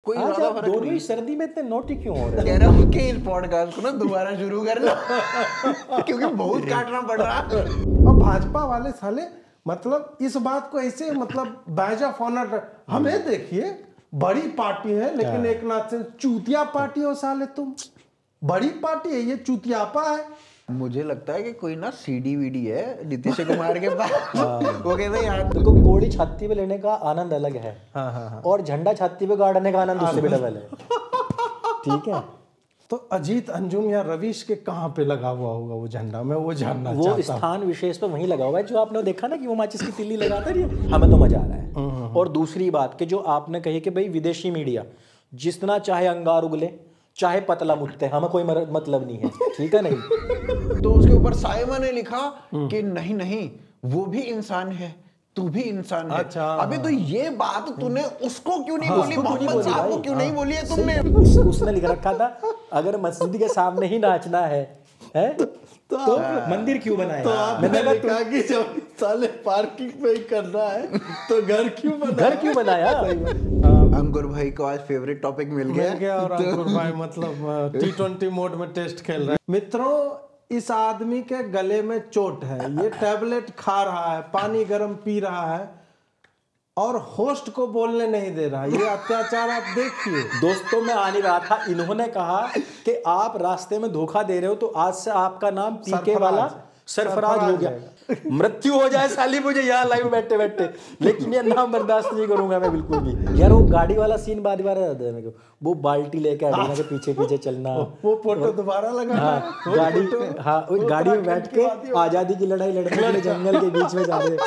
कोई ज्यादा फर्क दोनों नहीं। ही सर्दी में इतने नोटी क्यों हो रहे कह रहा हूँ कि इस पॉडकास्ट को ना दोबारा शुरू कर लो क्योंकि बहुत काटना पड़ रहा है। और भाजपा वाले साले मतलब इस बात को ऐसे मतलब बैज ऑफ ऑनर, हमें देखिए बड़ी पार्टी है लेकिन एक नाथ से चूतिया पार्टी हो साले तुम। बड़ी पार्टी है ये, चूतियापा है। मुझे लगता है कि कोई ना सीडी वीडी है नीतीश कुमार के पास वो कहते हैं यार देखो कोड़ी छाती पे लेने का आनंद अलग है। हाँ। और झंडा छाती पे गाड़ने का आनंद उससे भी डबल है। ठीक है, तो अजीत अंजुम या रवीश के कहाँ पे लगा हुआ होगा वो झंडा, मैं वो जानना वो चाहता हूँ। स्थान विशेष पे वहीं लगा हुआ है जो आपने देखा ना कि वो माचिस की तिल्ली लगाता है, हमें तो मजा आ रहा है। और दूसरी बात कि जो आपने कही कि भाई विदेशी मीडिया जितना चाहे अंगार उगले चाहे पतला मुत्ते, हमें कोई मतलब नहीं है। ठीक है नहीं तो उसके ऊपर साइमा ने लिखा कि नहीं नहीं वो भी इंसान है, तू भी इंसान है। अच्छा। अबे तो ये बात तूने उसको क्यों नहीं बोली, मोहम्मद साहब को क्यों नहीं बोली है तुमने? उसने लिख रखा था अगर मस्जिद के सामने ही नाचना है तो मंदिर क्यों बनाया? तो आपने लिखा कि जब साले पार्किंग पे ही करना है तो घर क्यों बनाया? अंकुर भाई को आज फेवरेट टॉपिक मिल गया और अंकुर भाई मतलब T20 मोड में टेस्ट खेल रहे हैं। मित्रों, इस आदमी के गले में चोट है, ये टैबलेट खा रहा है, पानी गर्म पी रहा है और होस्ट को बोलने नहीं दे रहा। ये अत्याचार आप देखिए। दोस्तों मैं आ नहीं रहा था, इन्होंने कहा कि आप रास्ते में धोखा दे रहे हो तो आज से आपका नाम पीके वाला सरफराज हो गया। मृत्यु हो जाए साली मुझे यहाँ लाइव बैठे बैठे, लेकिन ये नाम बर्दाश्त नहीं करूंगा मैं बिल्कुल भी। यार वो गाड़ी वाला सीन बाद बार याद है मेरे को, वो बाल्टी लेके अडीना के पीछे पीछे चलना, वो फोटो दोबारा लगा। हाँ गाड़ी, हाँ गाड़ी में बैठ के आजादी की लड़ाई लड़ने के लिए जंगल के बीच में जा रहे।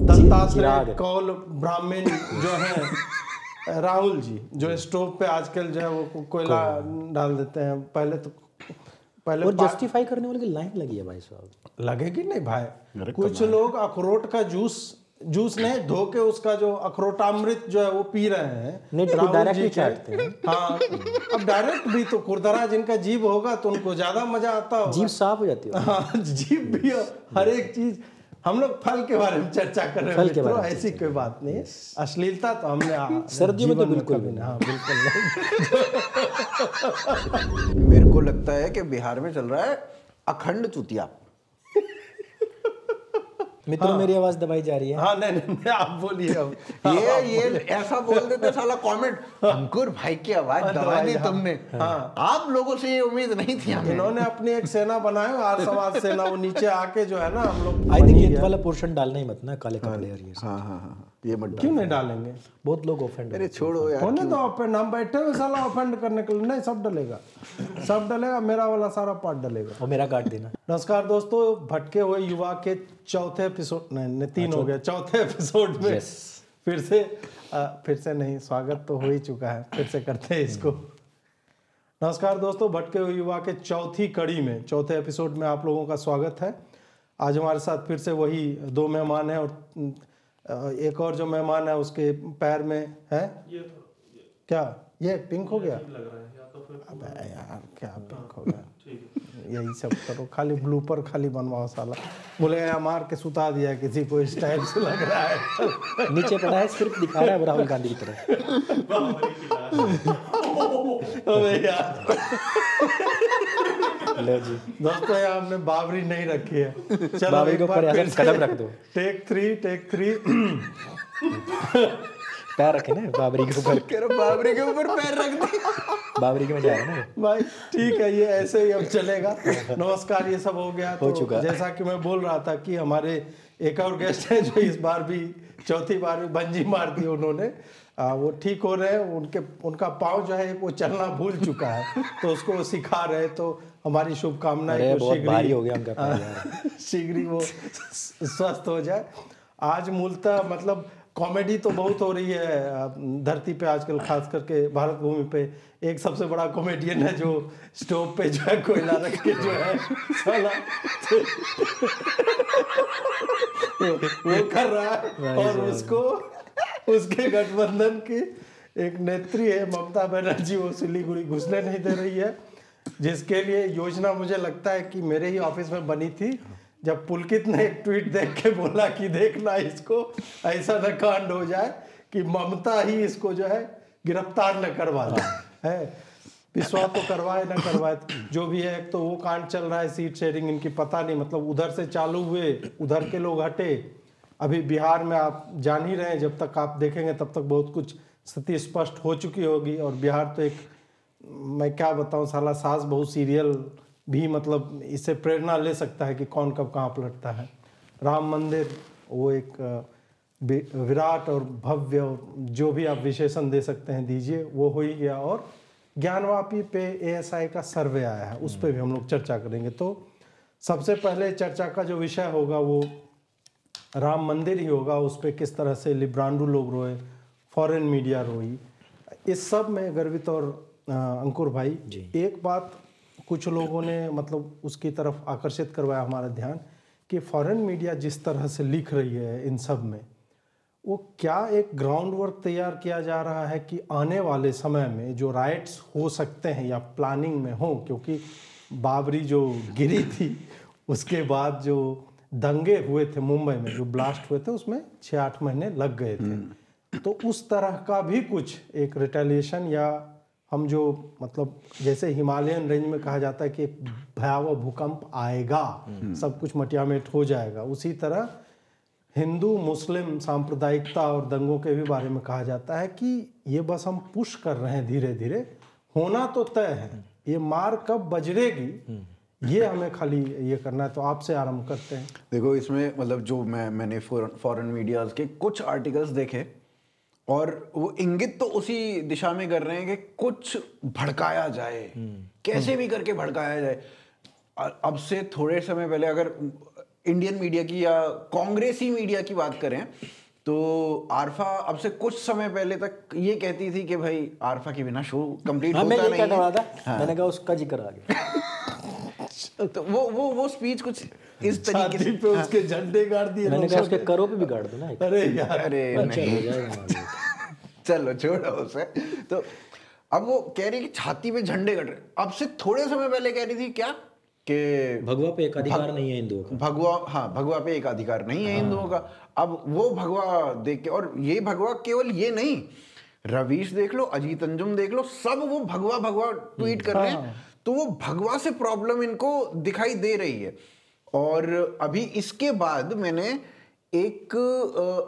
दत्तात्रेय कौल ब्राह्मण जो है राहुल जी, जो स्टोव पे आजकल जो है वो कोयला डाल देते हैं। पहले और जस्टिफाई करने वाले की लाइन लगी है भाई साहब। लगेगी नहीं भाई। कुछ लोग अखरोट का जूस ने धो के उसका जो अखरोटामृत जो है वो पी रहे हैं। नहीं डायरेक्ट ही चाटते हैं। हाँ, अब डायरेक्ट भी तो खुरदरा जिनका जीभ होगा तो उनको ज्यादा मजा आता होगा। जीभ साफ हो जाती है। हाँ, जीभ भी हर एक चीज। हम लोग फल के बारे में चर्चा कर रहे हैं तो ऐसी कोई बात नहीं है। अश्लीलता तो हमने सर्दियों में तो बिल्कुल भी नहीं। हाँ बिल्कुल नहीं। मेरे को लगता है कि बिहार में चल रहा है अखंड चुतिया। मित्रों मेरी आवाज दबाई जा रही है। हाँ नहीं आप बोलिए अब। ये ऐसा बोल देते साला कमेंट, अंकुर भाई की आवाज दबा दी तुमने। हाँ, आप लोगों से ये उम्मीद नहीं थी हमें। इन्होंने अपनी एक सेना बनाई, आर्य समाज सेना, वो नीचे आके जो है ना हम लोग आई थिंक ये वाला पोर्शन डालना ही मत ना, काले कपड़े और ये सब। हाँ ये मत क्यों नहीं डालेंगे? बहुत लोग ऑफेंड। अरे छोड़ो यार, होने तो ऑफेंड, हम बैठे हुए साला ऑफेंड करने के लिए नहीं। सब डलेगा, सब डलेगा, मेरा वाला सारा पार्ट डलेगा। और मेरा काट देना। नमस्कार दोस्तों, भटके हुए युवा के चौथे एपिसोड, नहीं 3 हो गया, चौथे एपिसोड में फिर से नहीं, स्वागत तो हो ही चुका है, फिर से करते हैं इसको। नमस्कार दोस्तों, भटके हुए युवा के चौथी कड़ी में, चौथे एपिसोड में आप लोगों का स्वागत है। आज हमारे साथ फिर से वही 2 मेहमान हैं और एक और जो मेहमान है उसके पैर में है क्या, ये पिंक हो गया? अबे यार क्या पिंक हो गया? यही सब करो, खाली ब्लूपर खाली बनवाओ साला। बोले मार के सुता दिया किसी को, इस टाइप से लग रहा है। नीचे पड़ा है, सिर्फ दिखा रहा है राहुल गांधी की तरह। अबे यार लो जी दोस्तों, यहाँ हमने बाबरी नहीं रखी है। चलो बाबरी के ऊपर ऐसा कदम रख दो। टेक 3 पैर रखे ना बाबरी के ऊपर। बाबरी के ऊपर पैर रख दे। बाबरी के में जा रहा है ना भाई। ठीक है, ये ऐसे ही अब चलेगा। नमस्कार, ये सब हो गया। हो तो चुका। जैसा कि मैं बोल रहा था कि हमारे एक और गेस्ट हैं जो इस बार भी चौथी बार भी बंजी मार दी उन्होंने। वो ठीक हो रहे हैं, उनका पाँव जो है वो चलना भूल चुका है, तो उसको वो सिखा रहे। तो हमारी शुभकामनाएं बहुत भारी हो गया उनका पैर यार। शीघ्र ही वो स्वस्थ हो जाए। आज मूलतः मतलब कॉमेडी तो बहुत हो रही है धरती पे आजकल, खास करके भारत भूमि पे। एक सबसे बड़ा कॉमेडियन है जो स्टोव पे जो है कोयला रख के जो है साला वो कर रहा है। और उसके गठबंधन की एक नेत्री है ममता बनर्जी, वो सिलीगुड़ी घुसने नहीं दे रही है, जिसके लिए योजना मुझे लगता है कि मेरे ही ऑफिस में बनी थी। जब पुलकित ने एक ट्वीट देख के बोला कि देखना इसको ऐसा न कांड हो जाए कि ममता ही इसको जो है गिरफ्तार न करवा है। विश्वास तो करवाए ना करवाए, जो भी है। एक तो वो कांड चल रहा है सीट शेयरिंग, इनकी पता नहीं, मतलब उधर से चालू हुए, उधर के लोग हटे। अभी बिहार में आप जान ही रहे हैं, जब तक आप देखेंगे तब तक बहुत कुछ स्थिति स्पष्ट हो चुकी होगी। और बिहार तो एक, मैं क्या बताऊं, साला सास बहू सीरियल भी मतलब इससे प्रेरणा ले सकता है कि कौन कब कहाँ पलटता है। राम मंदिर वो एक विराट और भव्य, और जो भी आप विशेषण दे सकते हैं दीजिए, वो हो ही गया। और ज्ञानवापी पे ASI का सर्वे आया है, उस पर भी हम लोग चर्चा करेंगे। तो सबसे पहले चर्चा का जो विषय होगा वो राम मंदिर ही होगा। उस पर किस तरह से लिब्रांडू लोग रोए, फॉरेन मीडिया रोई, इस सब में गर्वित। और अंकुर भाई, एक बात कुछ लोगों ने मतलब उसकी तरफ आकर्षित करवाया हमारा ध्यान कि फॉरेन मीडिया जिस तरह से लिख रही है इन सब में, वो क्या एक ग्राउंड वर्क तैयार किया जा रहा है कि आने वाले समय में जो राइट्स हो सकते हैं या प्लानिंग में हो, क्योंकि बाबरी जो गिरी थी उसके बाद जो दंगे हुए थे मुंबई में, जो ब्लास्ट हुए थे, उसमें 6-8 महीने लग गए थे। तो उस तरह का भी कुछ एक रिटेलिएशन, या हम जो मतलब जैसे हिमालयन रेंज में कहा जाता है कि एक भयावह भूकंप आएगा, सब कुछ मटियामेट हो जाएगा, उसी तरह हिंदू मुस्लिम सांप्रदायिकता और दंगों के भी बारे में कहा जाता है कि ये बस हम पुश कर रहे हैं धीरे धीरे, होना तो तय है, ये मार कब बजरेगी ये हमें खाली ये करना है। तो आपसे आरंभ करते हैं। देखो, इसमें मतलब जो मैंने फॉरेन मीडियाज के कुछ आर्टिकल्स देखे, और वो इंगित तो उसी दिशा में कर रहे हैं कि कुछ भड़काया जाए, कैसे भी करके भड़काया जाए। अब से थोड़े समय पहले अगर इंडियन मीडिया की या कांग्रेसी मीडिया की बात करें, तो आरफा अब से कुछ समय पहले तक ये कहती थी कि भाई आरफा के बिना शो कंप्लीट होता नहीं है। मैंने कहा उसका जिक्र आ गया। तो वो स्पीच कुछ इस तरीके से पे उसके झंडे गाड़ दिए। मैंने कहा उसके करों पे भी गाड़ दो ना। अरे यार, अरे नहीं, चलो छोड़ो उसे। तो अब वो कह रही कि छाती पे झंडे गड़ रहे। अब से थोड़े समय पहले कह रही थी क्या कि भगवा पे एक अधिकार नहीं है हिंदुओं का। भगवा पे एक अधिकार नहीं है हिंदुओं का। अब वो भगवा देख के, और ये भगवा केवल ये नहीं, रवीश देख लो, अजीत अंजुम देख लो, सब वो भगवा भगवा ट्वीट कर रहे हैं। तो वो भगवा से प्रॉब्लम इनको दिखाई दे रही है। और अभी इसके बाद मैंने एक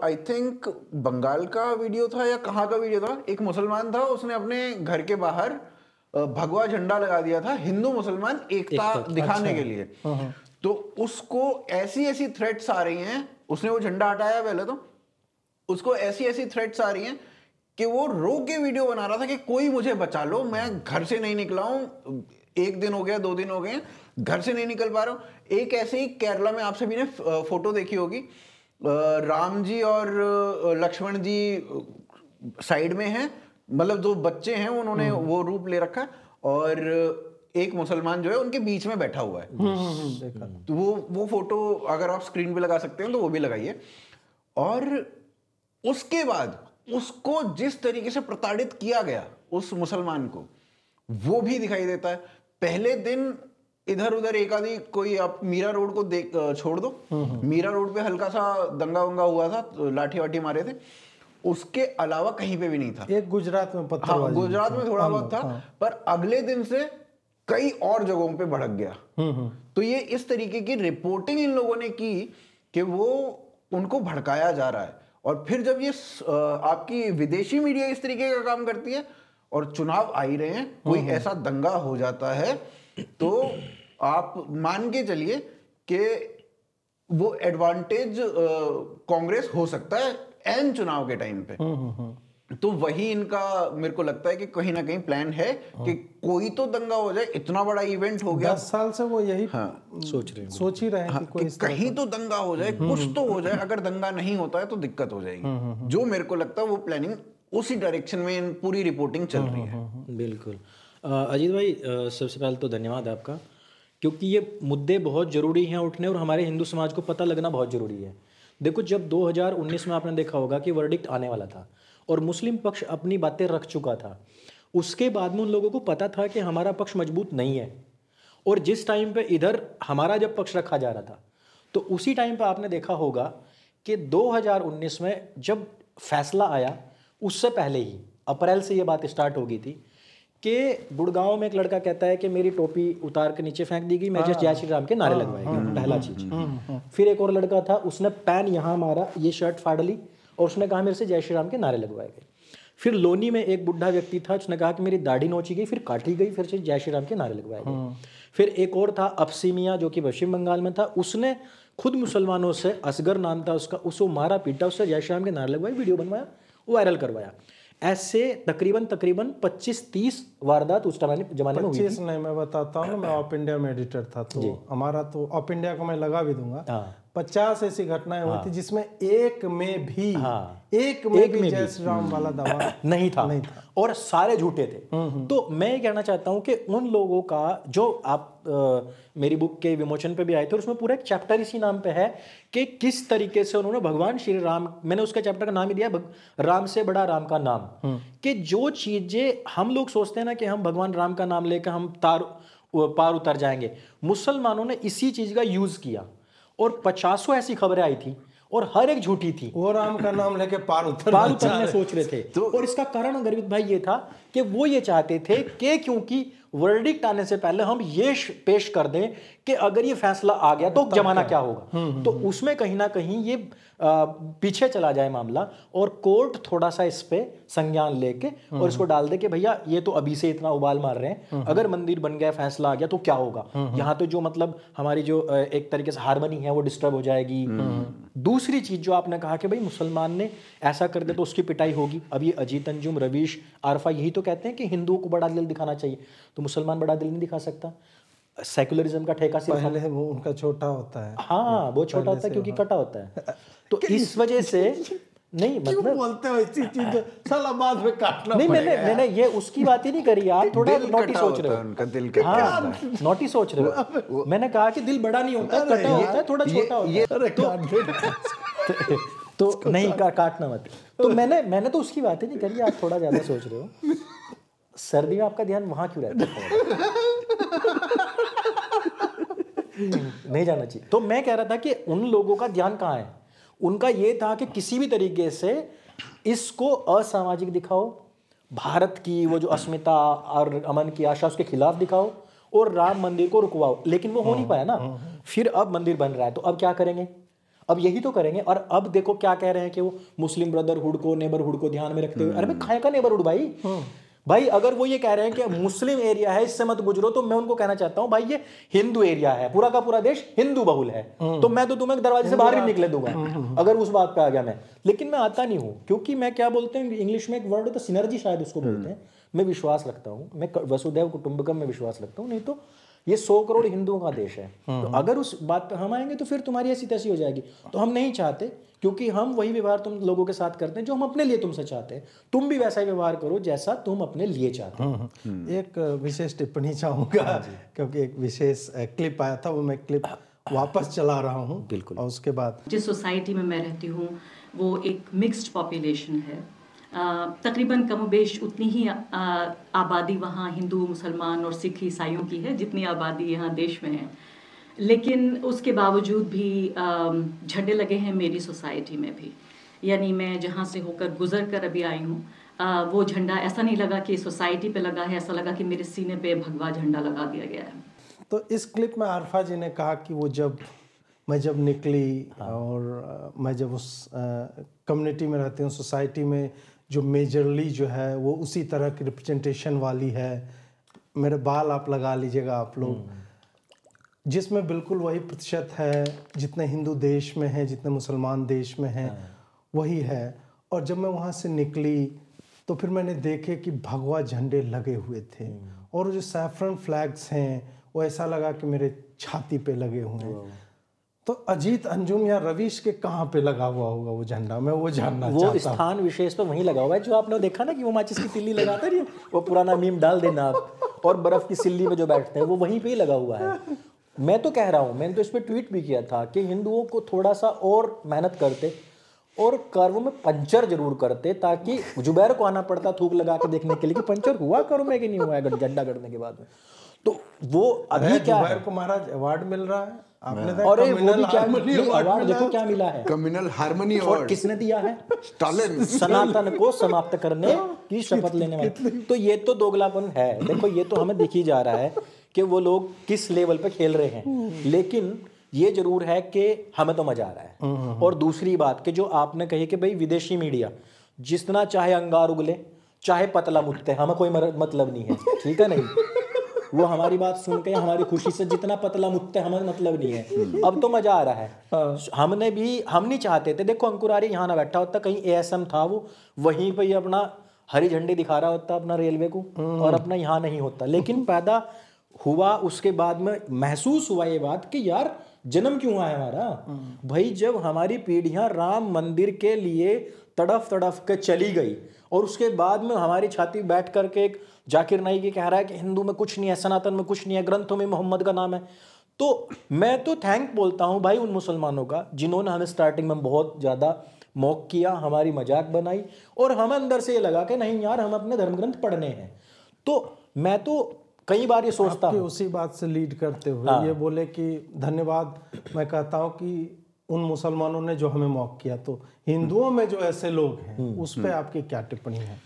आई थिंक बंगाल का वीडियो था या कहाँ का वीडियो था, एक मुसलमान था, उसने अपने घर के बाहर भगवा झंडा लगा दिया था, हिंदू मुसलमान एकता दिखाने के लिए। तो उसको ऐसी थ्रेट्स आ रही हैं, उसने वो झंडा हटाया पहले, तो उसको ऐसी थ्रेट्स आ रही हैं कि वो रो के वीडियो बना रहा था कि कोई मुझे बचा लो, मैं घर से नहीं निकला हूं, 1 दिन हो गया, 2 दिन हो गए, घर से नहीं निकल पा रहा हूं। एक ऐसे ही केरला में आप सभी ने फोटो देखी होगी, राम जी और लक्ष्मण जी साइड में हैं, मतलब जो बच्चे हैं उन्होंने वो रूप ले रखा है, और एक मुसलमान जो है उनके बीच में बैठा हुआ है। तो वो फोटो अगर आप स्क्रीन पे लगा सकते हैं तो वो भी लगाइए। और उसके बाद उसको जिस तरीके से प्रताड़ित किया गया उस मुसलमान को, वो भी दिखाई देता है। पहले दिन इधर उधर एक आधी कोई, आप मीरा रोड को देख छोड़ दो, मीरा रोड पे हल्का सा दंगा वंगा हुआ था, तो लाठी वाठी मारे थे, उसके अलावा कहीं पे भी नहीं था। एक गुजरात में पत्थरबाजी, गुजरात में थोड़ा बहुत था, पर अगले दिन से कई और जगहों पे भड़क गया। तो ये इस तरीके की रिपोर्टिंग इन लोगों ने की कि वो उनको भड़काया जा रहा है। और फिर जब ये आपकी विदेशी मीडिया इस तरीके का काम करती है और चुनाव आ ही रहे हैं, कोई ऐसा दंगा हो जाता है, तो आप मान के चलिए कि वो एडवांटेज कांग्रेस हो सकता है एन चुनाव के टाइम पे। तो वही इनका मेरे को लगता है कि कहीं ना कहीं प्लान है कि कोई तो दंगा हो जाए, इतना बड़ा इवेंट हो गया। 10 साल से वो यही सोच ही रहे हैं कि कहीं तो दंगा हो जाए, कुछ तो हो जाए। अगर दंगा नहीं होता है तो दिक्कत हो जाएगी। जो मेरे को लगता है वो प्लानिंग उसी डायरेक्शन में पूरी रिपोर्टिंग चल रही है। बिल्कुल। अजीत भाई, सबसे पहले तो धन्यवाद आपका, क्योंकि ये मुद्दे बहुत ज़रूरी हैं उठने, और हमारे हिंदू समाज को पता लगना बहुत ज़रूरी है। देखो, जब 2019 में आपने देखा होगा कि वर्डिक्ट आने वाला था और मुस्लिम पक्ष अपनी बातें रख चुका था, उसके बाद में उन लोगों को पता था कि हमारा पक्ष मजबूत नहीं है। और जिस टाइम पे इधर हमारा जब पक्ष रखा जा रहा था, तो उसी टाइम पे आपने देखा होगा कि 2019 में जब फैसला आया उससे पहले ही अप्रैल से ये बात स्टार्ट हो गई थी कि गुड़गांव में एक लड़का कहता है कि मेरी टोपी उतार के नीचे फेंक दी गई, मैं जस्ट जय श्री राम के नारे लगवाए गए, पहला चीज। फिर एक और लड़का था, उसने पैन यहाँ मारा, ये शर्ट फाड़ ली और उसने कहा मेरे से जय श्री राम के नारे लगवाए गए। फिर लोनी में एक बुढ़ा व्यक्ति था, उसने कहा कि मेरी दाढ़ी नोची गई, फिर काटी गई, फिर से जय श्री राम के नारे लगवाए गए। फिर एक और था अपसीमिया जो कि पश्चिम बंगाल में था, उसने खुद मुसलमानों से, असगर नाम था उसका, उसको मारा पीटा, उससे जय श्री राम के नारे लगवाए, वीडियो बनवाया, वायरल करवाया। ऐसे तकरीबन 25-30 वारदात उस जमाने में हुई थी। 25 नहीं, मैं बताता हूँ, मैं ऑफ इंडिया में एडिटर था, तो हमारा तो ऑफ इंडिया को मैं लगा भी दूंगा। 50 ऐसी घटनाएं हुई थी जिसमें एक में भी जय श्री राम वाला दावा नहीं था और सारे झूठे थे। तो मैं ये कहना चाहता हूँ कि उन लोगों का जो आप मेरी बुक के विमोचन पे भी आए थे, और उसमें पूरा एक चैप्टर इसी नाम पे है कि किस तरीके से उन्होंने भगवान श्री राम, मैंने उसका चैप्टर का नाम ही दिया राम से बड़ा राम का नाम, कि जो चीजें हम लोग सोचते हैं ना कि हम भगवान राम का नाम लेकर हम पार उतर जाएंगे, मुसलमानों ने इसी चीज का यूज किया और 50 ऐसी खबरें आई थी और हर एक झूठी थी। वो राम का नाम लेके पार उतरने सोच रहे थे। तो और इसका कारण गर्वित भाई ये था कि वो ये चाहते थे कि क्योंकि वर्डिक्ट आने से पहले हम ये पेश कर दें कि अगर ये फैसला आ गया तो जमाना क्या होगा, तो उसमें कहीं ना कहीं ये पीछे चला जाए मामला और कोर्ट थोड़ा सा इस पे संज्ञान लेके और इसको डाल दे कि भैया ये तो अभी से इतना उबाल मार रहे हैं, अगर मंदिर बन गया, फैसला आ गया तो क्या होगा, यहाँ तो जो मतलब हमारी जो एक तरीके से हार्मनी है वो डिस्टर्ब हो जाएगी। दूसरी चीज जो आपने कहा कि भाई मुसलमान ने ऐसा कर दे तो उसकी पिटाई होगी। अब ये अजीत अंजुम, रवीश, आरफा यही तो कहते हैं कि हिंदुओं को बड़ा दिल दिखाना चाहिए, तो मुसलमान बड़ा दिल नहीं दिखा सकता। सेकुलरिज्म का ठेका सिर्फ पहले वो उनका छोटा होता है, हाँ वो छोटा होता है क्योंकि कटा होता है, तो इस वजह से नहीं मतलब बोलते हो ऐसी चीज साला बाद में काटना नहीं, मैंने ये उसकी बात ही नहीं करी, आप थोड़ा नोटी सोच रहे हो, उनका दिल कटा हाँ नोटी सोच रहे हो। मैंने कहा कि दिल बड़ा नहीं होता, कटा होता है, थोड़ा छोटा होता है, तो नहीं काटना मत। तो मैंने तो उसकी बात ही नहीं करी, आप थोड़ा ज्यादा सोच रहे हो। सर्दी में आपका ध्यान वहां क्यों रहता है? नहीं जाना चाहिए। तो मैं कह रहा था कि उन लोगों का ध्यान कहाँ है, उनका ये था कि किसी भी तरीके से इसको असामाजिक दिखाओ, भारत की वो जो अस्मिता और अमन की आशा उसके खिलाफ दिखाओ और राम मंदिर को रुकवाओ, लेकिन वो हो नहीं पाया ना। फिर अब मंदिर बन रहा है तो अब क्या करेंगे, अब यही तो करेंगे। और अब देखो क्या कह रहे हैं कि वो मुस्लिम ब्रदरहुड को, नेबरहुड को ध्यान में रखते हुए, अरे भाई खाए का नेबरहुड भाई अगर वो ये कह रहे हैं कि मुस्लिम एरिया है इससे मत गुजरो, तो मैं उनको कहना चाहता हूं भाई ये हिंदू एरिया है, पूरा का पूरा देश हिंदू बहुल है, तो मैं तो तुम्हें दरवाजे से बाहर ही निकले दूंगा अगर उस बात पे आ गया मैं। लेकिन मैं आता नहीं हूं क्योंकि मैं क्या बोलते हैं इंग्लिश में एक वर्ड होता है सिनर्जी, शायद उसको बोलते हैं। मैं विश्वास रखता हूं, मैं वसुधैव कुटुंबकम में विश्वास रखता हूं, नहीं तो ये 100 करोड़ हिंदुओं का देश है, तो अगर उस बात पे हम आएंगे तो फिर तुम्हारी ऐसी तैसी हो जाएगी। तो हम नहीं चाहते, क्योंकि हम वही व्यवहार तुम लोगों के साथ करते हैं जो हम अपने लिए तुमसे चाहते हैं, तुम भी वैसा ही व्यवहार करो जैसा तुम अपने लिए चाहते हो। एक विशेष टिप्पणी चाहूँगा क्योंकि एक विशेष क्लिप आया था, वो मैं क्लिप वापस चला रहा हूँ। बिल्कुल। और उसके बाद जिस सोसाइटी में मैं रहती हूँ वो एक मिक्स्ड पॉपुलेशन है, तकरीबन कमोबेश उतनी ही आबादी वहाँ हिंदू, मुसलमान और सिख ईसाइयों की है जितनी आबादी यहाँ देश में है। लेकिन उसके बावजूद भी झंडे लगे हैं मेरी सोसाइटी में भी, यानी मैं जहाँ से होकर गुजर कर अभी आई हूँ, वो झंडा ऐसा नहीं लगा कि सोसाइटी पे लगा है, ऐसा लगा कि मेरे सीने पे भगवा झंडा लगा दिया गया है। तो इस क्लिप में आरफा जी ने कहा कि वो मैं जब निकली और मैं जब उस कम्युनिटी में रहती हूँ, सोसाइटी में जो मेजरली जो है वो उसी तरह की रिप्रेजेंटेशन वाली है, मेरे बाल आप लगा लीजिएगा आप लोग, जिसमें बिल्कुल वही प्रतिशत है जितने हिंदू देश में है, जितने मुसलमान देश में हैं, वही है। और जब मैं वहाँ से निकली तो फिर मैंने देखे कि भगवा झंडे लगे हुए थे और जो सैफरन फ्लैग्स हैं वो ऐसा लगा कि मेरे छाती पे लगे हुए हैं। तो अजीत अंजुम या रवीश के कहाँ पे लगा हुआ होगा वो झंडा, मैं वो जानना चाहता हूँ। वो स्थान विशेष पे वहीं लगा हुआ है जो आपने देखा ना कि वो माचिस की तिल्ली लगाता है, वो पुराना मीम डाल देना आप, और बर्फ की सिल्ली में जो बैठते हैं वो वहीं पे ही लगा हुआ है। मैं तो कह रहा हूँ, मैंने तो इस पर ट्वीट भी किया था कि हिंदुओं को थोड़ा सा और मेहनत करते और कर्व में पंचर जरूर करते, ताकि जुबैर को आना पड़ता थूक लगा के देखने के लिए कि पंचर हुआ कर्व में कि नहीं हुआ है झंडा गड़ने के बाद में। तो वो अभी क्या है, को महाराज अवार्ड मिल रहा है, आपने और वो भी क्या अवार्ड देखो क्या मिला है, कम्युनल हार्मनी और अवार्ड किसने दिया है? स्टालिन। सनातन को समाप्त करने की शपथ लेने वाले। तो ये तो दोगलापन है। देखो ये तो हमें दिख ही जा रहा है कि वो लोग किस लेवल पे खेल रहे हैं, लेकिन ये जरूर है कि हमें तो मजा आ रहा है। और दूसरी बात कि जो आपने कही कि भाई विदेशी मीडिया जितना चाहे अंगार उगले, चाहे पतला मुत्ते, हमें कोई मतलब नहीं है, ठीक है नहीं, वो हमारी बात सुन के हमारी खुशी से जितना पतला मुत्ते हमें मतलब नहीं है। अब तो मजा आ रहा है। हम नहीं चाहते थे, देखो अंकुर आर्य यहाँ ना बैठा होता, कहीं एएसएम था वो वहीं पे ही अपना हरी झंडी दिखा रहा होता अपना रेलवे को, और अपना यहाँ नहीं होता। लेकिन पैदा हुआ उसके बाद में महसूस हुआ ये बात कि यार जन्म क्यों आया हमारा भाई, जब हमारी पीढ़ियां राम मंदिर के लिए तड़फ तड़फ के चली गई और उसके बाद में हमारी छाती बैठ करके एक जाकिर नाइक कह रहा है कि हिंदू में कुछ नहीं है, सनातन में कुछ नहीं है, ग्रंथों में मोहम्मद का नाम है। तो मैं तो थैंक बोलता हूं भाई उन मुसलमानों का जिन्होंने हमें स्टार्टिंग में बहुत ज़्यादा मौक किया, हमारी मजाक बनाई, और हमें अंदर से ये लगा कि नहीं यार हम अपने धर्म ग्रंथ पढ़ने हैं। तो मैं तो कई बार ये सोचता हूँ, उसी बात से लीड करते हुए ये बोले कि धन्यवाद, मैं कहता हूँ कि उन मुसलमानों ने जो हमें मौक किया, तो हिंदुओं में जो ऐसे लोग हैं उस पे आपकी क्या टिप्पणी है?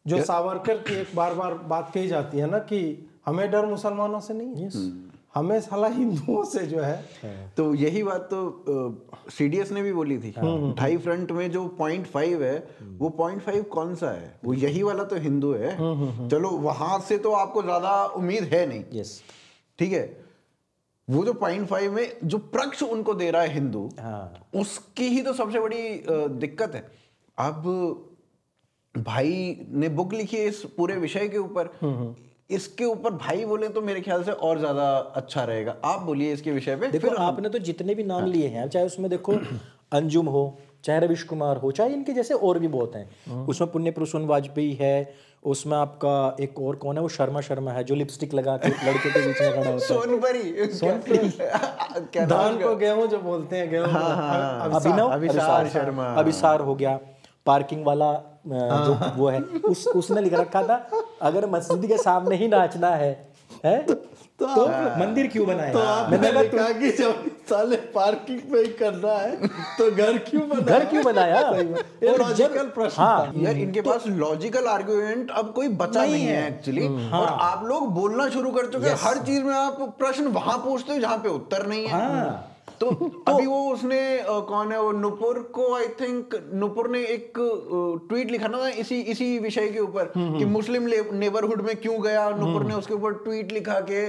जो सावरकर की एक बार बात कही जाती है ना कि हमें डर मुसलमानों से नहीं है, हमें साला हिंदुओं से जो है। तो यही बात तो सीडीएस ने भी बोली थी, ढाई फ्रंट में जो 0.5 है वो 0.5 कौन सा है, वो यही वाला तो हिंदू है। चलो वहां से तो आपको ज्यादा उम्मीद है नहीं, यस ठीक है, वो जो 0.5 में जो पक्ष उनको दे रहा है हिंदू, उसकी ही तो सबसे बड़ी दिक्कत है। अब भाई ने बुक लिखी है इस पूरे विषय के ऊपर, इसके ऊपर भाई बोले तो मेरे ख्याल से और ज्यादा अच्छा रहेगा। आप बोलिए इसके विषय पे। देखो आपने तो जितने भी नाम लिए हैं, चाहे उसमें देखो अंजुम हो, चाहे रविश कुमार हो, चाहे इनके जैसे और भी बहुत हैं, उसमें पुण्य पुरुषोत्तम वाजपेयी है, उसमें आपका एक और कौन है वो शर्मा है जो लिपस्टिक लगा के लड़के के बीच में खड़ा होता है, सोनपरी क्या धान को गेहूं जो बोलते हैं, गेहूं अभिसार हो गया, पार्किंग वाला जो वो है, उसने लिख रखा था अगर मस्जिद के सामने ही नाचना है तो मंदिर क्यों बनाया? तो मैंने कहा कि जब साले पार्किंग पे ही करना है तो घर क्यों बनाया? ये लॉजिकल प्रश्न था। यार इनके पास लॉजिकल आर्गुमेंट अब कोई बचा नहीं है एक्चुअली। और आप लोग बोलना शुरू कर चुके हैं, हर चीज में आप प्रश्न वहां पूछते हो जहां पे उत्तर नहीं है। तो अभी वो उसने कौन है वो नुपुर को, आई थिंक नुपुर ने एक ट्वीट लिखा ना इसी विषय के ऊपर कि मुस्लिम नेबरहुड में क्यों गया। नुपुर ने उसके ऊपर ट्वीट लिखा कि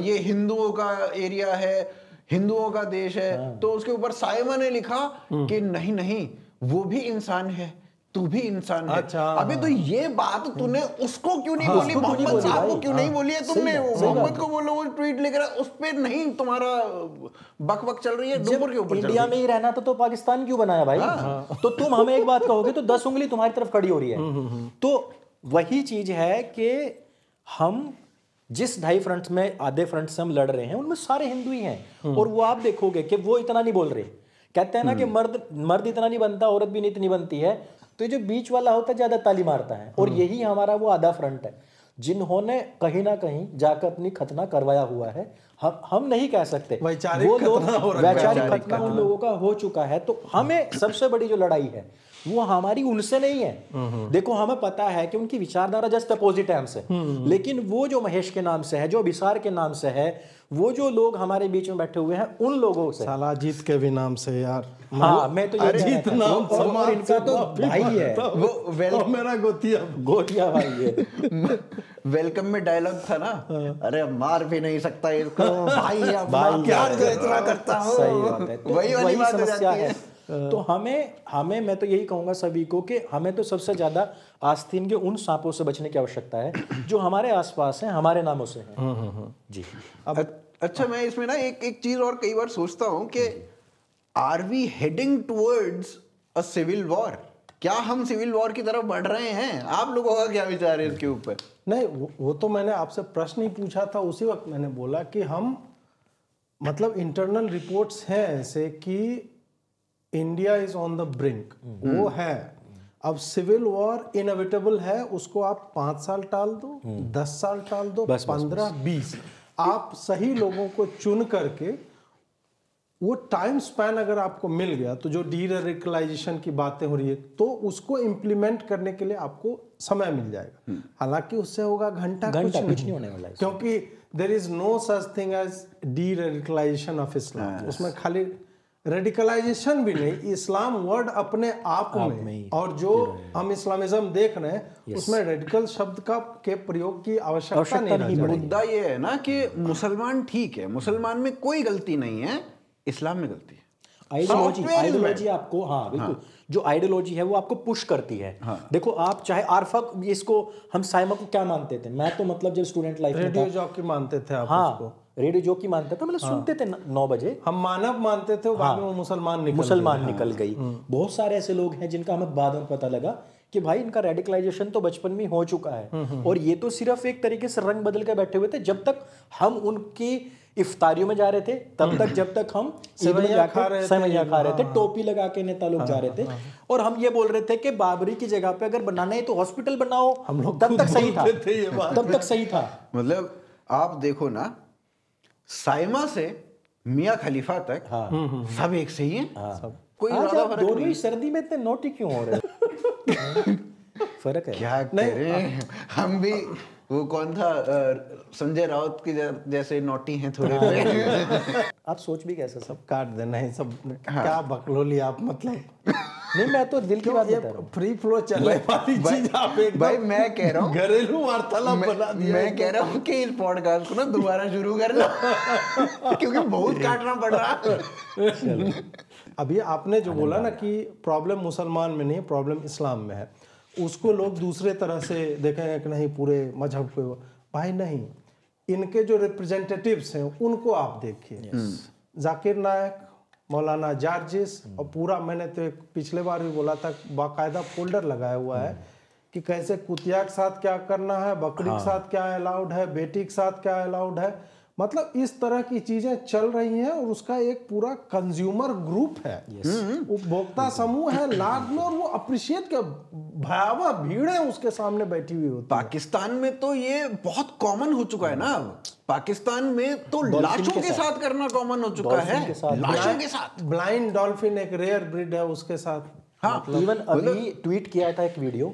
ये हिंदुओं का एरिया है, हिंदुओं का देश है। तो उसके ऊपर साइमा ने लिखा कि नहीं वो भी इंसान है, तू भी इंसान है। अच्छा, अबे तो ये बात तूने उसको क्यों नहीं बोली, मोहम्मद साहब को क्यों नहीं बोली है तुमने? मोहम्मद को बोलो, वो ट्वीट लिख रहा है उस पे नहीं तुम्हारा बक चल रही है, नुपुर के ऊपर। इंडिया में ही रहना तो पाकिस्तान क्यों बनाया भाई? तो तुम हमें एक बात कहोगे तो 10 उंगली तुम्हारी तरफ खड़ी हो रही है। तो वही चीज है कि हम जिस 2.5 फ्रंट में आधे फ्रंट से हम लड़ रहे हैं उनमें सारे हिंदू ही हैं। और वो आप देखोगे कि वो इतना नहीं बोल रहे, कहते हैं ना कि मर्द इतना नहीं बनता, औरत भी नहीं इतनी बनती है, तो जो बीच वाला होता है ज्यादा ताली मारता है। और यही हमारा वो आधा फ्रंट है जिन्होंने कहीं ना कहीं जाकर अपनी खतना करवाया हुआ है। हम नहीं कह सकते वैचारिक खतना उन लोगों का हो चुका है। तो हमें सबसे बड़ी जो लड़ाई है वो हमारी उनसे नहीं है। देखो हमें पता है कि उनकी विचारधारा जस्ट अपोजिट है हमसे, लेकिन वो जो महेश के नाम से है, जो अभिसार के नाम से है, वो जो लोग हमारे बीच में बैठे हुए हैं उन लोगों से, साला अजीत के भी नाम से यार। हाँ मैं तो अजीत नाम और इनका तो भाई है वो मेरा गोतिया भाई है। वेलकम में डायलॉग था ना, अरे मार भी नहीं सकता इसको भाई, क्या इतना करता हूं। सही बात है, तो वही बात समस्या है। तो हमें मैं तो यही कहूंगा सभी को कि हमें तो सबसे ज्यादा आस्तीन के उन सांपों से बचने की आवश्यकता है जो हमारे आसपास हैं, हमारे नामों से हैं। जी अच्छा, मैं इसमें ना एक चीज और कई बार सोचता हूं कि are we heading towards a civil war? क्या हम सिविल वॉर की तरफ बढ़ रहे हैं? आप लोगों का क्या विचार है इसके ऊपर? नहीं, वो तो मैंने आपसे प्रश्न ही पूछा था, उसी वक्त मैंने बोला कि हम मतलब इंटरनल रिपोर्ट्स हैं ऐसे कि India is on the brink, वो है। अब सिविल वॉर इनएविटेबल है, उसको आप 5 साल टाल दो, 10 साल टाल दो, 15-20, आप सही लोगों को चुन करके वो टाइम स्पैन अगर आपको मिल गया, तो जो डीरेडिकलाइजेशन की बातें हो रही है तो उसको इम्प्लीमेंट करने के लिए आपको समय मिल जाएगा। हालांकि उससे होगा घंटा कुछ नहीं होने वाला है, क्योंकि there is no such thing as deradicalisation of Islam. उसमें खाली रेडिकलाइजेशन भी नहीं, इस्लाम वर्ड अपने आप में और जो हम इस्लामिज्म देख रहे हैं उसमें रेडिकल शब्द के प्रयोग की आवश्यकता नहीं। मुद्दा ये है ना कि मुसलमान ठीक है, मुसलमान में कोई गलती नहीं है, इस्लाम में गलती है। आइडियोलॉजी आपको, हाँ बिल्कुल, जो आइडियोलॉजी है वो आपको पुश करती है। देखो आप चाहे आरफक, इसको हम साइमा को क्या मानते थे, मैं तो मतलब जब स्टूडेंट लाइफ में रेडियो जॉकी मानते थे आप उसको, रेडियो जॉकी मानते थे, मतलब सुनते थे 9 बजे, हम मानव मानते थे, बाद में वो मुसलमान निकल गई। बहुत सारे ऐसे लोग हैं जिनका हमें बाद में पता लगा कि भाई इनका रेडिकलाइजेशन तो बचपन में हो चुका है, और ये तो सिर्फ एक तरीके से रंग बदल के बैठे हुए थे। जब तक हम उनकी इफ्तारियों में जा रहे थे तब तक, जब तक हम सेवैयां खा रहे थे, टोपी लगा के नेता लोग जा रहे थे, और हम ये बोल रहे थे कि बाबरी की जगह पे अगर बनाना है तो हॉस्पिटल बनाओ, हम लोग तब तक सही था, तब तक सही था। मतलब आप देखो ना, साइमा से मियां खलीफा तक सब एक से ही है, कोई ज्यादा फर्क दोनों ही सर्दी में इतने नोटी क्यों हो रहे फर्क है क्या करें, हम भी वो कौन था संजय राउत की जैसे नोटी हैं थोड़े पे। आप सोच भी कैसे सब काट देना है सब, क्या बकलोली आप, मतलब नहीं मैं तो दिल की बात बता रहा हूं, फ्री फ्लो चलने वाली चीज आप एक भाई मैं कह रहा हूँ घरेलू वार्तालाप बना दिया। मैं कह रहा हूँ कि इस पॉडकास्ट को ना दोबारा शुरू कर लो क्योंकि बहुत काटना पड़ रहा। अभी आपने जो बोला ना कि प्रॉब्लम मुसलमान में नहीं, प्रॉब्लम इस्लाम में है, उसको लोग दूसरे तरह से देखेंगे कि नहीं पूरे मजहब को, भाई नहीं, इनके जो रिप्रेजेंटेटिव्स हैं उनको आप देखिए, जाकिर नायक, मौलाना जार्जिस, और पूरा, मैंने तो एक पिछले बार भी बोला था, बाकायदा फोल्डर लगाया हुआ है कि कैसे कुतिया के साथ क्या करना है, बकरी के साथ क्या अलाउड है, बेटी के साथ क्या अलाउड है, मतलब इस तरह की चीजें चल रही हैं, और उसका एक पूरा कंज्यूमर ग्रुप है, उपभोक्ता समूह है लार्ज में, और वो अप्रिशिएट के भयावह भीड़ है उसके सामने बैठी हुई होती है। पाकिस्तान में तो ये बहुत कॉमन हो चुका है ना, पाकिस्तान में तो लाशों के साथ करना कॉमन हो चुका है, लाशों के साथ। ब्लाइंड डॉल्फिन एक रेयर ब्रीड है, उसके साथ, हाँ, इवन अभी ट्वीट किया था एक वीडियो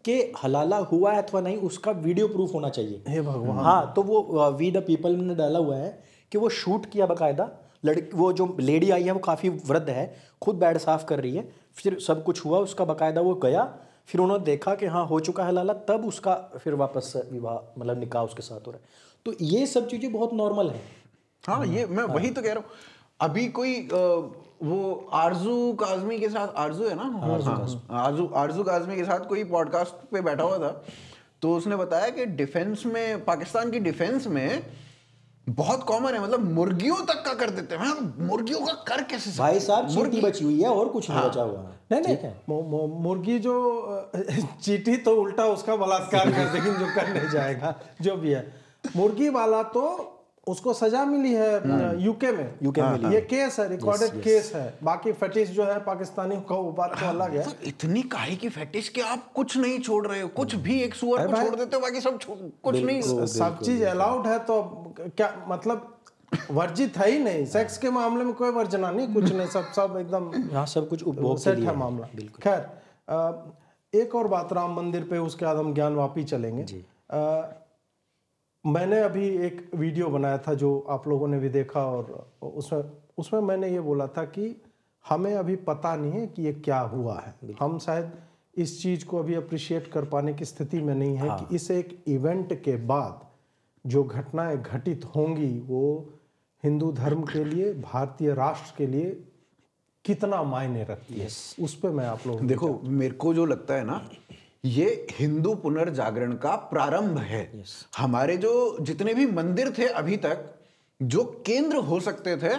कि हलाला हुआ है अथवा नहीं, उसका वीडियो प्रूफ होना चाहिए। हे भगवान। हाँ, तो वो वी द पीपल ने डाला हुआ है कि वो शूट किया बकायदा, वो जो लेडी आई है वो काफ़ी वृद्ध है, खुद बेड साफ कर रही है, फिर सब कुछ हुआ उसका बकायदा, वो गया, फिर उन्होंने देखा कि हाँ हो चुका है हलाला, तब उसका फिर वापस विवाह, मतलब निकाह उसके साथ हो रहा है। तो ये सब चीज़ें बहुत नॉर्मल है। हाँ, ये मैं वही तो कह रहा हूँ। अभी कोई वो आरजू काज़मी के साथ, आरजू है ना, आरजू काज़मी के साथ कोई पॉडकास्ट पे बैठा हुआ था, तो उसने बताया कि डिफेंस में, पाकिस्तान की डिफेंस में बहुत कॉमन है, मतलब मुर्गियों तक का कर देते हैं। मुर्गियों का कर कैसे सकते? भाई साहब चींटी बची हुई है और कुछ नहीं बचा हुआ है। नहीं, मुर्गी जो चींटी तो उल्टा उसका बलात्कार कर देगी जो कर नहीं जाएगा, जो भी है। मुर्गी वाला तो उसको सजा मिली है यूके में, ये केस है, रिकॉर्डेड केस है। बाकी फेटिश जो है पाकिस्तानी का, वो बात तो अलग है। इतनी काहे की फेटिश कि आप कुछ नहीं छोड़ रहे हो, कुछ भी एक सुअर को छोड़ देते हो, बाकी सब कुछ नहीं, सब चीज अलाउड है, तो क्या मतलब वर्जित है ही नहीं। सेक्स के मामले में कोई वर्जना नहीं, कुछ नहीं, सब एकदम यहाँ सब कुछ उपभोग सेट है मामला। खैर, एक और बात राम मंदिर पे, उसके बाद हम ज्ञान वापी चलेंगे। मैंने अभी एक वीडियो बनाया था जो आप लोगों ने भी देखा, और उसमें मैंने ये बोला था कि हमें अभी पता नहीं है कि ये क्या हुआ है। हम शायद इस चीज़ को अभी अप्रिशिएट कर पाने की स्थिति में नहीं है कि इस एक इवेंट के बाद जो घटनाएं घटित होंगी वो हिंदू धर्म के लिए, भारतीय राष्ट्र के लिए कितना मायने रखती है। उस पर मैं आप लोग देखो, मेरे को जो लगता है ना, ये हिंदू पुनर्जागरण का प्रारंभ है। हमारे जो जितने भी मंदिर थे अभी तक, जो केंद्र हो सकते थे,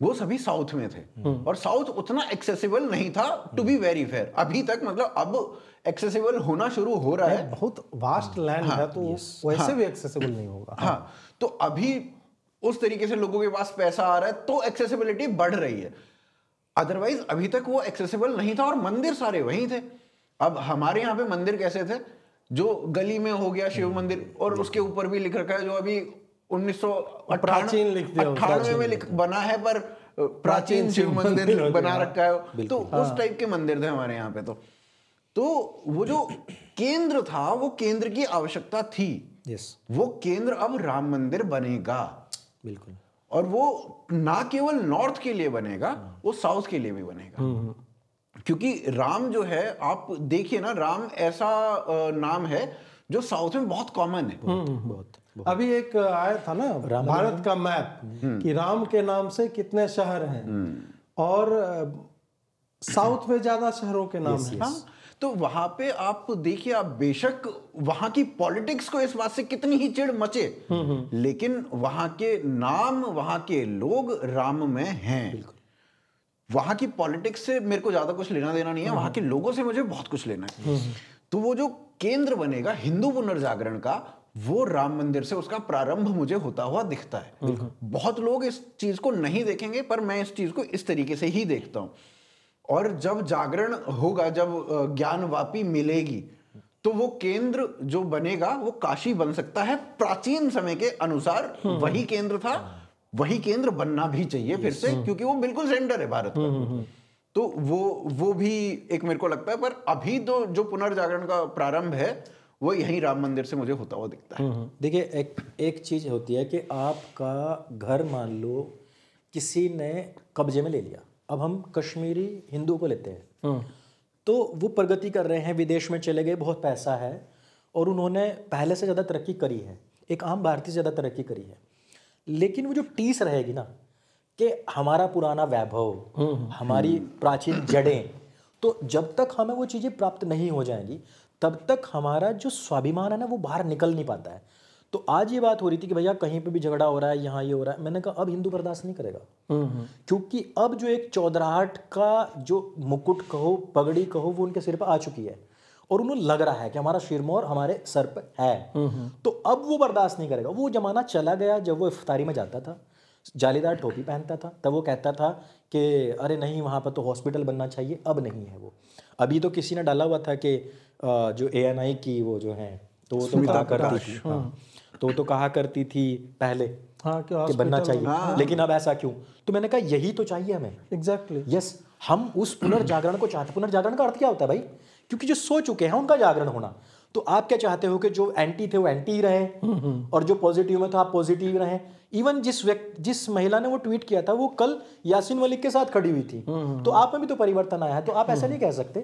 वो सभी साउथ में थे, और साउथ उतना एक्सेसिबल नहीं था, टू बी वेरी फेयर। अभी तक मतलब अब एक्सेसिबल होना शुरू हो रहा है। बहुत वास्ट लैंड है, तो वैसे भी एक्सेसिबल नहीं होगा। हाँ, तो अभी उस तरीके से लोगों के पास पैसा आ रहा है, तो एक्सेसिबिलिटी बढ़ रही है। अदरवाइज अभी तक वो एक्सेसिबल नहीं था, और मंदिर सारे वहीं थे। अब हमारे यहाँ पे मंदिर कैसे थे, जो गली में हो गया शिव मंदिर, और उसके ऊपर भी लिख रखा है जो अभी 1998 में बना है, पर प्राचीन शिव मंदिर बना रखा है। तो उस टाइप के मंदिर थे हमारे यहाँ पे। तो वो जो केंद्र था, वो केंद्र की आवश्यकता थी। वो केंद्र अब राम मंदिर बनेगा, बिल्कुल। और वो ना केवल नॉर्थ के लिए बनेगा, वो साउथ के लिए भी बनेगा। क्योंकि राम जो है, आप देखिए ना, राम ऐसा नाम है जो साउथ में बहुत कॉमन है। बहुत। अभी एक आया था ना भारत का मैप कि राम के नाम से कितने शहर हैं, और साउथ में ज्यादा शहरों के नाम हैं। हाँ, तो वहां पे आप देखिए, आप बेशक वहां की पॉलिटिक्स को इस बात से कितनी ही चिढ़ मचे, लेकिन वहां के नाम, वहां के लोग राम में हैं। वहां की पॉलिटिक्स से मेरे को ज्यादा कुछ लेना देना नहीं है, वहां के लोगों से मुझे बहुत कुछ लेना है। तो वो जो केंद्र बनेगा हिंदू पुनर्जागरण का, वो राम मंदिर से उसका प्रारंभ मुझे होता हुआ दिखता है। बहुत लोग इस चीज को नहीं देखेंगे, पर मैं इस चीज को इस तरीके से ही देखता हूं। और जब जागरण होगा, जब ज्ञानवापी मिलेगी, तो वो केंद्र जो बनेगा वो काशी बन सकता है। प्राचीन समय के अनुसार वही केंद्र था, वही केंद्र बनना भी चाहिए फिर से, क्योंकि वो बिल्कुल सेंटर है भारत का। तो वो भी एक मेरे को लगता है। पर अभी तो जो पुनर्जागरण का प्रारंभ है, वो यही राम मंदिर से मुझे होता हुआ दिखता है। देखिए, एक चीज होती है कि आपका घर मान लो किसी ने कब्जे में ले लिया। अब हम कश्मीरी हिंदू को लेते हैं, तो वो प्रगति कर रहे हैं, विदेश में चले गए, बहुत पैसा है, और उन्होंने पहले से ज़्यादा तरक्की करी है, एक आम भारतीय से ज़्यादा तरक्की करी है। लेकिन वो जो टीस रहेगी ना कि हमारा पुराना वैभव, हमारी प्राचीन जड़ें, तो जब तक हमें वो चीज़ें प्राप्त नहीं हो जाएंगी, तब तक हमारा जो स्वाभिमान है ना, वो बाहर निकल नहीं पाता है। तो आज ये बात हो रही थी कि भैया कहीं पे भी झगड़ा हो रहा है, यहाँ ये हो रहा है। मैंने कहा अब हिंदू बर्दाश्त नहीं करेगा, क्योंकि अब जो एक चौधराहट का जो मुकुट कहो, पगड़ी कहो, वो उनके सिर पर आ चुकी है, और उन्हें लग रहा है कि हमारा शिरमौर हमारे सर पर है। तो अब वो बर्दाश्त नहीं करेगा। वो जमाना चला गया जब वो इफ्तारी में जाता था, जालीदार टोपी पहनता था, तब वो कहता था कि अरे नहीं, वहाँ पर तो हॉस्पिटल बनना चाहिए। अब नहीं है वो। अभी तो किसी ने डाला हुआ था कि जो ANI की वो जो है, तो वो तो कहा करती थी, तो तो कहा करती थी पहले कि बनना चाहिए, लेकिन अब ऐसा क्यों? तो मैंने कहा यही तो चाहिए हमें। एग्जैक्टली, यस, हम उस पुनर्जागरण को चाहते। पुनर्जागरण का अर्थ क्या होता है भाई? क्योंकि जो सो चुके हैं उनका जागरण होना। तो आप क्या चाहते हो कि जो एंटी थे वो एंटी ही रहे, और जो पॉजिटिव में था आप पॉजिटिव रहे। इवन जिस महिला ने वो ट्वीट किया था, वो कल यासीन मलिक के साथ खड़ी हुई थी। तो आप में भी तो परिवर्तन आया है, तो आप ऐसा नहीं कह सकते।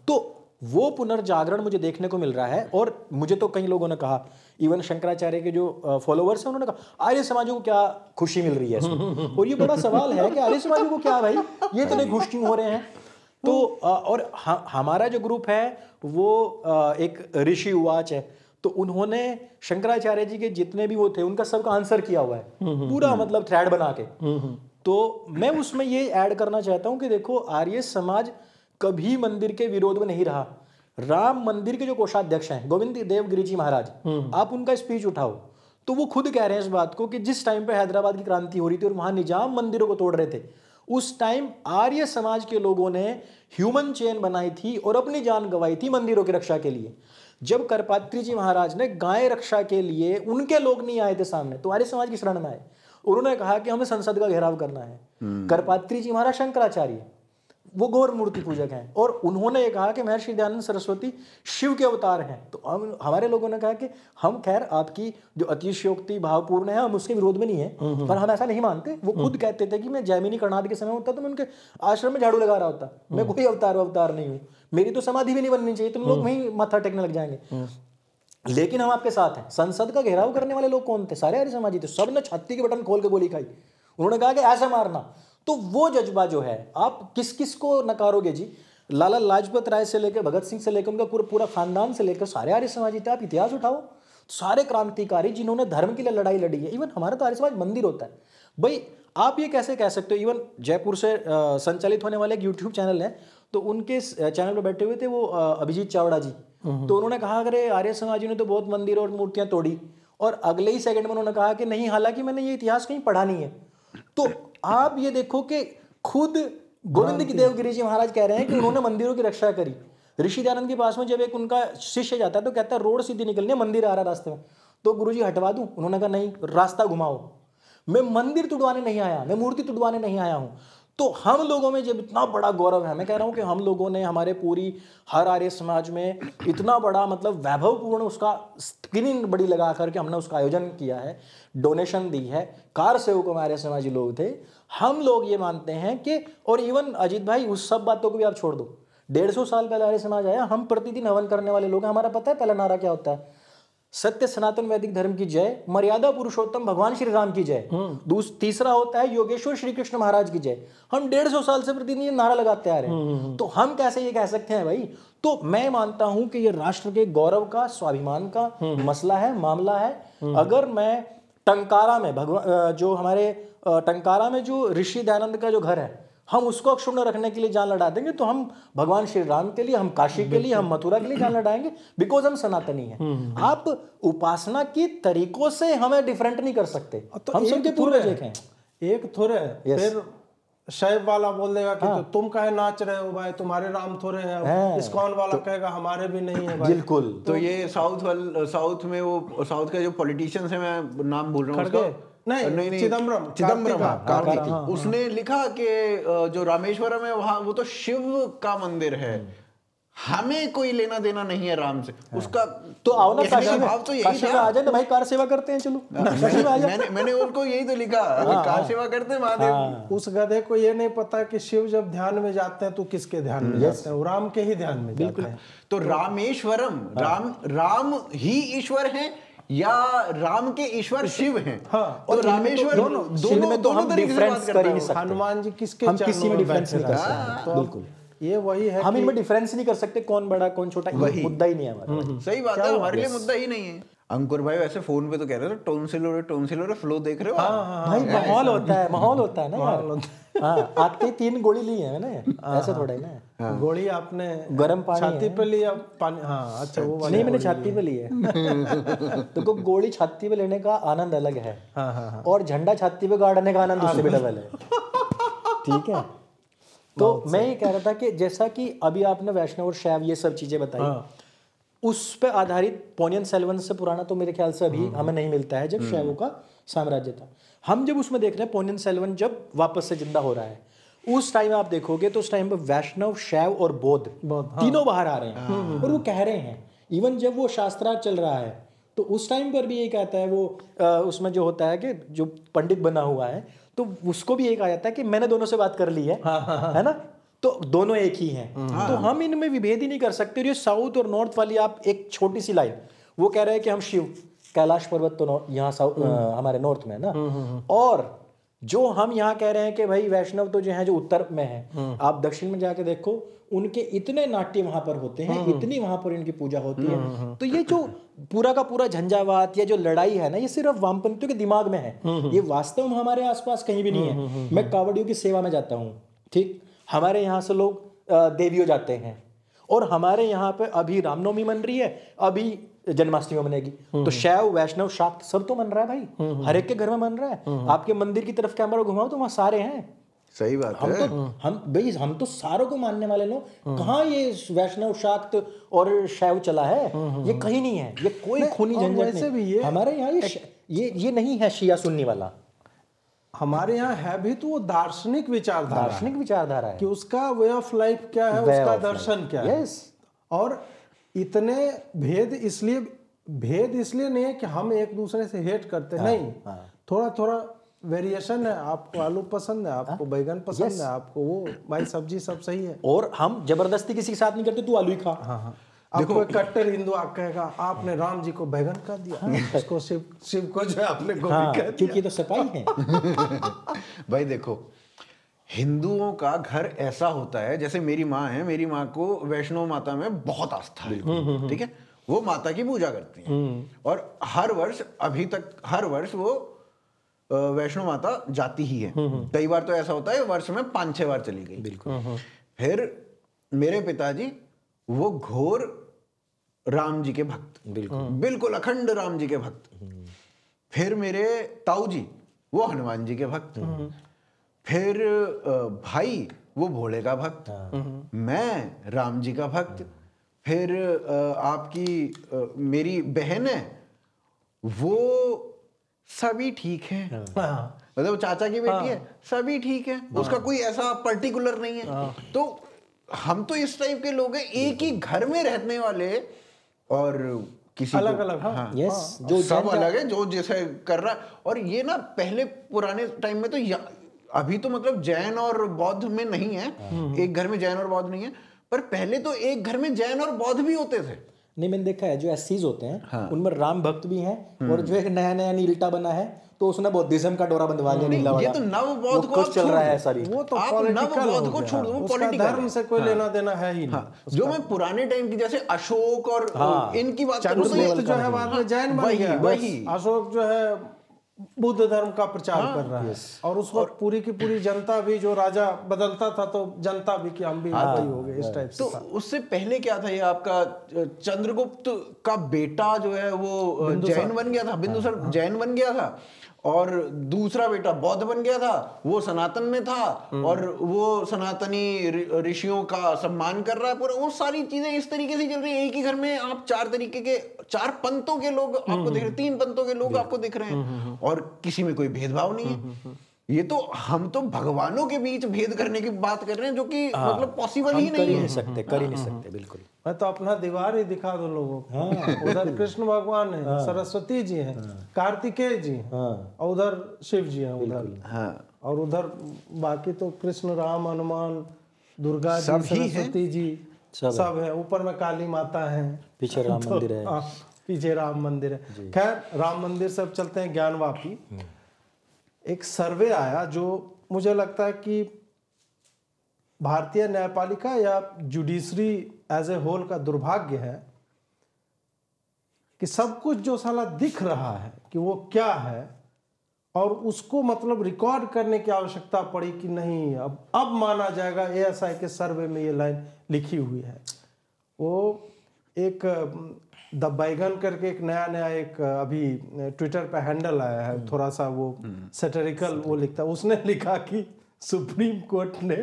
तो वो पुनर्जागरण मुझे देखने को मिल रहा है। और मुझे तो कई लोगों ने कहा, इवन शंकराचार्य के जो फॉलोअर्स हैं, उन्होंने कहा आर्य समाजों को क्या खुशी मिल रही है इसमें। और ये बड़ा सवाल है कि आर्य समाजों को क्या भाई, ये इतने खुश क्यों हो रहे हैं? तो और हमारा जो ग्रुप है वो एक ऋषि उवाच है, तो उन्होंने शंकराचार्य जी के जितने भी वो थे उनका सबका आंसर किया हुआ है, पूरा मतलब थ्रेड बना के। तो मैं उसमें ये ऐड करना चाहता हूँ कि देखो, आर्य समाज कभी मंदिर के विरोध में नहीं रहा। राम मंदिर के जो कोषाध्यक्ष हैं गोविंद देव गिरी जी महाराज, आप उनका स्पीच उठाओ तो वो खुद कह रहे हैं इस बात को कि जिस टाइम पे हैदराबाद की क्रांति हो रही थी और वहां निजाम मंदिरों को तोड़ रहे थे, उस टाइम आर्य समाज के लोगों ने ह्यूमन चेन बनाई थी और अपनी जान गंवाई थी मंदिरों की रक्षा के लिए। जब करपात्री जी महाराज ने गाय रक्षा के लिए, उनके लोग नहीं आए थे सामने, तो आर्य समाज की शरण में आए। उन्होंने कहा कि हमें संसद का घेराव करना है। करपात्री जी महाराज शंकराचार्य, वो गौर मूर्ति पूजक हैं, और उन्होंने ये कहा कि महर्षि दयानंद सरस्वती शिव के अवतार हैं। तो हमारे लोगों ने कहा कि हम खैर आपकी जो अतिशयोक्ति भावपूर्ण है, हम उसके विरोध में नहीं है, पर हम ऐसा नहीं मानते। वो खुद कहते थे कि मैं जैमिनी कर्णाद के समय होता तो मैं उनके आश्रम में झाड़ू लगा रहा होता, मैं कोई अवतार नहीं हूँ, मेरी तो समाधि भी नहीं बननी चाहिए, तुम लोग वहीं माथा टेकने लग जाएंगे। लेकिन हम आपके साथ हैं। संसद का घेराव करने वाले लोग कौन थे? सारे आर्य समाजी थे। सब ने छाती के बटन खोल के गोली खाई। उन्होंने कहा कि ऐसा मारना। तो वो जज्बा जो है, आप किस किस को नकारोगे जी? लाला लाजपत राय से लेकर भगत सिंह से लेकर उनका पूरा खानदान से लेकर सारे आर्य समाजी थे। आप इतिहास उठाओ, सारे क्रांतिकारी जिन्होंने धर्म के लिए लड़ाई लड़ी है। इवन हमारा तो आर्य समाज मंदिर होता है भाई। आप ये कैसे कह सकते हो? इवन जयपुर से संचालित होने वाले एक यूट्यूब चैनल है, तो उनके चैनल पर बैठे हुए थे वो अभिजीत चावड़ा जी। तो उन्होंने कहा अरे आर्य समाजियों ने तो बहुत मंदिर और मूर्तियां तोड़ी, और अगले ही सेकंड में उन्होंने कहा कि नहीं, हालांकि मैंने ये इतिहास कहीं पढ़ा नहीं है। तो आप ये देखो कि खुद गोविंद की देव गिरी जी महाराज कह रहे हैं कि उन्होंने मंदिरों की रक्षा करी। ऋषि दयानंद के पास में जब एक उनका शिष्य जाता है तो कहता है रोड सीधी निकलनी है, मंदिर आ रहा है रास्ते में, तो गुरुजी हटवा दूं? उन्होंने कहा नहीं, रास्ता घुमाओ, मैं मंदिर तुड़वाने नहीं आया, मैं मूर्ति तुड़वाने नहीं आया हूं। तो हम लोगों में जब इतना बड़ा गौरव है, मैं कह रहा हूं कि हम लोगों ने हमारे पूरी हर आर्य समाज में इतना बड़ा मतलब वैभवपूर्ण उसका स्क्रीनिंग बड़ी लगा करके हमने उसका आयोजन किया है, डोनेशन दी है, कार सेवक हमारे समाजी लोग थे। हम लोग ये मानते हैं कि, और इवन अजीत भाई उस सब बातों को भी आप छोड़ दो, 150 साल पहले आर्य समाज आया, हम प्रतिदिन हवन करने वाले लोग हैं। हमारा पता है पहला नारा क्या होता है? सत्य सनातन वैदिक धर्म की जय, मर्यादा पुरुषोत्तम भगवान श्री राम की जय। तीसरा होता है योगेश्वर श्री कृष्ण महाराज की जय। हम 150 साल से प्रतिदिन ये नारा लगाते आ रहे हैं, तो हम कैसे ये कह सकते हैं भाई? तो मैं मानता हूं कि ये राष्ट्र के गौरव का, स्वाभिमान का मसला है, मामला है। अगर मैं टंकारा में जो हमारे टंकारा में जो ऋषि दयानंद का जो घर है, हम उसको अक्षुण्ण रखने के लिए जान लड़ा देंगे, तो हम भगवान श्री राम के लिए, हम काशी के लिए, हम मथुरा के लिए जान लड़ाएंगे, बिकॉज हम सनातनी हैं। आप उपासना की तरीकों से हमें डिफरेंट नहीं कर सकते, तो हम सबके पूर्वज एक हैं। एक थोड़े फिर शैव वाला बोल देगा कि तो तुम काहे नाच रहे हो भाई, तुम्हारे राम थोड़े हैं। इस्कॉन वाला कहेगा हमारे भी नहीं है भाई। बिल्कुल। तो ये साउथ में वो साउथ का जो पॉलिटिशियंस है, मैं नाम भूल रहा हूँ उसका, नहीं चिदम्बरम कार्तिक, उसने लिखा कि जो रामेश्वरम है वहां वो तो शिव का मंदिर है, हमें कोई लेना देना नहीं है राम से। उसका तो आओ ना काशी में, भाव तो यही काशी में आ जाए ना भाई, कार सेवा करते हैं, चलो काशी में आ जाए। मैंने उनको यही तो लिखा, कार सेवा करते हैं महादेव। उस गधे को ये नहीं पता कि शिव जब ध्यान में जाते हैं तो किसके ध्यान में जाते हैं? वो राम के ही ध्यान में जाते हैं। तो रामेश्वरम, राम ही ईश्वर है या राम के ईश्वर शिव हैं? हाँ, तो रामेश्वर दोनों डिफरेंस कर ही नहीं सकते। हनुमान जी किसके हम किसी में डिफरेंस नहीं कर सकते। बिल्कुल, ये वही है, हम इनमें डिफरेंस नहीं कर सकते, कौन बड़ा कौन छोटा, मुद्दा ही नहीं है हमारा। सही बात है, हमारे लिए मुद्दा ही नहीं है। अंकुर भाई वैसे फोन पे तो कह रहे थे टोनसिलर फ्लो देख रहे हो? भाई माहौल होता है ना यार। हाँ, आते 3 गोली ली है मैंने, ऐसे थोड़ा ही ना। गोली आपने गर्म पानी छाती पे लिया पानी? हाँ, अच्छा वो वाली नहीं, मैंने छाती पे ली है। तो गोली छाती पे लेने का आनंद अलग है, और झंडा छाती पे गाड़ने का आनंद उससे भी डबल है। ठीक है, तो मैं ये कह रहा था कि जैसा कि अभी आपने वैष्णव और शैव ये सब चीजें बताई, उस पे आधारित पोनियन सेल्वन से पुराना तो मेरे ख्याल से अभी हमें नहीं मिलता है, जब शैवों का साम्राज्य था। हम जब उसमें देख रहे हैं पोनियन सेल्वन जब वापस से जिंदा हो रहा है, उस टाइम आप देखोगे तो उस टाइम पे वैष्णव, शैव और बौद्ध तीनों बाहर आ रहे हैं, और वो कह रहे हैं, इवन जब वो शास्त्रार्थ चल रहा है तो उस टाइम पर भी ये कहता है, वो उसमें जो होता है कि जो पंडित बना हुआ है तो उसको भी एक आ जाता है कि मैंने दोनों से बात कर ली है, है ना, तो दोनों एक ही हैं। तो हम इनमें विभेद ही नहीं कर सकते। ये साउथ और नॉर्थ वाली आप एक छोटी सी लाइन, वो कह रहे हैं कि हम शिव, कैलाश पर्वत तो यहाँ साउथ हमारे नॉर्थ में है ना, और जो हम यहाँ कह रहे हैं कि भाई वैष्णव तो जो है जो उत्तर में है, आप दक्षिण में जाके देखो उनके इतने नाट्य वहां पर होते हैं, इतनी वहां पर इनकी पूजा होती है। तो ये जो पूरा का पूरा झंझावात या जो लड़ाई है ना, ये सिर्फ वामपंथियों के दिमाग में है, ये वास्तव में हमारे आसपास कहीं भी नहीं है। मैं कावड़ियों की सेवा में जाता हूँ, ठीक, हमारे यहाँ से लोग देवियों जाते हैं, और हमारे यहाँ पे अभी रामनवमी मन रही है, अभी जन्माष्टमी बनेगी, तो शैव, वैष्णव, शाक्त सब तो मन रहा है भाई, हर एक के घर में मन रहा है। आपके मंदिर की तरफ कैमरा घुमाओ तो वहाँ सारे हैं। सही बात है। हम तो सारों को मानने वाले लोग, कहाँ ये वैष्णव, शाक्त और शैव चला है? ये कहीं नहीं है, ये कोई खूनी झंझट नहीं। हमारे यहाँ ये नहीं है शिया सुन्नी वाला, हमारे यहाँ है भी तो वो दार्शनिक विचारधारा है कि उसका वे ऑफ लाइफ क्या है, उसका दर्शन क्या है। और इतने भेद इसलिए नहीं है कि हम एक दूसरे से हेट करते, नहीं, थोड़ा थोड़ा वेरिएशन है। आपको आलू पसंद है, आपको बैगन पसंद है, आपको वो भाई सब्जी सब सही है, और हम जबरदस्ती किसी के साथ नहीं करते, तू आलू ही खा। आपको एक कट्टर हिंदू कहेगा आपने राम जी को बैगन कर दिया, उसको शिव को जो है आपने गोभी कर दिया, क्योंकि तो सफाई है। भाई देखो, हिंदुओं का घर ऐसा होता है, जैसे मेरी माँ है, मेरी माँ को वैष्णो माता में बहुत आस्था है, ठीक है, वो माता की पूजा करती है, और हर वर्ष वो वैष्णो माता जाती ही है। कई बार तो ऐसा होता है वर्ष में 5-6 बार चली गई। बिल्कुल। फिर मेरे पिताजी वो घोर राम जी के भक्त, बिल्कुल अखंड राम जी के भक्त। फिर मेरे ताऊ जी वो हनुमान जी के भक्त। फिर भाई वो भोले का भक्त, मैं राम जी का भक्त, फिर आपकी मेरी बहन है, वो सभी ठीक है। हाँ, मतलब चाचा की बेटी है, सभी ठीक है, उसका कोई ऐसा पर्टिकुलर नहीं है। तो हम तो इस टाइप के लोग हैं, एक ही घर में रहने वाले, और किसी अलग को, अलग। हाँ, यस, जो सब अलग है, जो जैसे कर रहा है। और ये ना पहले पुराने टाइम में तो अभी तो मतलब जैन और बौद्ध में नहीं है, एक घर में जैन और बौद्ध नहीं है, पर पहले तो एक घर में जैन और बौद्ध भी होते थे। नहीं, मैंने देखा है जो एससीज होते हैं उनमें राम भक्त भी हैं, और जो एक नया नया नीलटा बना है तो उसने बौद्धिज्म का डोरा बंधवा लिया नीला वाला। ये तो नव बौद्ध को चल रहा है सारी। वो तो आप पॉलिटिकल नव बौद्ध हो को गया, छोड़ दो, वो उसका पॉलिटिकल धर्म से कोई लेना देना है ही नहीं। जो मैं पुराने टाइम की जैसे अशोक और इनकी बात करूं, चंद्रगुप्त जो है बाद में जैन बन गया, वही अशोक जो है बुद्ध धर्म का प्रचार कर रहा है, और उस वक्त पूरी की पूरी जनता भी, जो राजा बदलता था तो जनता भी कि हम भी वही हो गए, इस टाइप से। तो उससे पहले क्या था, ये आपका चंद्रगुप्त का बेटा जो है वो जैन बन गया था, बिंदुसार जैन बन गया था, और दूसरा बेटा बौद्ध बन गया था, वो सनातन में था, और वो सनातनी ऋषियों का सम्मान कर रहा है पूरा। वो सारी चीजें इस तरीके से चल रही है। एक ही घर में आप चार तरीके के, चार पंथों के लोग आपको दिख रहे हैं, 3 पंथों के लोग आपको दिख रहे हैं, और किसी में कोई भेदभाव नहीं है। ये तो हम तो भगवानों के बीच भेद करने की बात कर रहे हैं, जो कि मतलब पॉसिबल ही नहीं है। कर ही नहीं सकते बिल्कुल। मैं तो अपना दीवार ही दिखा दो लोगों को। उधर कृष्ण भगवान है, सरस्वती जी हैं, कार्तिकेय जी हैं, और उधर शिव जी हैं उधर, और उधर बाकी तो कृष्ण, राम, हनुमान, दुर्गा जी, सरस्वती जी सब है। ऊपर में काली माता है, पीछे राम मंदिर है, पीछे राम मंदिर है। खैर, राम मंदिर से अब चलते हैं ज्ञानवापी। एक सर्वे आया जो मुझे लगता है कि भारतीय न्यायपालिका या जुडिशरी एज ए होल का दुर्भाग्य है कि सब कुछ जो साला दिख रहा है कि वो क्या है, और उसको मतलब रिकॉर्ड करने की आवश्यकता पड़ी कि नहीं, अब माना जाएगा। एएसआई के सर्वे में ये लाइन लिखी हुई है। वो एक द बैगन करके एक नया एक अभी ट्विटर पे हैंडल आया है, थोड़ा सा वो सैटिरिकल वो लिखता है। उसने लिखा कि सुप्रीम कोर्ट ने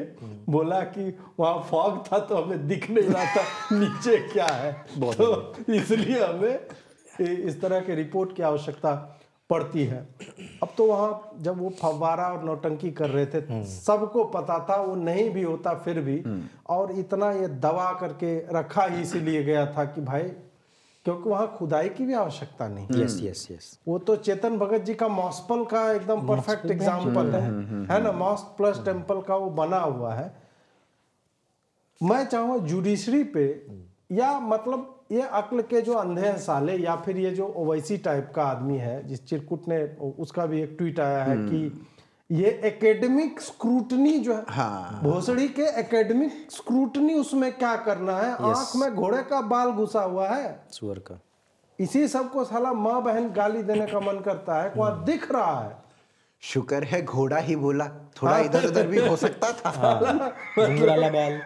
बोला कि वहाँ फॉग था तो हमें दिख नहीं रहा था नीचे क्या है, तो इसलिए हमें इस तरह के रिपोर्ट की आवश्यकता पड़ती है। अब तो वहाँ जब वो फव्वारा और नौटंकी कर रहे थे, सबको पता था वो नहीं भी होता फिर भी, और इतना ये दबा करके रखा ही इसीलिए गया था कि भाई, क्योंकि वहां खुदाई की भी आवश्यकता नहीं। Yes yes yes. वो तो चेतन भगत जी का मॉस्पल का एकदम परफेक्ट एग्जाम्पल है ना, मॉस्क प्लस टेम्पल का वो बना हुआ है। मैं चाहूँगा जुडिशरी पे, या मतलब ये अक्ल के जो अंधे हैं साले, या फिर ये जो ओवैसी टाइप का आदमी है, जिस चिरकुट ने, उसका भी एक ट्वीट आया है कि ये एकेडमिक स्क्रूटनी जो है, भोसड़ी के एकेडमिक स्क्रूटनी, उसमें क्या करना है? आंख में घोड़े का बाल घुसा हुआ है, सुअर का। इसी सबको साला माँ बहन गाली देने का मन करता है, वहां दिख रहा है। शुक्र है घोड़ा ही बोला, थोड़ा इधर उधर भी हो सकता था। घुंघराला बाल।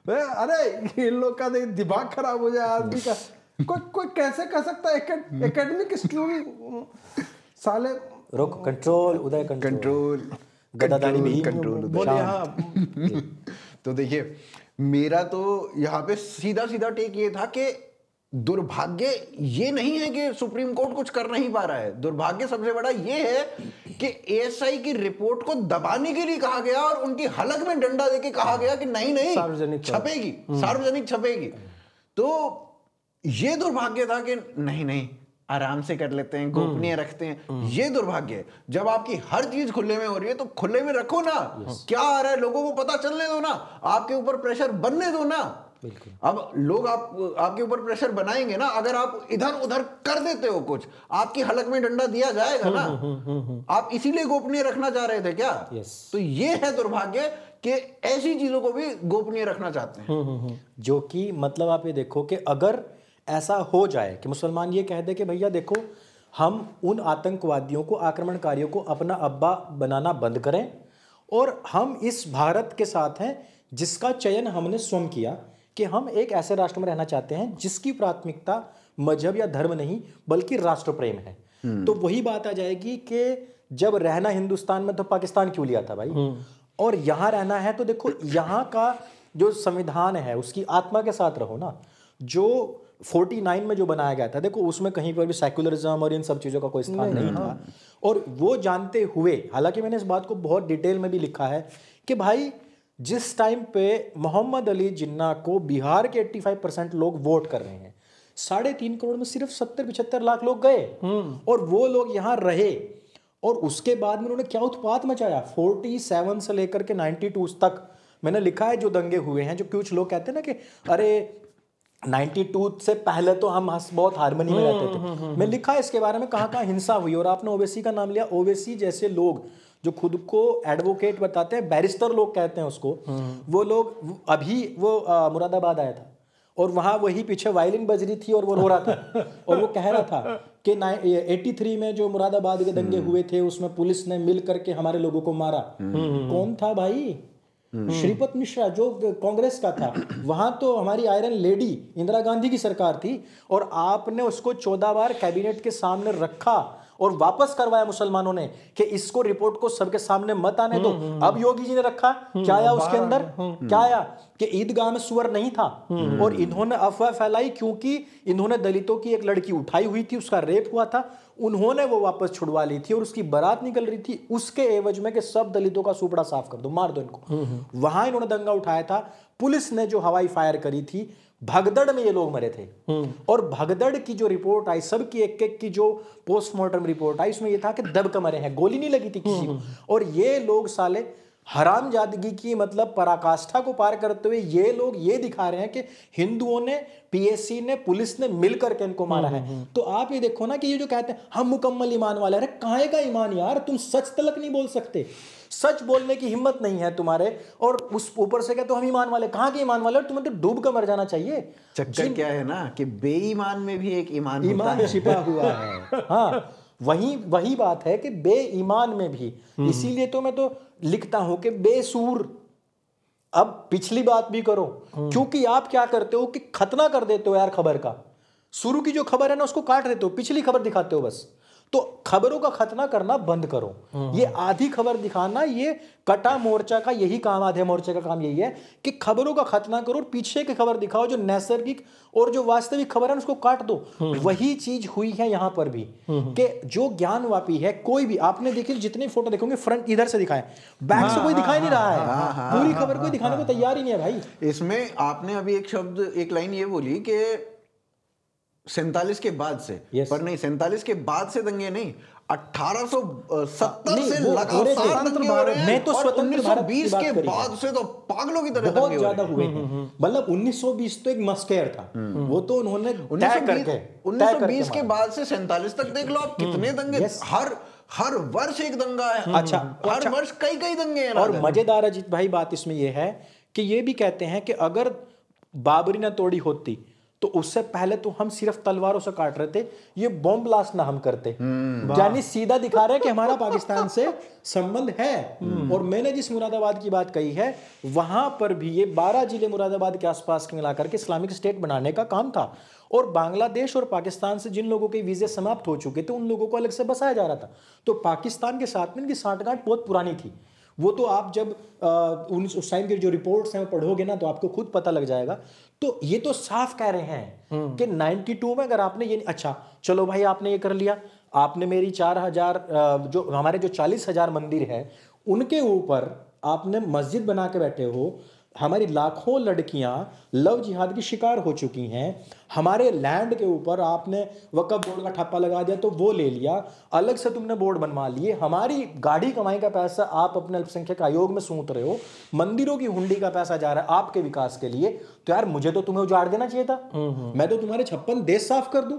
अरे इन लोग का दिमाग खराब हो जाए आदमी का। कोई कैसे कर सकता है एकेडमिक स्टूडेंट साले। रोक, कंट्रोल उदय, कंट्रोल गदादारी भी कंट्रोल बोले। हाँ, तो देखिए, मेरा तो यहाँ पे सीधा सीधा टेक ये था कि दुर्भाग्य ये नहीं है कि सुप्रीम कोर्ट कुछ कर नहीं पा रहा है। दुर्भाग्य सबसे बड़ा ये है कि एएसआई की रिपोर्ट को दबाने के लिए कहा गया, और उनकी हलक में डंडा देके कहा गया कि नहीं सार्वजनिक छपेगी, सार्वजनिक छपेगी। तो ये दुर्भाग्य था कि नहीं आराम से कर लेते हैं, गोपनीय रखते हैं। ये दुर्भाग्य है। जब आपकी हर चीज खुले में हो रही है तो खुले में रखो ना। क्या आ रहा है लोगों को पता चलने दो ना, आपके ऊपर प्रेशर बनने दो ना। अब लोग आपके ऊपर प्रेशर बनाएंगे ना, अगर आप इधर उधर कर देते हो कुछ, आपकी हलक में डंडा दिया जाएगा ना। आप इसीलिए गोपनीय रखना चाह रहे थे क्या? तो ये है दुर्भाग्य कि ऐसी चीजों को भी गोपनीय रखना चाहते हैं। जो कि मतलब आप ये देखो कि अगर ऐसा हो जाए कि मुसलमान ये कह दे कि भैया देखो, हम उन आतंकवादियों को, आक्रमणकारियों को अपना अब्बा बनाना बंद करें, और हम इस भारत के साथ हैं जिसका चयन हमने स्वयं किया कि हम एक ऐसे राष्ट्र में रहना चाहते हैं जिसकी प्राथमिकता मजहब या धर्म नहीं बल्कि राष्ट्र प्रेम है। तो वही बात आ जाएगी कि जब रहना हिंदुस्तान में तो पाकिस्तान क्यों लिया था भाई, और यहाँ रहना है तो देखो यहाँ का जो संविधान है उसकी आत्मा के साथ रहो ना। जो 49 में जो बनाया गया था, देखो उसमें कहीं पर भी सेक्युलरिज्म और इन सब चीज़ों का कोई स्थान नहीं था। और वो जानते हुए, हालांकि मैंने इस बात को बहुत डिटेल में भी लिखा है कि भाई जिस टाइम पे मोहम्मद अली जिन्ना को बिहार के 85% लोग वोट कर रहे हैं, 3.5 करोड़ में सिर्फ 70-75 लाख लोग गए और वो लोग यहाँ रहे। और उसके बाद में उन्होंने क्या उत्पात मचाया, 47 से लेकर के 92 तक मैंने लिखा है जो दंगे हुए हैं, जो कुछ लोग कहते हैं ना कि अरे 92 से पहले तो हम बहुत हारमोनी में रहते थे। मैं लिखा है इसके बारे में कहाँ कहाँ हिंसा हुई। और आपने ओवैसी का नाम लिया, ओवैसी जैसे लोग जो खुद को एडवोकेट बताते हैं, बैरिस्टर लोग कहते हैं उसको, वो लोग अभी वो मुरादाबाद आया था और वहाँ वही पीछे वायलिन बज रही थी और वो रो रहा था और वो कह रहा था कि 83 में जो मुरादाबाद के दंगे हुए थे उसमें पुलिस ने मिल करके हमारे लोगों को मारा। कौन था भाई? श्रीपत मिश्रा जो कांग्रेस का था। वहां तो हमारी आयरन लेडी इंदिरा गांधी की सरकार थी और आपने उसको 14 बार कैबिनेट के सामने रखा और वापस करवाया मुसलमानों ने कि इसको रिपोर्ट को सबके सामने मत आने दो। अब योगी जी ने रखा, क्या आया उसके अंदर? क्या आया कि ईदगाह में सुअर नहीं था और इन्होंने अफवाह फैलाई क्योंकि इन्होंने दलितों की एक लड़की उठाई हुई थी, उसका रेप हुआ था, उन्होंने वो वापस छुड़वा ली थी और उसकी बारात निकल रही थी उसके एवज में कि सब दलितों का सुपड़ा साफ कर दो, मार दो इनको। वहां इन्होंने दंगा उठाया था। पुलिस ने जो हवाई फायर करी थी, भगदड़ में ये लोग मरे थे। और भगदड़ की जो रिपोर्ट आई, सबकी एक एक की जो पोस्टमार्टम रिपोर्ट आई, उसमें ये था कि दब के मरे हैं, गोली नहीं लगी थी किसी को। और ये लोग साले हरामजादगी की मतलब पराकाष्ठा को पार करते हुए ये लोग ये दिखा रहे हैं कि हिंदुओं ने, पीएससी ने, पुलिस ने मिलकर के इनको मारा है। तो आप ये देखो ना कि ये जो कहते हैं हम मुकम्मल ईमान वाले, अरे काहे का ईमान यार, तुम सच तलक नहीं बोल सकते, सच बोलने की हिम्मत नहीं है तुम्हारे, और उस ऊपर से कहते हो हम ईमान वाले। कहाँ के ईमान वाले? तुम्हें तो डूब कर मर जाना चाहिए। चक्कर क्या है ना कि बेईमान में भी एक ईमान छिपा हुआ है। हाँ, वही बात है कि बेईमान में भी। इसीलिए तो मैं तो लिखता हूं कि बेसूर। अब पिछली बात भी करो, क्योंकि आप क्या करते हो कि खतना कर देते हो यार खबर का। शुरू की जो खबर है ना उसको काट देते हो, पिछली खबर दिखाते हो बस। तो खबरों का खतना करना बंद करो। ये आधी खबर दिखाना, ये कटा मोर्चा का यही काम, आधे मोर्चे का काम यही है कि खबरों का खतना करो और पीछे की खबर दिखाओ, जो नैसर्गिक और जो वास्तविक खबर है उसको काट दो। वही चीज हुई है यहां पर भी कि जो ज्ञानवापी है, कोई भी आपने देखिए जितने फोटो देखोगे फ्रंट इधर से दिखाए, बैक से कोई दिखाई नहीं रहा है, पूरी खबर कोई दिखाने को तैयार ही नहीं है भाई। इसमें आपने अभी एक शब्द, एक लाइन ये बोली कि 47 के बाद से, पर नहीं, 47 के बाद से दंगे नहीं, 1870 से लगातार दंगे हो रहे हैं। मैं तो स्वतंत्र भारत की 1920 के बाद से तो पागलों की तरह बहुत ज्यादा हुए हैं। मतलब 1920 तो एक मस्केयर था, वो तो उन्होंने 1920 के बाद से 47 तक देख लो आप, कितने दंगे, हर वर्ष एक दंगा है। अच्छा, हर वर्ष कई दंगे हैं। और मजेदार अजीत भाई बात इसमें यह है कि ये भी कहते हैं कि अगर बाबरी ना तोड़ी होती तो उससे पहले तो हम सिर्फ तलवारों से काट रहे थे, ये बॉम्ब ब्लास्ट ना हम करते। यानी सीधा दिखा रहे हैं कि हमारा पाकिस्तान से संबंध है। और मैंने जिस मुरादाबाद की बात कही है, वहां पर भी ये 12 जिले मुरादाबाद के आसपास के मिलाकर के इस्लामिक स्टेट बनाने का काम था। और बांग्लादेश और पाकिस्तान से जिन लोगों के वीजे समाप्त हो चुके थे उन लोगों को अलग से बसाया जा रहा था। तो पाकिस्तान के साथ में इनकी सांठगांठ बहुत पुरानी थी। वो तो आप जब उस टाइम के जो रिपोर्ट्स हैं वो पढ़ोगे ना तो आपको खुद पता लग जाएगा। तो ये तो साफ कह रहे हैं कि 92 में अगर आपने ये, अच्छा चलो भाई आपने ये कर लिया, आपने मेरी 4000 जो हमारे जो 40,000 मंदिर है उनके ऊपर आपने मस्जिद बना के बैठे हो, हमारी लाखों लड़कियां लव जिहाद की शिकार हो चुकी हैं, हमारे लैंड के ऊपर आपने वक्फ बोर्ड का ठप्पा लगा दिया तो वो ले लिया, अलग से तुमने बोर्ड बनवा लिए, हमारी गाड़ी कमाई का पैसा आप अपने अल्पसंख्यक आयोग में सूंघ रहे हो, मंदिरों की हुंडी का पैसा जा रहा है आपके विकास के लिए, तो यार मुझे तो तुम्हें उजाड़ देना चाहिए था, मैं तो तुम्हारे 56 देश साफ कर दूं।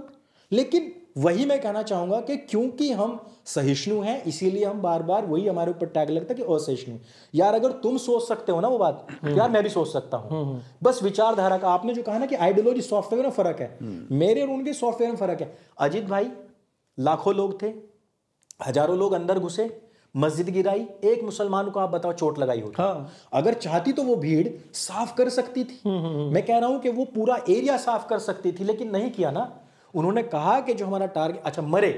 लेकिन वही मैं कहना चाहूंगा कि क्योंकि हम सहिष्णु हैं इसीलिए हम बार बार वही हमारे ऊपर टैग लगता है कि असहिष्णु। यार अगर तुम सोच सकते हो ना वो बात, यार मैं भी सोच सकता हूं। बस विचारधारा का, आपने जो कहा ना कि आइडियोलॉजी सॉफ्टवेयर में फर्क है, मेरे और उनके सॉफ्टवेयर में फर्क है। अजीत भाई, लाखों लोग थे, हजारों लोग अंदर घुसे, मस्जिद गिराई, एक मुसलमान को आप बताओ चोट लगाई होती। अगर चाहती तो वो भीड़ साफ कर सकती थी। मैं कह रहा हूं कि वो पूरा एरिया साफ कर सकती थी, लेकिन नहीं किया ना। उन्होंने कहा कि जो हमारा टारगेट, अच्छा मरे,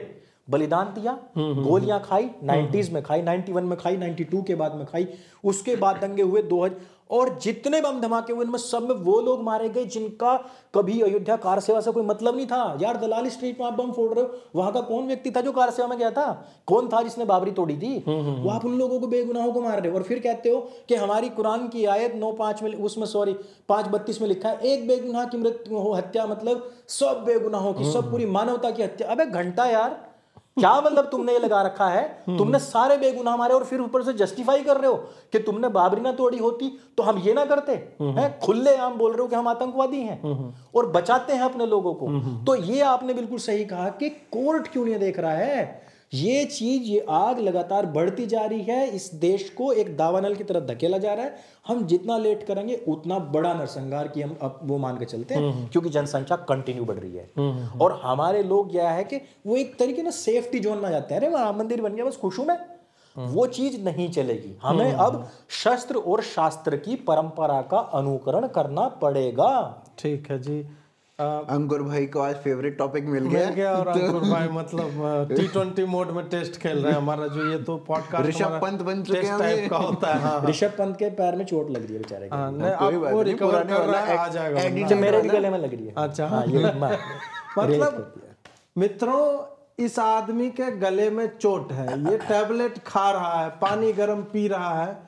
बलिदान दिया, गोलियां खाई, 90s में खाई, 91 में खाई, 92 के बाद में खाई, उसके बाद दंगे हुए 2000, और जितने बम धमाके हुए इनमें सब में वो लोग मारे गए जिनका कभी अयोध्या कार सेवा से कोई मतलब नहीं था। यार दलाली स्ट्रीट में आप बम फोड़ रहे हो, वहां का कौन व्यक्ति था जो कार सेवा में गया था? कौन था जिसने बाबरी तोड़ी थी? वो आप उन लोगों को, बेगुनाहों को मार रहे हो और फिर कहते हो कि हमारी कुरान की आयत 9:5 में, उसमें 5:32 में लिखा है एक बेगुनाह की मृत्यु हो, हत्या मतलब सब बेगुनाहों की, सब पूरी मानवता की हत्या। अबे घंटा यार, क्या मतलब तुमने ये लगा रखा है? तुमने सारे बेगुनाह मारे और फिर ऊपर से जस्टिफाई कर रहे हो कि तुमने बाबरी ना तोड़ी होती तो हम ये ना करते हैं। खुले आम बोल रहे हो कि हम आतंकवादी हैं और बचाते हैं अपने लोगों को। तो ये आपने बिल्कुल सही कहा कि कोर्ट क्यों नहीं देख रहा है ये चीज, ये आग लगातार बढ़ती जा रही है, इस देश को एक दावानल की तरफ धकेला जा रहा है। हम जितना लेट करेंगे उतना बड़ा नरसंहार की हम अब वो मान के चलते हैं, क्योंकि जनसंख्या कंटिन्यू बढ़ रही है और हमारे लोग क्या है कि वो एक तरीके ना सेफ्टी जोन में जाते हैं। अरे वहां मंदिर बन गया बस खुश हूं मैं, वो चीज नहीं चलेगी। हमें अब शस्त्र और शास्त्र की परंपरा का अनुकरण करना पड़ेगा। ठीक है जी। अंकुर भाई को आज फेवरेट टॉपिक मिल गया और अंकुर भाई मतलब T20 मोड में टेस्ट खेल रहे हैं हमारा, जो ये तो पॉडकास्ट ऋषभ पंत बन चुके हैं टाइप का होता है। हाँ, ऋषभ पंत के पैर में चोट लग रही है बेचारे के। अब वो रिकवर कर रहा है, आ जाएगा। मेरे भी गले में लग रही है। अच्छा, ये मतलब मित्रों, इस आदमी के गले में चोट है, ये टैबलेट खा रहा है, पानी गर्म पी रहा है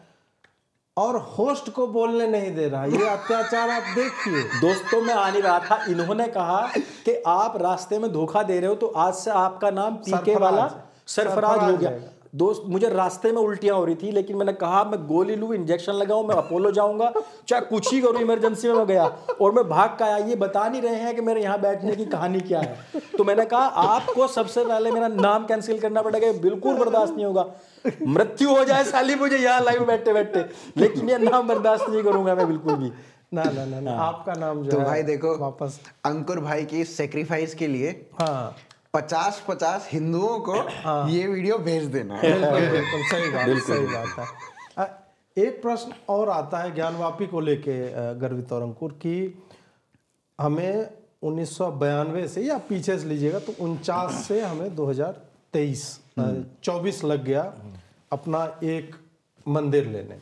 और होस्ट को बोलने नहीं दे रहा। ये अत्याचार आप देखिए। दोस्तों मैं आ नहीं रहा था, इन्होंने कहा कि आप रास्ते में धोखा दे रहे हो तो आज से आपका नाम पीके वाला सरफराज हो गया। दोस्त मुझे रास्ते में उल्टियां हो रही थी, लेकिन मैंने कहा मैं गोली लूं, इंजेक्शन लगाऊं, मैं अपोलो जाऊंगा, चाहे कुछ ही करूं, इमरजेंसी में मैं गया और मैं भाग का आया। ये बता नहीं रहे हैं कि मेरे यहाँ बैठने की कहानी क्या है। तो मैंने कहा आपको सबसे पहले मेरा नाम कैंसिल करना पड़ेगा, बिल्कुल बर्दाश्त नहीं होगा। मृत्यु हो जाए साली मुझे यहाँ लाइव बैठे बैठे, लेकिन ये नाम बर्दाश्त नहीं करूंगा मैं बिल्कुल भी। ना ना ना, ना। आपका नाम जो तो है भाई देखो वापस अंकुर भाई की सेक्रीफाइस के लिए हाँ 50-50 हिंदुओं को ये वीडियो भेज देना। बिल्कुल सही बात है। एक प्रश्न और आता है ज्ञानवापी को लेके गर्वित और अंकुर की, हमें 1992 से या पीछे से लीजिएगा तो 49 से हमें 2023 24 लग गया अपना एक मंदिर लेने में।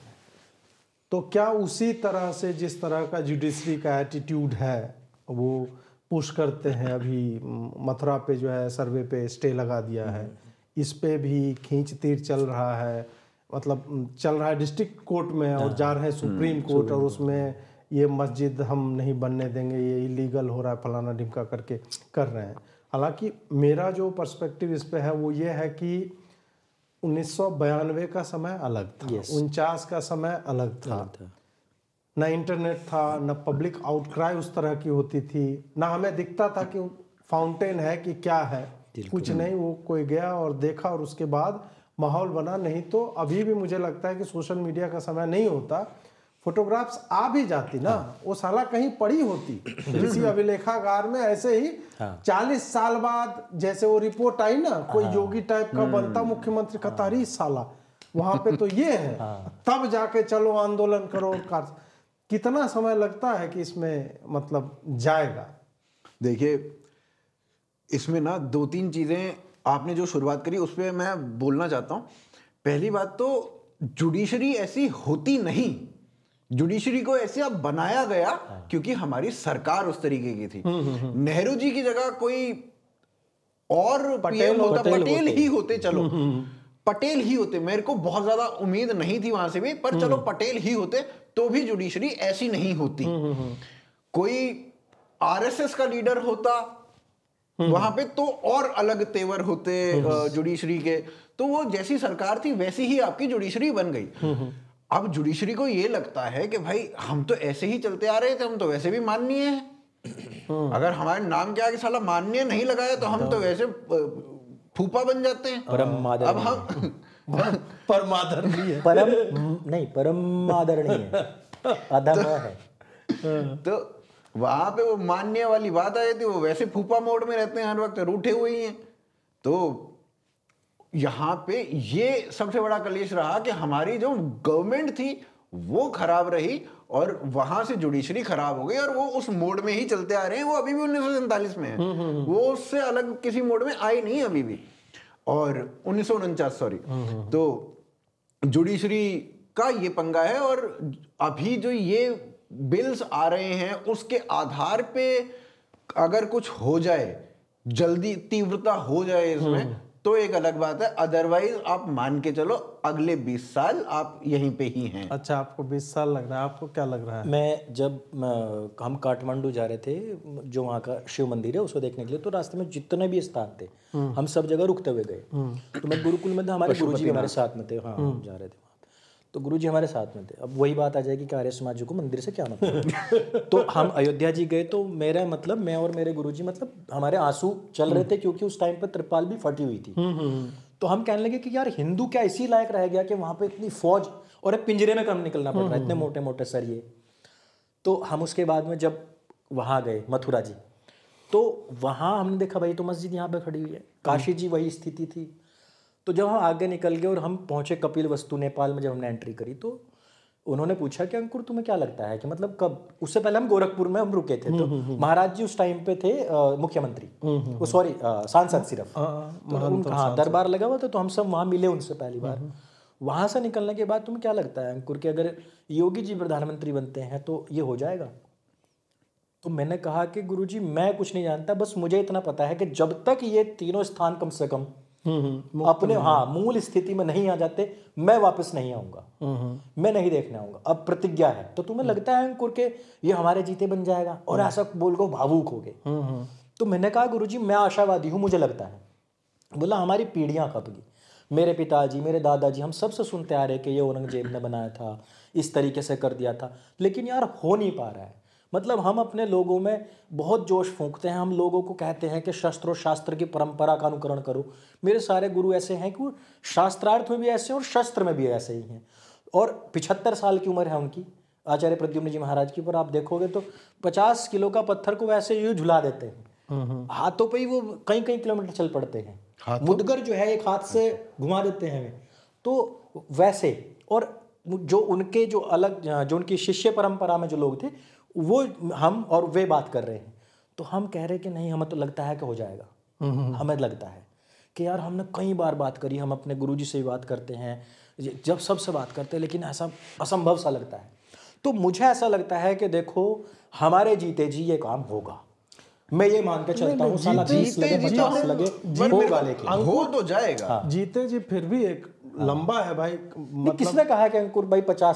तो क्या उसी तरह से जिस तरह का जुडिशरी का एटीट्यूड है वो पुश करते हैं? अभी मथुरा पे जो है सर्वे पे स्टे लगा दिया है, इस पे भी खींच तीर चल रहा है, मतलब चल रहा है डिस्ट्रिक्ट कोर्ट में और जा रहे हैं सुप्रीम कोर्ट, और उसमें ये मस्जिद हम नहीं बनने देंगे, ये इलीगल हो रहा है, फलाना ढिमका करके कर रहे हैं। हालांकि मेरा जो पर्सपेक्टिव इस पे है वो ये है कि 1992 का समय अलग था, 49 का समय अलग था। न इंटरनेट था, न पब्लिक आउटक्राई उस तरह की होती थी, ना हमें दिखता था कि फाउंटेन है कि क्या है, कुछ नहीं। वो कोई गया और देखा और उसके बाद माहौल बना। नहीं तो अभी भी मुझे लगता है कि सोशल मीडिया का समय नहीं होता, फोटोग्राफ्स आ भी जाती ना, वो साला कहीं पड़ी होती किसी अभिलेखागार में, ऐसे ही 40 साल बाद जैसे वो रिपोर्ट आई ना, कोई योगी टाइप का बनता मुख्यमंत्री का, तारी साला वहां पे तो ये है, तब जाके चलो आंदोलन करो। कितना समय लगता है कि इसमें मतलब जाएगा? देखिए इसमें ना 2-3 चीजें आपने जो शुरुआत करी उस पर मैं बोलना चाहता हूं। पहली बात तो जुडिशरी ऐसी होती नहीं, जुडिशरी को ऐसे अब बनाया गया क्योंकि हमारी सरकार उस तरीके की थी। नेहरू जी की जगह कोई और पीएम होता, पटेल ही होते, चलो पटेल ही होते, मेरे को बहुत ज्यादा उम्मीद नहीं थी वहां से भी, पर चलो पटेल ही होते तो भी जुडिशरी ऐसी नहीं होती। कोई आरएसएस का लीडर होता वहां पे तो और अलग तेवर होते जुडिशरी के। तो वो जैसी सरकार थी वैसी ही आपकी जुडिशरी बन गई। अब जुडिशरी को ये लगता है कि भाई हम तो ऐसे ही चलते आ रहे थे, हम तो वैसे भी माननीय हैं, अगर हमारे नाम के आगे साला माननीय नहीं लगाया तो हम तो वैसे फूफा बन जाते हैं। अब हम परमादरणीय है, परम आदरणीय है, अधम है। तो वहां पे वो माननीय वाली बात आ जाती है, वो वैसे फूफा मोड में रहते हैं, हर वक्त रूठे हुए ही हैं। तो यहाँ पे ये सबसे बड़ा कलेश रहा कि हमारी जो गवर्नमेंट थी वो खराब रही और वहां से जुडिशरी खराब हो गई, और वो उस मोड में ही चलते आ रहे हैं। वो अभी भी 1947 में है, वो उससे अलग किसी मोड में आई नहीं अभी भी। और 1949 सॉरी। तो जुडिशरी का ये पंगा है, और अभी जो ये बिल्स आ रहे हैं उसके आधार पे अगर कुछ हो जाए, जल्दी तीव्रता हो जाए इसमें, तो एक अलग बात है। अदरवाइज आप मान के चलो अगले 20 साल आप यहीं पे ही हैं। अच्छा, आपको 20 साल लग रहा है, आपको क्या लग रहा है? हम काठमांडू जा रहे थे, जो वहाँ का शिव मंदिर है उसको देखने के लिए, तो रास्ते में जितने भी स्थान थे हम सब जगह रुकते हुए गए। तो मैं गुरुकुल में था, हमारे गुरुजी हमारे साथ में थे, हाँ जा रहे थे वहाँ, तो गुरुजी हमारे साथ में थे। अब वही बात आ जाएगी कि आर्य समाज को मंदिर से क्या मतलब। तो हम अयोध्या जी गए, तो मेरा मतलब मैं और मेरे गुरुजी मतलब हमारे आंसू चल रहे थे, क्योंकि उस टाइम पर त्रिपाल भी फटी हुई थी। तो हम कहने लगे कि यार हिंदू क्या इसी लायक रह गया कि वहाँ पे इतनी फौज और एक पिंजरे में कम निकलना पड़ रहा है, इतने मोटे मोटे सरिये। तो हम उसके बाद में जब वहाँ गए मथुरा जी, तो वहाँ हमने देखा भाई तो मस्जिद यहाँ पे खड़ी हुई है, काशी जी वही स्थिति थी। तो जब हम आगे निकल गए और हम पहुंचे कपिल वस्तु नेपाल में, जब हमने एंट्री करी तो उन्होंने पूछा कि अंकुर तुम्हें क्या लगता है कि मतलब कब, उससे पहले हम गोरखपुर में हम रुके थे, तो महाराज जी उस टाइम पे थे मुख्यमंत्री, सॉरी सांसद सिर्फ, तो उनका दरबार लगा हुआ था, तो हम सब वहाँ मिले उनसे पहली बार। वहाँ से निकलने के बाद तुम्हें क्या लगता है अंकुर कि अगर योगी जी प्रधानमंत्री बनते हैं तो ये हो जाएगा? तो मैंने कहा कि गुरुजी मैं कुछ नहीं जानता, बस मुझे इतना पता है कि जब तक ये तीनों स्थान कम से कम अपने मूल स्थिति में नहीं आ जाते, मैं वापस नहीं आऊंगा, मैं नहीं देखने आऊंगा। अब प्रतिज्ञा है, तो तुम्हें लगता है अंकुर के ये हमारे जीते बन जाएगा? और ऐसा बोल को भावुक हो गए। तो मैंने कहा गुरुजी मैं आशावादी हूँ, मुझे लगता है। बोला हमारी पीढ़ियां खपगी, मेरे पिताजी मेरे दादाजी हम सबसे सुनते आ रहे कि ये औरंगजेब ने बनाया था, इस तरीके से कर दिया था, लेकिन यार हो नहीं पा रहा है। मतलब हम अपने लोगों में बहुत जोश फूंकते हैं, हम लोगों को कहते हैं कि शस्त्र और शास्त्र की परंपरा का अनुकरण करो। मेरे सारे गुरु ऐसे हैं कि वो शास्त्रार्थ में भी ऐसे और शस्त्र में भी ऐसे ही हैं। और 75 साल की उम्र है उनकी, आचार्य प्रद्युम्न जी महाराज की, पर आप देखोगे तो 50 किलो का पत्थर को वैसे यूँ झुला देते हैं, हाथों पे ही वो कई कई किलोमीटर चल पड़ते हैं। मुदगर जो है एक हाथ से घुमा देते हैं, तो वैसे। और जो उनके जो अलग जो उनकी शिष्य परंपरा में जो लोग थे वो हम और वे बात कर रहे हैं, तो हम कह रहे हैं कि नहीं हमें तो लगता है कि हो जाएगा। हमें लगता है कि यार हमने कई बार बात करी, हम अपने गुरुजी से भी बात करते हैं, जब सबसे बात करते हैं, लेकिन ऐसा असंभव सा लगता है। तो मुझे ऐसा लगता है कि देखो हमारे जीते जी ये काम होगा, मैं ये मान के चलता हूँ। साला 20 लगे 50 लगे होगा, लेकिन हो तो जाएगा। जीते जी फिर भी एक लंबा है भाई। मतलब किसने कहा कि अंकुर भाई 50?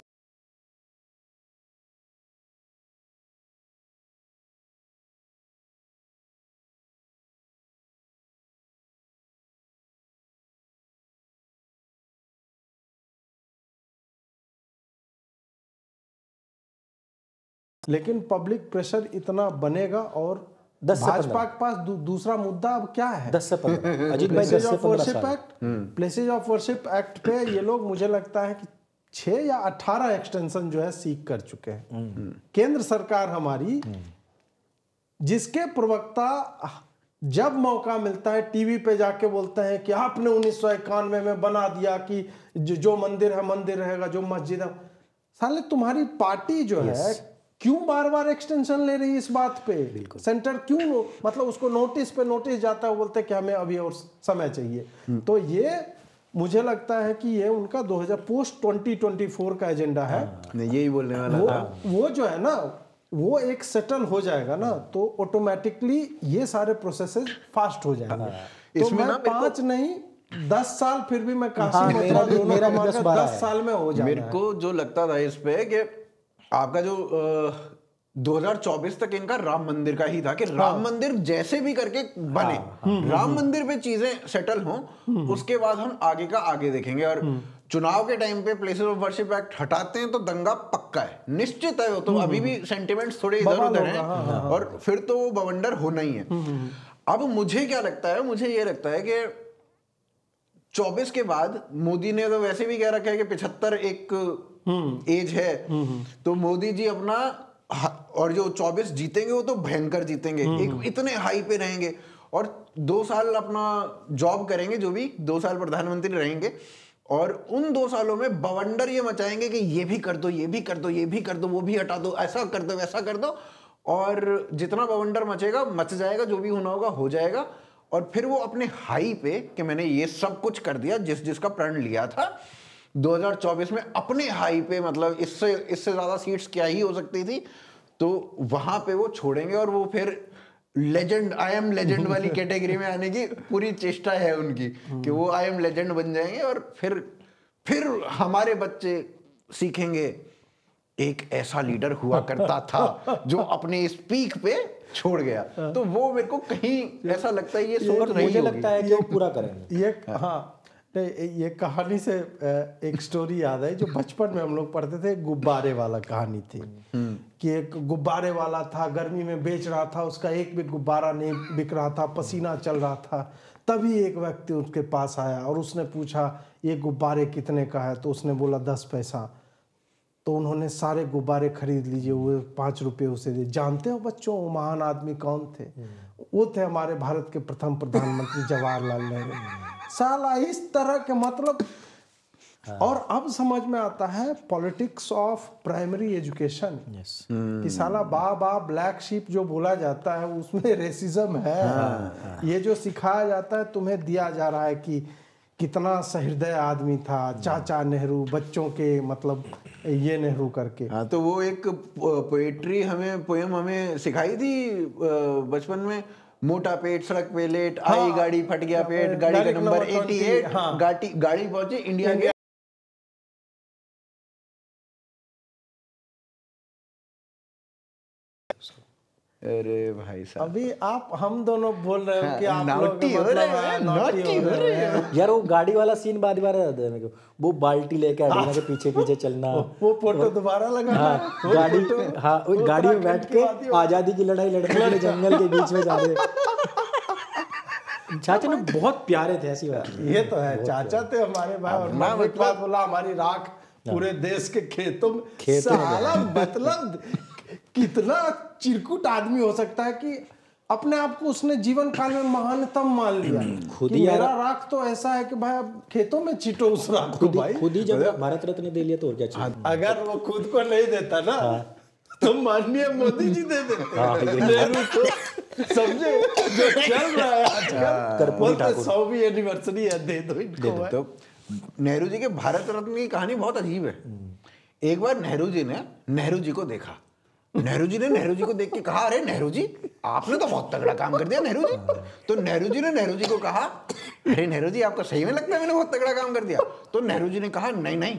लेकिन पब्लिक प्रेशर इतना बनेगा, और 10 से भाजपा के पास दूसरा मुद्दा अब क्या है? 10 से 15 अजीत भाई 10 प्लेसेज से ऑफ 15 वर्शिप साल। Act, places of worship act पे ये लोग मुझे लगता है कि 6 या 18 एक्सटेंशन जो है सीख कर चुके हैं। केंद्र सरकार हमारी, जिसके प्रवक्ता जब मौका मिलता है टीवी पे जाके बोलते हैं कि आपने 1991 में बना दिया कि जो मंदिर है मंदिर रहेगा, जो मस्जिद है। साले तुम्हारी पार्टी जो है क्यों बार बार एक्सटेंशन ले रही है इस बात पे? सेंटर क्यों, मतलब उसको नोटिस पे नोटिस जाता है, बोलते हैं कि हमें अभी और समय चाहिए। तो ये मुझे लगता है कि ये उनका 2000 पोस्ट 2024 का एजेंडा है। यही बोलने वाला था। वो जो है ना, वो एक सेटल हो जाएगा ना, तो ऑटोमेटिकली ये सारे प्रोसेसेस फास्ट हो जाएंगे। तो इसमें मैं 5 नहीं 10 साल फिर भी मैं काशी मेरा भी 10 साल में हो जाएगा। मेरे को जो लगता था इस पे कि आपका जो 2024 तक इनका राम मंदिर का ही था कि राम मंदिर जैसे भी करके बने, राम मंदिर पे चीजें सेटल हों, उसके बाद हम आगे का आगे देखेंगे। और चुनाव के टाइम पे प्लेसेस ऑफ वर्शिप एक्ट हटाते हैं तो दंगा पक्का है, निश्चित है। वो तो अभी भी सेंटिमेंट्स थोड़े इधर उधर हैं, और फिर तो वो बवंडर होना ही है। अब मुझे क्या लगता है, मुझे ये लगता है कि 24 के बाद मोदी ने तो वैसे भी कह रखा है कि 75 एक एज है, तो मोदी जी अपना, और जो 24 जीतेंगे वो तो भयंकर जीतेंगे, एक इतने हाई पे रहेंगे, और 2 साल अपना जॉब करेंगे, जो भी 2 साल प्रधानमंत्री रहेंगे, और उन 2 सालों में बवंडर ये मचाएंगे कि ये भी कर दो, ये भी कर दो, ये भी कर दो, वो भी हटा दो, ऐसा कर दो, वैसा कर दो। और जितना बवंडर मचेगा मच जाएगा, जो भी होना होगा हो जाएगा। और फिर वो अपने हाई पे कि मैंने ये सब कुछ कर दिया जिसका प्रण लिया था 2024 में, अपने हाई पे, मतलब इससे ज्यादा सीट्स क्या ही हो सकती थी, तो वहां पे वो छोड़ेंगे और वो फिर लेजेंड, आई एम लेजेंड वाली कैटेगरी में आने की पूरी चेष्टा है उनकी कि वो आई एम लेजेंड बन जाएंगे और फिर हमारे बच्चे सीखेंगे एक ऐसा लीडर हुआ करता था जो अपने इस पीक पे छोड़ गया। तो वो मेरे को कहीं ऐसा लगता है ये सोच रही मुझे लगता है कि वो पूरा करेंगे ये। हाँ, ये कहानी से एक स्टोरी याद है जो बचपन में हम लोग पढ़ते थे, गुब्बारे वाला कहानी थी कि एक गुब्बारे वाला था, गर्मी में बेच रहा था, उसका एक भी गुब्बारा नहीं बिक रहा था, पसीना चल रहा था। तभी एक व्यक्ति उसके पास आया और उसने पूछा ये गुब्बारे कितने का है, तो उसने बोला 10 पैसा। तो उन्होंने सारे गुब्बारे खरीद लीजिए, वो 5 रुपये उसे दे। जानते हो बच्चों वो महान आदमी कौन थे? वो थे हमारे भारत के प्रथम प्रधानमंत्री जवाहरलाल नेहरू। साला इस तरह के मतलब। और अब समझ में आता है पॉलिटिक्स ऑफ प्राइमरी एजुकेशन कि साला बा ब्लैक शीप जो बोला जाता है उसमें रेसिज्म है। ये जो सिखाया जाता है तुम्हें दिया जा रहा है कि कितना सहृदय आदमी था चाचा नेहरू, बच्चों के मतलब ये नेहरू करके। हाँ, तो वो एक पोएम हमें सिखाई थी बचपन में, मोटा पेट सड़क पे लेट, आई गाड़ी फट गया पेट, गाड़ी का नंबर 88, हाँ। गाड़ी पहुंची इंडिया के। अरे भाई साहब, अभी आप हम दोनों बोल रहे हो कि आप लोग नॉटी हो रहे हैं। यार वो गाड़ी वाला सीन बार याद है मेरे को, वो बाल्टी लेके अडीना के पीछे पीछे चलना, वो फोटो दोबारा लगा। हाँ, गाड़ी, हाँ, गाड़ी में बैठ के आजादी की लड़ाई लड़ने के लिए जंगल के बीच में जा रहे। चाचा ने बहुत प्यारे थे, ऐसी बात। ये तो है, चाचा थे हमारे भाई। और मैं बोला हमारी राख पूरे देश के खेतों में। साला मतलब कितना चिरकुट आदमी हो सकता है कि अपने आप को उसने जीवन काल में महानतम मान लिया खुद कि मेरा राख तो ऐसा है कि भाई अब खेतों में चीटो उस राख को। भाई खुद ही जब भारत रत्न दे लिया तो और क्या चाहिए। अगर वो खुद को नहीं देता ना तो माननीय मोदी जी दे देते नेहरू को। समझे जो चल रहा है आजकल, 100वीं एनिवर्सरी है, दे दो इनको। तो नेहरू जी के भारत रत्न की कहानी बहुत अजीब है। एक बार नेहरू जी ने नेहरू जी को देखा, नेहरू जी ने नेहरू जी को देख के कहा, अरे नेहरू जी आपने तो बहुत तगड़ा काम कर दिया नेहरू जी। तो नेहरू जी ने नेहरू जी को कहा, अरे नेहरू जी आपको सही में लगता है मैंने बहुत तगड़ा काम कर दिया? तो नेहरू जी ने कहा, नहीं नहीं,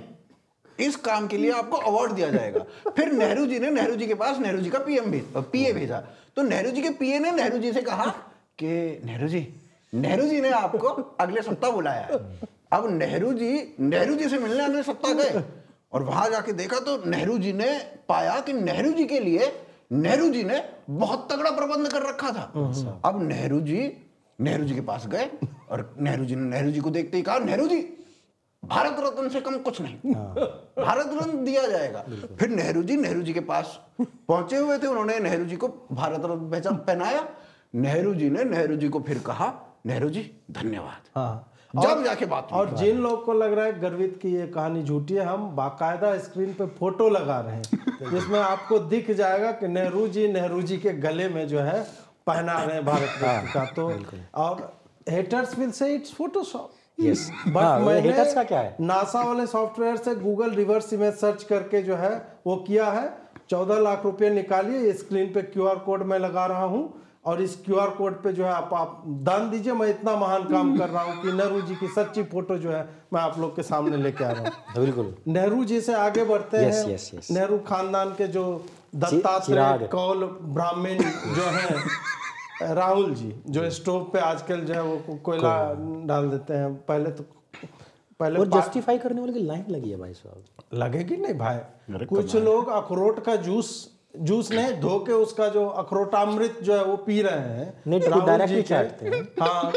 इस काम के लिए आपको अवार्ड दिया जाएगा। फिर नेहरू जी ने नेहरू जी के पास नेहरू जी का पीए भेजा। तो नेहरू जी के पीए ने नेहरू जी से कहा कि नेहरू जी ने आपको अगले सप्ताह बुलाया है। अब नेहरू जी से मिलने अगले सप्ताह गए और वहां जाके देखा तो नेहरू जी ने पाया कि नेहरू जी के लिए नेहरू जी ने बहुत तगड़ा प्रबंध कर रखा था। अब नेहरू जी के पास गए और नेहरू जी ने नेहरू जी को देखते ही कहा, नेहरू जी भारत रत्न से कम कुछ नहीं, भारत रत्न दिया जाएगा। फिर नेहरू जी के पास पहुंचे हुए थे, उन्होंने नेहरू जी को भारत रत्न पहनाया। नेहरू जी ने नेहरू जी को फिर कहा, नेहरू जी धन्यवाद। हाँ, जब जाके बात। और जिन लोग को लग रहा है गर्वित की ये कहानी झूठी है, हम बाकायदा स्क्रीन पे फोटो लगा रहे हैं जिसमें आपको दिख जाएगा कि नेहरू जी के गले में जो है पहना रहे हैं भारत रत्न का। तो और haters will say it's Photoshop. Yes, but मैंने हेटर्स का क्या है, नासा वाले सॉफ्टवेयर से गूगल रिवर्स इमेज सर्च करके जो है वो किया है। 14 लाख रुपए निकालिए, स्क्रीन पे QR कोड मैं लगा रहा हूँ और इस QR कोड पे जो है आप दान दीजिए। मैं इतना महान काम कर रहा हूँ कि नेहरू जी की सच्ची फोटो जो है मैं आप लोग के सामने लेके आ रहा हूँ। बिल्कुल नेहरू जी से आगे बढ़ते हैं। नेहरू खानदान के जो दत्तात्रेय कौल ब्राह्मण जो हैं, राहुल जी जो स्टोव पे आजकल जो है वो कोयला डाल देते हैं। पहले और जस्टिफाई करने वाले की लाइन लगी है भाई साहब। लगेगी नहीं भाई। कुछ लोग अखरोट का जूस नहीं धो के उसका जो अखरोटामृत जो है वो पी रहे हैं। नहीं तो डायरेक्टली चाटते हैं। हाँ,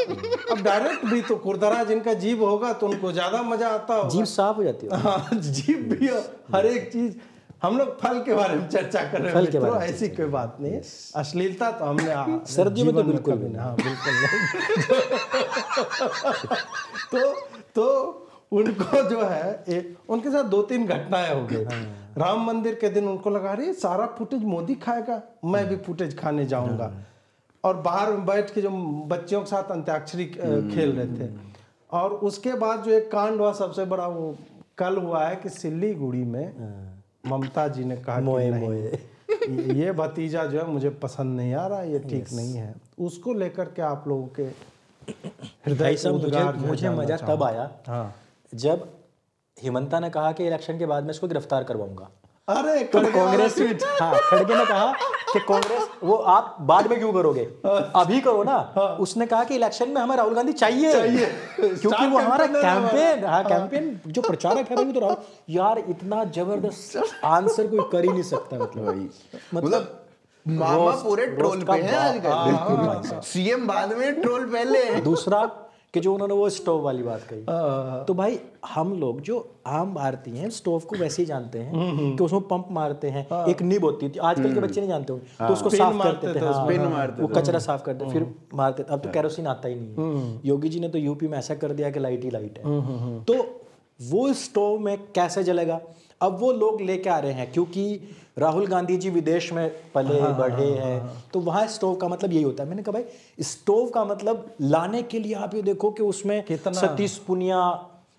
अब डायरेक्ट भी तो खुरदरा जिनका जीभ होगा तो उनको ज्यादा मजा आता होगा। जीभ साफ हो जाती है। हाँ, जीभ भी हर एक चीज। हम लोग फल के बारे में चर्चा कर रहे हैं, तो ऐसी कोई बात नहीं है। अश्लीलता तो हमने सर्दी में तो बिल्कुल भी नहीं। हाँ बिल्कुल नहीं। तो उनको जो है उनके साथ 2-3 घटनाएं हो गई। राम मंदिर के दिन उनको लगा रही सारा फुटेज मोदी खाएगा, मैं भी फुटेज खाने जाऊंगा। और बाहर में बैठ के जो बच्चियों के साथ अंत्याक्षरी खेल रहे थे। और उसके बाद जो एक कांड हुआ सबसे बड़ा, वो कल हुआ है कि सिल्लीगुड़ी में ममता जी ने कहा कि नहीं, ये भतीजा जो है मुझे पसंद नहीं आ रहा, ये ठीक नहीं है। उसको लेकर के आप लोगों के हृदय से मुझे मजा तब आया जब हिमंता ने कहा कि इलेक्शन के बाद मैं इसको गिरफ्तार करवाऊंगा। अरे तो कांग्रेस, हाँ, खड़गे ने कहा कि कांग्रेस वो आप बाद में क्यों करोगे, अभी करो ना। उसने कहा कि इलेक्शन में हमें राहुल गांधी चाहिए क्योंकि वो हमारा कैंपेन, हाँ कैंपेन जो प्रचारक है तो राहुल, यार इतना जबरदस्त आंसर कोई कर ही नहीं सकता। मतलब मामा पूरे ट्रोल पे हैं आजकल, सीएम बाद में, ट्रोल पहले। दूसरा कि जो उन्होंने वो स्टोव वाली बात कही, तो भाई हम लोग जो आम भारतीय हैं स्टोव को वैसे ही जानते हैं कि उसमें पंप मारते हैं, एक निब होती थी, आजकल के बच्चे नहीं जानते होंगे, तो उसको साफ करते थे, वो कचरा साफ करते फिर मारते थे। अब तो केरोसिन आता ही नहीं है। योगी जी ने तो यूपी में ऐसा कर दिया कि लाइट ही लाइट है, तो वो स्टोव में कैसे जलेगा। अब वो लोग लेके आ रहे हैं क्योंकि राहुल गांधी जी विदेश में पले बढ़े हैं, तो वहाँ स्टोव का मतलब यही होता है। मैंने कहा भाई स्टोव का मतलब लाने के लिए आप ये देखो कि उसमें सतीश पुनिया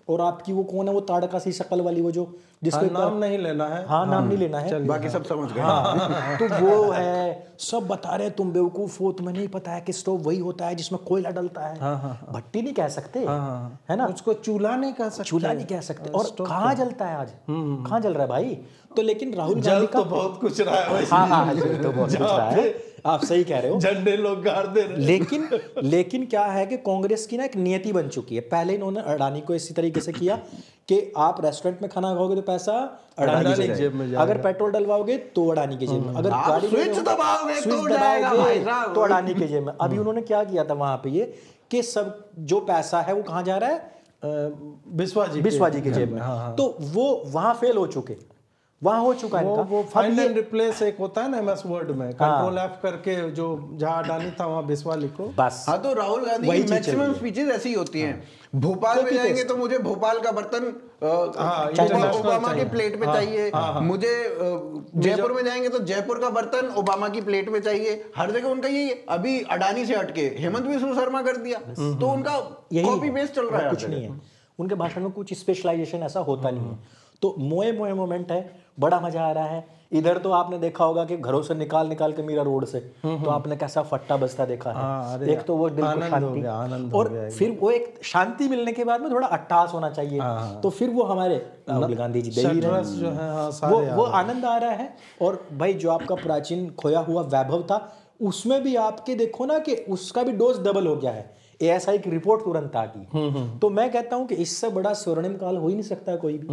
और आपकी वो कौन है, वो ताड़का सी शक्ल वाली, वो जो जिसको नाम नहीं लेना है, हाँ नाम नहीं लेना है, बाकी सब समझ गए। हाँ, तो वो है, सब बता रहे तुम बेवकूफ हो, तुम्हें नहीं पता है कि स्टोव वही होता है जिसमें कोयला डलता है। भट्टी नहीं कह सकते, है ना, उसको चूल्हा नहीं कह सकते, चूल्हा नहीं कह सकते। और कहाँ जलता है आज, कहाँ जल रहा है भाई। तो लेकिन राहुल गांधी का तो बहुत कुछ रहा है, हाँ तो बहुत कुछ रहा है, आप सही कह रहे हो, झंडे लोग गाड़ दे रहे। लेकिन क्या है कि कांग्रेस की ना एक नियति बन चुकी है। पहले इन्होंने अडानी को इसी तरीके से किया कि आप रेस्टोरेंट में खाना खाओगे तो पैसा अडानी की जेब में, अगर पेट्रोल डलवाओगे तो अडानी की जेब में, अगर गाड़ी स्विच दबाओगे तो अडानी की जेब में। अभी उन्होंने क्या किया था वहां पे ये कि सब जो पैसा है वो कहाँ जा रहा है, बिस्वा जी की जेब में। तो वो वहां फेल हो चुके, वहां हो चुका है इनका। वो फाइंड एंड रिप्लेस एक होता है ना MS वर्ड में, कंट्रोल F करके जो जहां अडानी था वहां बिस्वा लिखो बस। हाँ, तो राहुल गांधी की मैक्सिमम स्पीचेस ऐसी ही होती हैं। भोपाल में जाएंगे तो मुझे भोपाल का बर्तन ओबामा की प्लेट पे चाहिए, मुझे जयपुर में जाएंगे तो जयपुर का बर्तन ओबामा की प्लेट पे चाहिए। हर जगह उनका यही है। अभी अडानी से हटके हेमंत बिस्वा शर्मा कर दिया, तो उनका कॉपी पेस्ट चल रहा है। कुछ नहीं है उनके भाषण में, कुछ स्पेशलाइजेशन ऐसा होता नहीं है। तो मोए मोमेंट है, बड़ा मजा आ रहा है। इधर तो आपने देखा होगा कि घरों से निकाल के मीरा रोड से, तो आपने कैसा फट्टा बस्ता देखा है। एक तो वो दिल को शांति, और फिर वो एक शांति मिलने के बाद में थोड़ा अट्टहास होना चाहिए, तो फिर वो हमारे राहुल गांधी जी दे ही रहे हैं, वो आनंद आ रहा है। और भाई जो आपका प्राचीन खोया हुआ वैभव था, उसमें भी आपके देखो ना कि उसका भी डोज डबल हो गया है। ASI की रिपोर्ट तुरंत आ गई। तो मैं कहता हूं कि इससे बड़ा स्वर्णिम काल हो ही नहीं सकता कोई भी।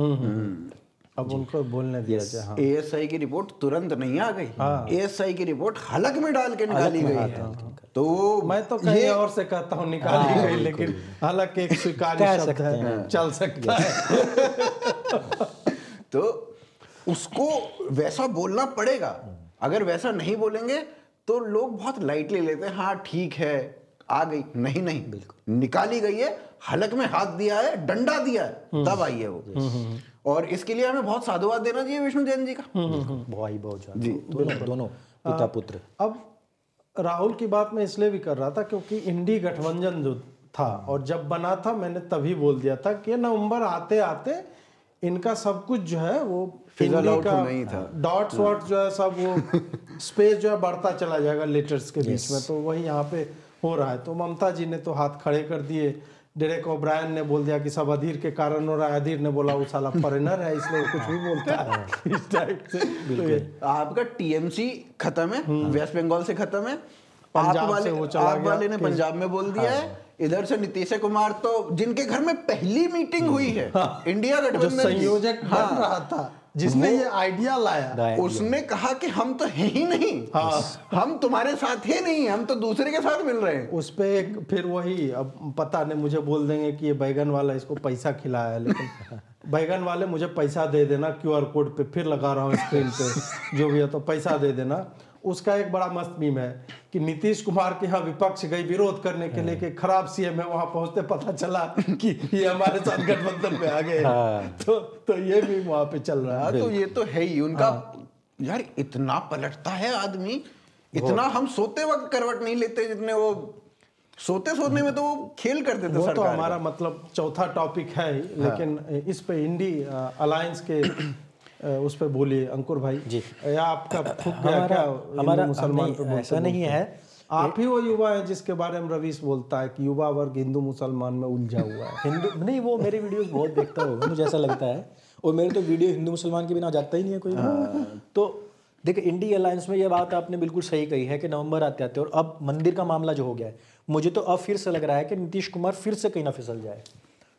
अब उनको बोलने दिया जाए। हाँ। ASI की रिपोर्ट तुरंत नहीं आ गई, ASI की रिपोर्ट हलक में डाल के निकाली गई है। तो मैं तो कहीं और से कहता हूँ निकाली गई, लेकिन हलक एक स्वीकार्य शब्द है, चल सकता है। तो उसको वैसा बोलना पड़ेगा। अगर वैसा नहीं बोलेंगे तो लोग बहुत लाइटली लेते हैं, हाँ ठीक है आ गई। नहीं बिल्कुल निकाली गई है, हलक में हाथ दिया है, डंडा दिया है, तब आई है वो। और इसके लिए हमें बहुत साधुवाद देना चाहिए विष्णु जैन जी का। बहुत जी, दोनों पिता पुत्र। अब राहुल की बात मैं इसलिए भी कर रहा था क्योंकि इंडी गठबंधन जो था, और जब बना था मैंने तभी बोल दिया था कि नवंबर आते आते इनका सब कुछ जो है वो इंडी का डॉट्स वॉट्स जो है सब वो स्पेस जो है बढ़ता चला जाएगा लेटर्स के बीच में। तो वही यहाँ पे हो रहा है। तो ममता जी ने तो हाथ खड़े कर दिए, डेरेक ओब्रायन ने बोल दिया कि सब अधीर के कारण हो रहा है, अधीर ने बोला वो साला फॉरेनर है इसलिए कुछ भी बोलता है इस टाइप से। तो आपका TMC खत्म है, वेस्ट बंगाल से खत्म है, पंजाब से वो चला गया, वाले ने पंजाब में बोल दिया है। इधर से नीतीश कुमार तो जिनके घर में पहली मीटिंग हुई है इंडिया गठबंधन, संयोजक बन रहा था, जिसने ये आइडिया लाया, उसने कहा कि हम तो है ही नहीं, हम तुम्हारे साथ ही नहीं, हम तो दूसरे के साथ मिल रहे हैं। उस पे एक फिर वही, अब पता नहीं मुझे बोल देंगे कि ये बैगन वाला इसको पैसा खिलाया है, लेकिन बैगन वाले मुझे पैसा दे देना, QR कोड पे फिर लगा रहा हूँ स्क्रीन पे, जो भी है तो पैसा दे देना। उसका एक बड़ा मस्त मीम है कि नीतीश कुमार के यहाँ विपक्ष गई विरोध करने के लिए कि खराब CM है, वहां पहुंचते पता चला कि ये हमारे साथ गठबंधन में आ गए। तो ये भी वहां पे चल रहा है। तो ये तो है ही उनका। यार इतना पलटता है आदमी इतना हम सोते वक्त करवट नहीं लेते जितने वो सोने में तो वो खेल करते थे। वो सरकार तो हमारा मतलब चौथा टॉपिक है ही, लेकिन इस पे इंडी अलायंस के उस पे बोलिए अंकुर भाई जी। या आपका फूक गया क्या हमारा मुसलमान पे बोलते ऐसा नहीं है। आप ही वो युवा है जिसके बारे में रवीश बोलता है कि युवा वर्ग हिंदू मुसलमान में उलझा हुआ है। हिंदू नहीं, वो मेरे वीडियोस बहुत देखता होगा, मुझे ऐसा लगता है। और मेरे तो वीडियो हिंदू मुसलमान के बिना जाता ही नहीं है कोई भी। तो देखिए, इंडी अलायंस में ये बात आपने बिल्कुल सही कही है कि नवंबर आते आते और अब मंदिर का मामला जो हो गया है, मुझे तो अब फिर से लग रहा है कि नीतीश कुमार फिर से कहीं ना फिसल जाए,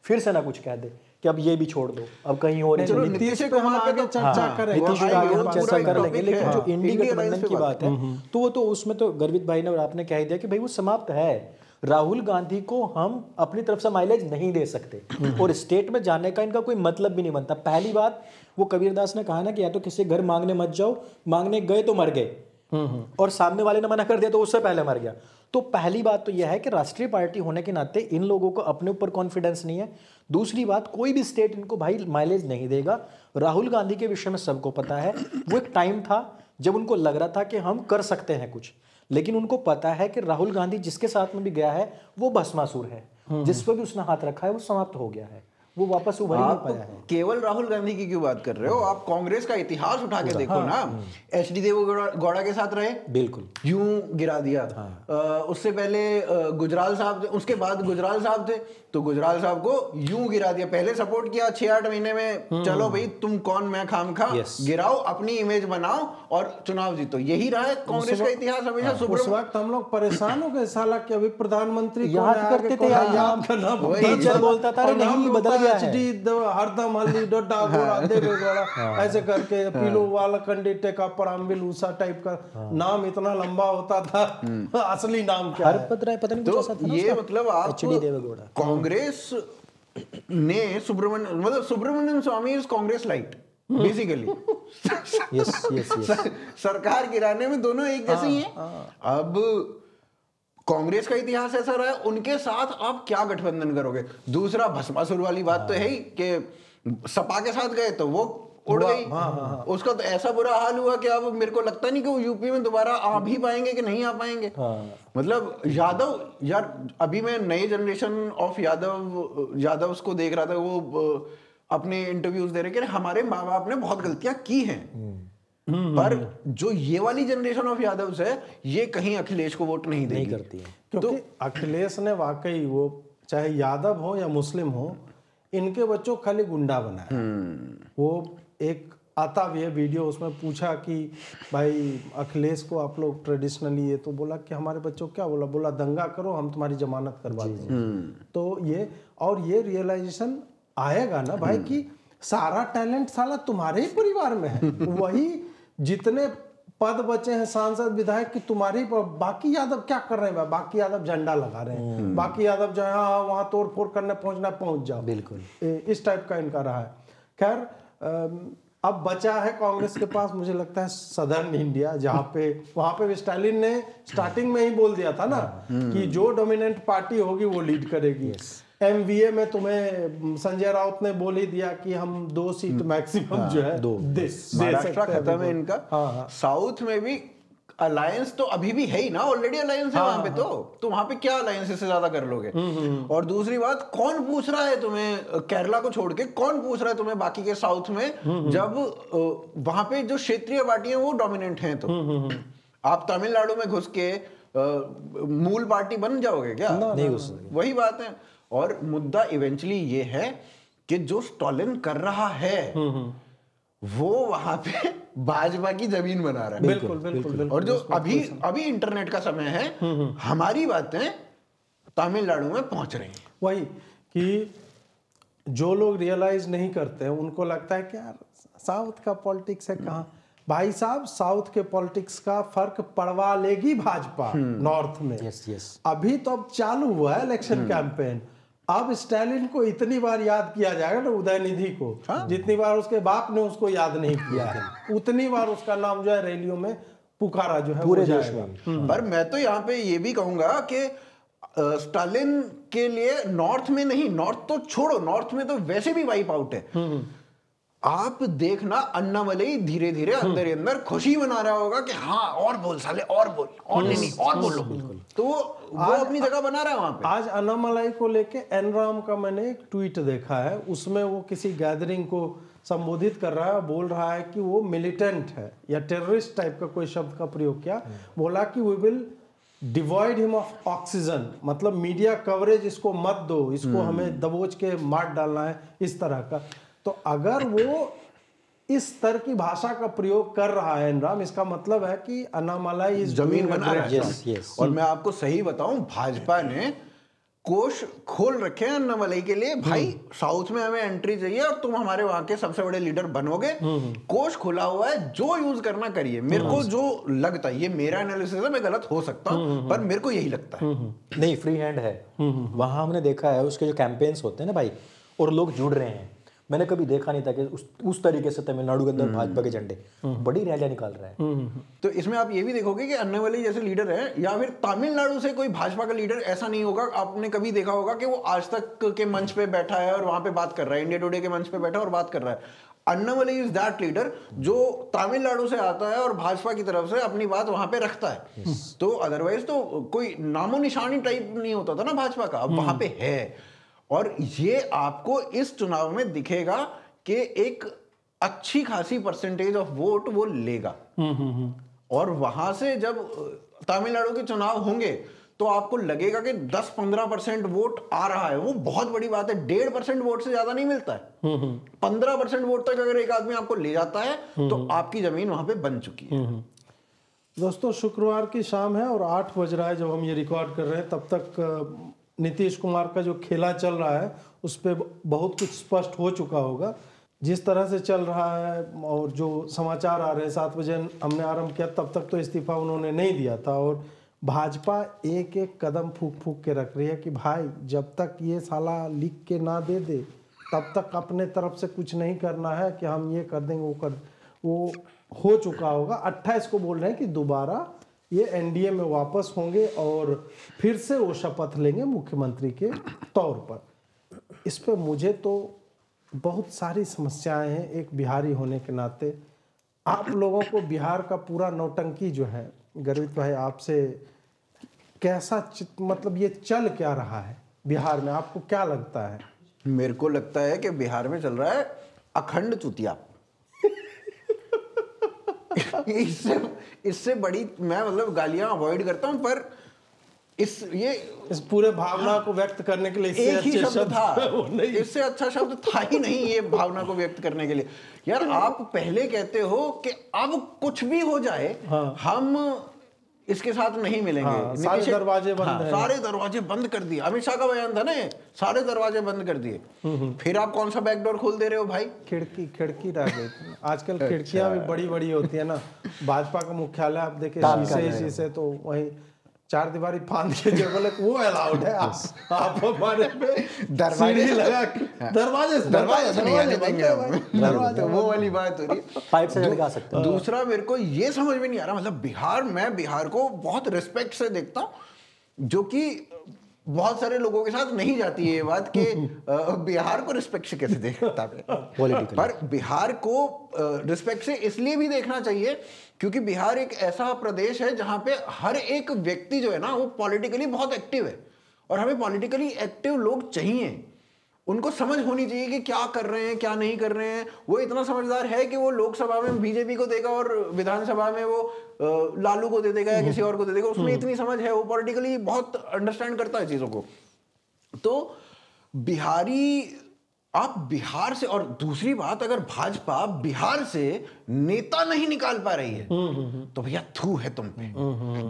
फिर से ना कुछ कह दे कि अब ये भी छोड़ दो, अब कहीं और चलो नीतीश पे हम आगे चर्चा करेंगे, नीतीश पे आगे हम चर्चा कर लेंगे। लेकिन जो इंडी इंडिया गठबंधन की बात है तो वो तो उसमें तो गर्वित भाई ने और आपने कह ही दिया कि भाई वो समाप्त है। राहुल गांधी को हम अपनी तरफ से माइलेज नहीं दे सकते और स्टेट में जाने का इनका कोई मतलब भी नहीं बनता। पहली बात, वो कबीरदास ने कहा ना कि या तो किसी घर मांगने मत जाओ, मांगने गए तो मर गए और सामने वाले ने मना कर दिया तो उससे पहले मर गया। तो पहली बात तो यह है कि राष्ट्रीय पार्टी होने के नाते इन लोगों को अपने ऊपर कॉन्फिडेंस नहीं है। दूसरी बात, कोई भी स्टेट इनको भाई माइलेज नहीं देगा। राहुल गांधी के विषय में सबको पता है, वो एक टाइम था जब उनको लग रहा था कि हम कर सकते हैं कुछ, लेकिन उनको पता है कि राहुल गांधी जिसके साथ में भी गया है वो भस्मासुर है, जिस पर भी उसने हाथ रखा है वो समाप्त हो गया है, वो वापस उभर ही नहीं पाया है। केवल राहुल गांधी की क्यों बात कर रहे हो? आप कांग्रेस का इतिहास उठा के देखो ना। एचडी देवेगौड़ा के साथ रहे, बिल्कुल यूं गिरा दिया। उससे पहले गुजराल साहब थे, उसके बाद गुजराल साहब थे तो गुजराल साहब को यूं गिरा दिया। पहले सपोर्ट किया 6-8 महीने में, चलो भाई तुम कौन मैं खामखा, गिराओ, अपनी इमेज बनाओ और चुनाव जीतो। यही रहा है कांग्रेस का इतिहास हमेशा। उस वक्त हम लोग परेशान हो गए, साला कि अभी प्रधानमंत्री याद करते थे, याद करना बोलता था नहीं बदल गया है, हरदम हल्दी डोडा गोड़ा देवेगौड़ा ऐसे करके पीलो वाला कंडी टेका पराम्बिल उषा टाइप का नाम इतना लंबा होता था। असली नाम क्या है पता नहीं। तो ये मतलब आप कांग्रेस ने सुब्रमण्यम स्वामी इज कांग्रेस लाइट बेसिकली। सरकार गिराने में दोनों एक जैसे ही हैं। अब कांग्रेस का इतिहास ऐसा रहा है, उनके साथ आप क्या गठबंधन करोगे? दूसरा, भस्मासुर वाली बात तो है ही कि सपा के साथ गए तो वो उड़ गई। उसका तो ऐसा बुरा हाल हुआ कि अब मेरे को लगता नहीं कि वो यूपी में दोबारा आ भी पाएंगे कि नहीं आ पाएंगे। मतलब यादव, यार अभी मैं नए जनरेशन ऑफ यादव को देख रहा था, वो अपने इंटरव्यूज दे रहे कि हमारे माँ बाप ने बहुत गलतियां की हैं, पर जो ये वाली जनरेशन ऑफ यादव है ये कहीं अखिलेश को वोट नहीं देगी, करती है। क्योंकि अखिलेश ने वाकई वो चाहे यादव हो या मुस्लिम हो, इनके बच्चों को खाली गुंडा बनाया। वो एक आता भी है वीडियो, उसमें पूछा कि भाई अखिलेश को आप लोग ट्रेडिशनली ये, तो बोला कि हमारे बच्चों को क्या बोला दंगा करो हम तुम्हारी जमानत करवा देंगे। तो ये रियलाइजेशन आएगा ना भाई कि सारा टैलेंट साला तुम्हारे ही परिवार में है। वही जितने पद बचे हैं सांसद विधायक की तुम्हारी, बाकी यादव क्या कर रहे हैं? बाकी यादव झंडा लगा रहे हैं, बाकी यादव जो है वहां तोड़ फोड़ करने पहुंच जाओ। बिल्कुल इस टाइप का इनका रहा है। खैर अब बचा है कांग्रेस के पास, मुझे लगता है सदर्न इंडिया, जहाँ पे वहां पे स्टालिन ने स्टार्टिंग में ही बोल दिया था ना कि जो डोमिनेंट पार्टी होगी वो लीड करेगी। एमवीए में तुम्हें संजय राउत ने बोल ही दिया कि हम 2 सीट मैक्सिमम जो है दे महाराष्ट्र खत्म है इनका। साउथ में भी अलायंस तो अभी भी है ही ना, ऑलरेडी अलायंस है वहां पे। तो वहां पे क्या अलायंस से ज्यादा कर लोगे? और दूसरी बात, कौन पूछ रहा है तुम्हें केरला को छोड़ के, कौन पूछ रहा है तुम्हें बाकी के साउथ में, जब वहां पे जो क्षेत्रीय पार्टियां वो डोमिनेंट हैं? तो आप तमिलनाडु में घुस के मूल पार्टी बन जाओगे क्या? नहीं हो सकते। वही बात है। और मुद्दा इवेंचुअली ये है कि जो स्टालिन कर रहा है वो वहां पे भाजपा की जमीन बना रहा है। बिल्कुल। और जो अभी इंटरनेट का समय है, हमारी बातें तमिलनाडु में पहुंच रही हैं। वही कि जो लोग रियलाइज नहीं करते हैं उनको लगता है कि यार साउथ का पॉलिटिक्स है कहाँ। भाई साहब, साउथ के पॉलिटिक्स का फर्क पड़वा लेगी भाजपा नॉर्थ में। अभी तो अब चालू हुआ है इलेक्शन कैंपेन। अब स्टालिन को इतनी बार याद किया जाएगा ना, उदयनिधि को, जितनी बार उसके बाप ने उसको याद नहीं किया है, उतनी बार उसका नाम जो है रैलियों में पुकारा जो है पूरे देश में। पर मैं तो यहाँ पे ये भी कहूंगा कि स्टालिन के लिए नॉर्थ में नहीं, नॉर्थ तो छोड़ो, नॉर्थ में तो वैसे भी वाइप आउट है। आप देखना अन्नामलई धीरे धीरे अंदर ही अंदर खुशी मना रहा होगा कि हाँ और बोल साले और बोल और नहीं और बोलो, तो वो अपनी जगह बना रहा है वहां पे। आज अन्नामलाई को लेके एनराम का मैंने एक ट्वीट देखा है, उसमें वो किसी गैदरिंग को संबोधित कर रहा है, बोल रहा है कि वो मिलिटेंट है या टेररिस्ट टाइप का कोई शब्द का प्रयोग किया, बोला कि we will devoid him of oxygen, मतलब मीडिया कवरेज इसको मत दो, इसको हमें दबोच के मार डालना है, इस तरह का। तो अगर वो इस स्तर की भाषा का प्रयोग कर रहा है एनराम, इसका मतलब है कि अन्नामलाई इस जमीन बना रहा है। Yes, yes. और मैं आपको सही बताऊं, भाजपा ने कोष खोल रखे हैं अन्नामलई के लिए, भाई साउथ में हमें एंट्री चाहिए और तुम हमारे वहां के सबसे बड़े लीडर बनोगे, कोष खुला हुआ है, जो यूज करना करिए। मेरे को जो लगता है, ये मेरा एनालिसिस है, मैं गलत हो सकता हूं, पर मेरे को यही लगता है। नहीं, फ्री हैंड है वहां, हमने देखा है उसके जो कैंपेन्स होते हैं ना भाई, और लोग जुड़ रहे हैं। मैंने कभी देखा नहीं था कि उस तरीके से तमिलनाडु के अंदर भाजपा के झंडे बड़ी रैलियां निकाल रहे हैं। तो इसमें आप ये भी देखोगे कि अन्नामलई जैसे लीडर है, या फिर तमिलनाडु से कोई भाजपा का लीडर ऐसा नहीं होगा, आपने कभी देखा होगा कि वो आज तक के मंच पे बैठा है और वहां पे बात कर रहा है, इंडिया टुडे के मंच पे बैठा है और बात कर रहा है। अन्नामलई इज दैट लीडर जो तमिलनाडु से आता है और भाजपा की तरफ से अपनी बात वहां पे रखता है। तो अदरवाइज तो कोई नामो निशानी टाइप नहीं होता था ना भाजपा का, अब वहां पे है। और ये आपको इस चुनाव में दिखेगा कि एक अच्छी खासी परसेंटेज ऑफ वोट वो लेगा। और वहां से जब तमिलनाडु के चुनाव होंगे तो आपको लगेगा कि 10-15% वोट आ रहा है, वो बहुत बड़ी बात है। 1.5% वोट से ज्यादा नहीं मिलता है। 15% वोट तक अगर एक आदमी आपको ले जाता है तो आपकी जमीन वहां पे बन चुकी है। दोस्तों, शुक्रवार की शाम है और 8 बज रहा है जब हम ये रिकॉर्ड कर रहे हैं। तब तक नीतीश कुमार का जो खेला चल रहा है उस पर बहुत कुछ स्पष्ट हो चुका होगा। जिस तरह से चल रहा है और जो समाचार आ रहे हैं, 7 बजे हमने आरंभ किया, तब तक तो इस्तीफा उन्होंने नहीं दिया था और भाजपा एक एक कदम फूक फूक के रख रही है कि भाई जब तक ये साला लिख के ना दे दे तब तक अपने तरफ से कुछ नहीं करना है कि हम ये कर देंगे, वो हो चुका होगा। 28 को बोल रहे हैं कि दोबारा ये एनडीए में वापस होंगे और फिर से वो शपथ लेंगे मुख्यमंत्री के तौर पर। इस पर मुझे तो बहुत सारी समस्याएं हैं एक बिहारी होने के नाते। आप लोगों को बिहार का पूरा नौटंकी जो है, गर्वित भाई आपसे कैसा मतलब ये चल क्या रहा है बिहार में, आपको क्या लगता है? मेरे को लगता है कि बिहार में चल रहा है अखंड चुतिया। इससे बड़ी मैं मतलब गालियां अवॉइड करता हूं, पर इस पूरे भावना को व्यक्त करने के लिए एक ही शब्द था, इससे अच्छा शब्द था ही नहीं ये भावना को व्यक्त करने के लिए। यार आप पहले कहते हो कि अब कुछ भी हो जाए हम इसके साथ नहीं मिलेंगे, सारे दरवाजे बंद हैं। सारे दरवाजे बंद कर दिए, अमित शाह का बयान था ना, सारे दरवाजे बंद कर दिए। फिर आप कौन सा बैकडोर खोल दे रहे हो भाई? खिड़की रह गई। आजकल खिड़कियां भी बड़ी बड़ी होती है ना। भाजपा का मुख्यालय आप देखे शीशे तो वही 4 दीवारी फांद के जो बोले वो अलाउड है। आप हमारे पे दरवाजे लगा, दरवाजे से नहीं आने देंगे हम। तो वो वाली बात हो रही है, पाइप से लगा सकते हैं। दूसरा मेरे को ये समझ में नहीं आ रहा, मतलब मैं बिहार को बहुत रिस्पेक्ट से देखता हूँ, जो कि बहुत सारे लोगों के साथ नहीं जाती है ये बात कि बिहार को रिस्पेक्ट से कैसे देखता है। पर बिहार को रिस्पेक्ट से इसलिए भी देखना चाहिए क्योंकि बिहार एक ऐसा प्रदेश है जहां पे हर एक व्यक्ति जो है ना वो पॉलिटिकली बहुत एक्टिव है, और हमें पॉलिटिकली एक्टिव लोग चाहिए। उनको समझ होनी चाहिए कि क्या कर रहे हैं क्या नहीं कर रहे हैं। वो इतना समझदार है कि वो लोकसभा में बीजेपी को देगा और विधानसभा में वो लालू को दे देगा या किसी और को दे देगा, उसमें इतनी समझ है, वो पॉलिटिकली बहुत अंडरस्टैंड करता है चीजों को। तो बिहारी, आप बिहार से, और दूसरी बात, अगर भाजपा बिहार से नेता नहीं निकाल पा रही है तो भैया थू है तुम पे।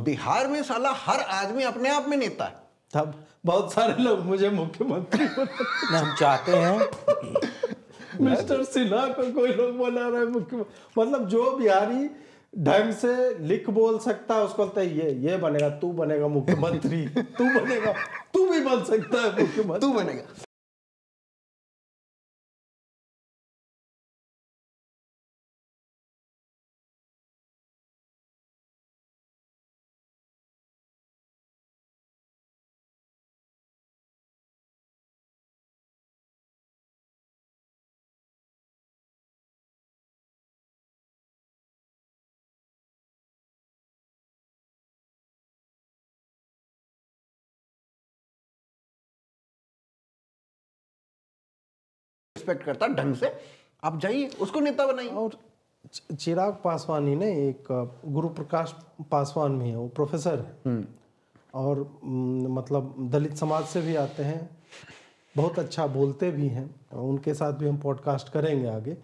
बिहार में साला हर आदमी अपने आप में नेता है। तब बहुत सारे लोग मुझे मुख्यमंत्री हम चाहते हैं मिस्टर सिन्हा को कोई लोग बना रहे मुख्यमंत्री। मतलब जो बिहारी ढंग से लिख बोल सकता है उसको लगता है ये बनेगा, तू बनेगा मुख्यमंत्री, तू बनेगा, तू भी बन सकता है मुख्यमंत्री, तू बनेगा। रिस्पेक्ट करता ढंग से, आप जाइए उसको नेता बनाइए। और चिराग पासवान ही ने एक गुरु प्रकाश पासवान भी है, वो प्रोफेसर है और मतलब दलित समाज से भी आते हैं, बहुत अच्छा बोलते भी हैं, उनके साथ भी हम पॉडकास्ट करेंगे आगे।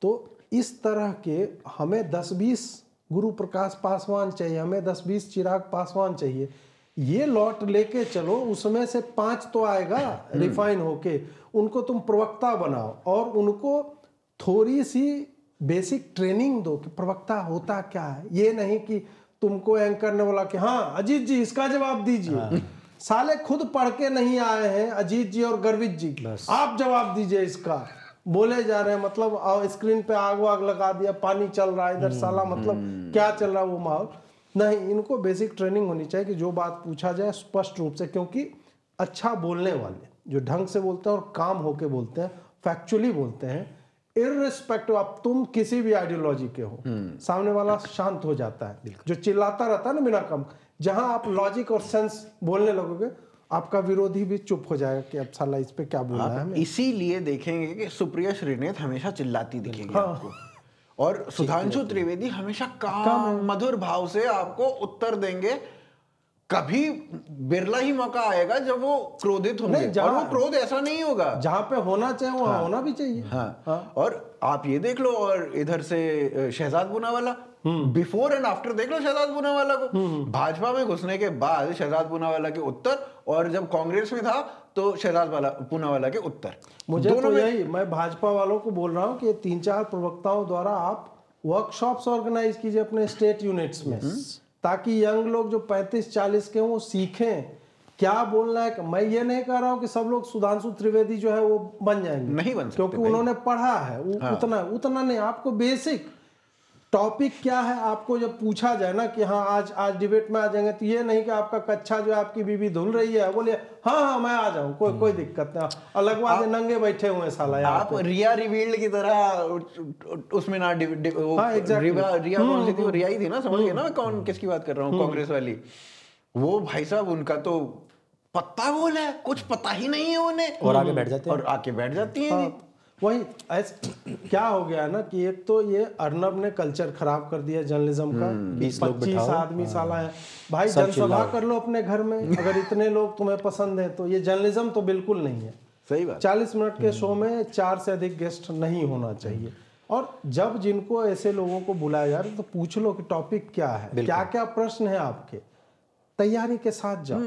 तो इस तरह के हमें 10-20 गुरु प्रकाश पासवान चाहिए, हमें 10-20 चिराग पासवान चाहिए, ये लॉट लेके चलो, उसमें से 5 तो आएगा रिफाइन होके, उनको तुम प्रवक्ता बनाओ और उनको थोड़ी सी बेसिक ट्रेनिंग दो कि प्रवक्ता होता क्या है। ये नहीं कि तुमको एंकर ने बोला कि हाँ अजीत जी इसका जवाब दीजिए, साले खुद पढ़ के नहीं आए हैं अजीत जी और गर्वित जी, आप जवाब दीजिए इसका, बोले जा रहे हैं मतलब स्क्रीन पे आग वाग लगा दिया, पानी चल रहा है इधर, साला मतलब क्या चल रहा है वो माहौल नहीं। इनको बेसिक ट्रेनिंग होनी चाहिए कि जो बात पूछा जाए स्पष्ट रूप से, क्योंकि अच्छा बोलने वाले जो ढंग से बोलते हैं और काम होके बोलते हैं, फैक्चुअली बोलते हैं, इररिस्पेक्टिव आप तुम किसी भी आइडियोलॉजी के हो, सामने वाला शांत हो जाता है। जो चिल्लाता रहता है ना बिना कम, जहां आप लॉजिक और सेंस बोलने लगोगे आपका विरोधी भी चुप हो जाएगा कि अब साला इस पे क्या बोलना है हमें। इसीलिए देखेंगे कि सुप्रिया श्रीनेत हमेशा चिल्लाती दिखेगी आपको, और सुधांशु त्रिवेदी हमेशा काम मधुर भाव से आपको उत्तर देंगे। कभी बिरला ही मौका आएगा जब वो क्रोधित होंगे, और वो क्रोध ऐसा नहीं होगा, जहां पे होना चाहिए वहां होना भी चाहिए। हाँ। और आप ये देख लो, और इधर से Shehzad Poonawalla, before and after देख लो शहजाद पूनावाला को, भाजपा में घुसने के बाद शहजाद पूनावाला के उत्तर, और जब कांग्रेस में था तो शहजाद पूनावाला के उत्तर। मुझे तो यही, मैं भाजपा वालों को बोल रहा हूँ कि 3-4 प्रवक्ताओं द्वारा आप वर्कशॉप्स ऑर्गेनाइज कीजिए अपने स्टेट यूनिट्स में, ताकि यंग लोग जो 35-40 के वो सीखें क्या बोलना है। मैं ये नहीं कह रहा हूँ कि सब लोग सुधांशु त्रिवेदी जो है वो बन जाएंगे, नहीं बन सकते, क्योंकि उन्होंने पढ़ा है उतना नहीं। आपको बेसिक टॉपिक क्या है, आपको जब पूछा जाए ना कि हाँ आज डिबेट में आ जाएंगे, तो ये नहीं कि आपका कच्चा जो है आपकी बीबी धुल रही है बोलिए हाँ मैं आ जाऊं, कोई दिक्कत नहीं, अलग बात है नंगे बैठे हुए साला। आप रिया रिवील्ड की तरह उसमें ना रिया कौन सी थी, रिया ही थी ना, समझ गए ना कौन किसकी बात कर रहा हूँ, कांग्रेस वाली। वो भाई साहब उनका तो पत्ता बोला है, कुछ पता ही नहीं है उन्हें, और आगे बैठ जाती है। वही क्या हो गया ना कि एक तो ये अर्नब ने कल्चर खराब कर दिया जर्नलिज्म का, 25 आदमी साला है भाई, जनसभा कर लो अपने घर में, अगर इतने लोग तुम्हें पसंद है तो। ये जर्नलिज्म तो बिल्कुल नहीं है, सही बात। 40 मिनट के शो में 4 से अधिक गेस्ट नहीं होना चाहिए। और जब जिनको ऐसे लोगों को बुलाया जा रहा है तो पूछ लो कि टॉपिक क्या है, क्या क्या प्रश्न है आपके, तैयारी के साथ जाओ,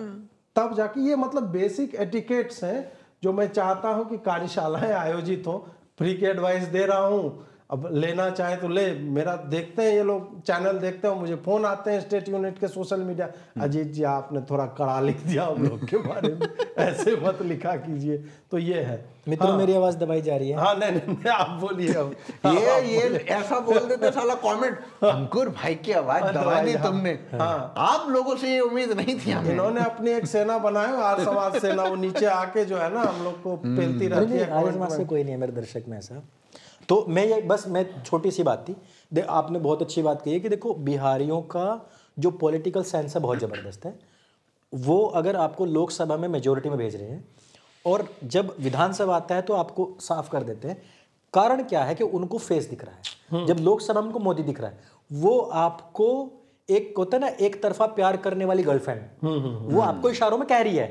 तब जाके ये मतलब बेसिक एटिकेट्स हैं जो मैं चाहता हूं कि कार्यशालाएं आयोजित हो। फ्री की एडवाइस दे रहा हूं, अब लेना चाहे तो ले, मेरा देखते हैं ये लोग चैनल देखते हो, मुझे फोन आते हैं स्टेट यूनिट के सोशल मीडिया, अजीत जी आपने थोड़ा कड़ा लिख दिया हम लोग के बारे में, ऐसे मत लिखा कीजिए। तो ये है मित्रों, मेरी आवाज दबाई जा रही है। हाँ नहीं आप बोलिए अब। ये ऐसा बोल देते साला कमेंट, अंकुर भाई की आवाज दबा दी तुमने। आप लोगों से ये उम्मीद नहीं थी हमें। इन्होंने अपनी एक सेना बनाई, आर्य समाज सेना, वो नीचे आके जो है ना हम लोग को पेलती रहती है। आर्य समाज से कोई नहीं है मेरे दर्शक में ऐसा। तो मैं छोटी सी बात थी, आपने बहुत अच्छी बात कही है कि देखो बिहारियों का जो पॉलिटिकल सेंस है बहुत ज़बरदस्त है। वो अगर आपको लोकसभा में मेजोरिटी में भेज रहे हैं और जब विधानसभा आता है तो आपको साफ कर देते हैं। कारण क्या है कि उनको फेस दिख रहा है। जब लोकसभा में उनको मोदी दिख रहा है, वो आपको एक होता है ना एक तरफा प्यार करने वाली गर्लफ्रेंड, वो आपको इशारों में कह रही है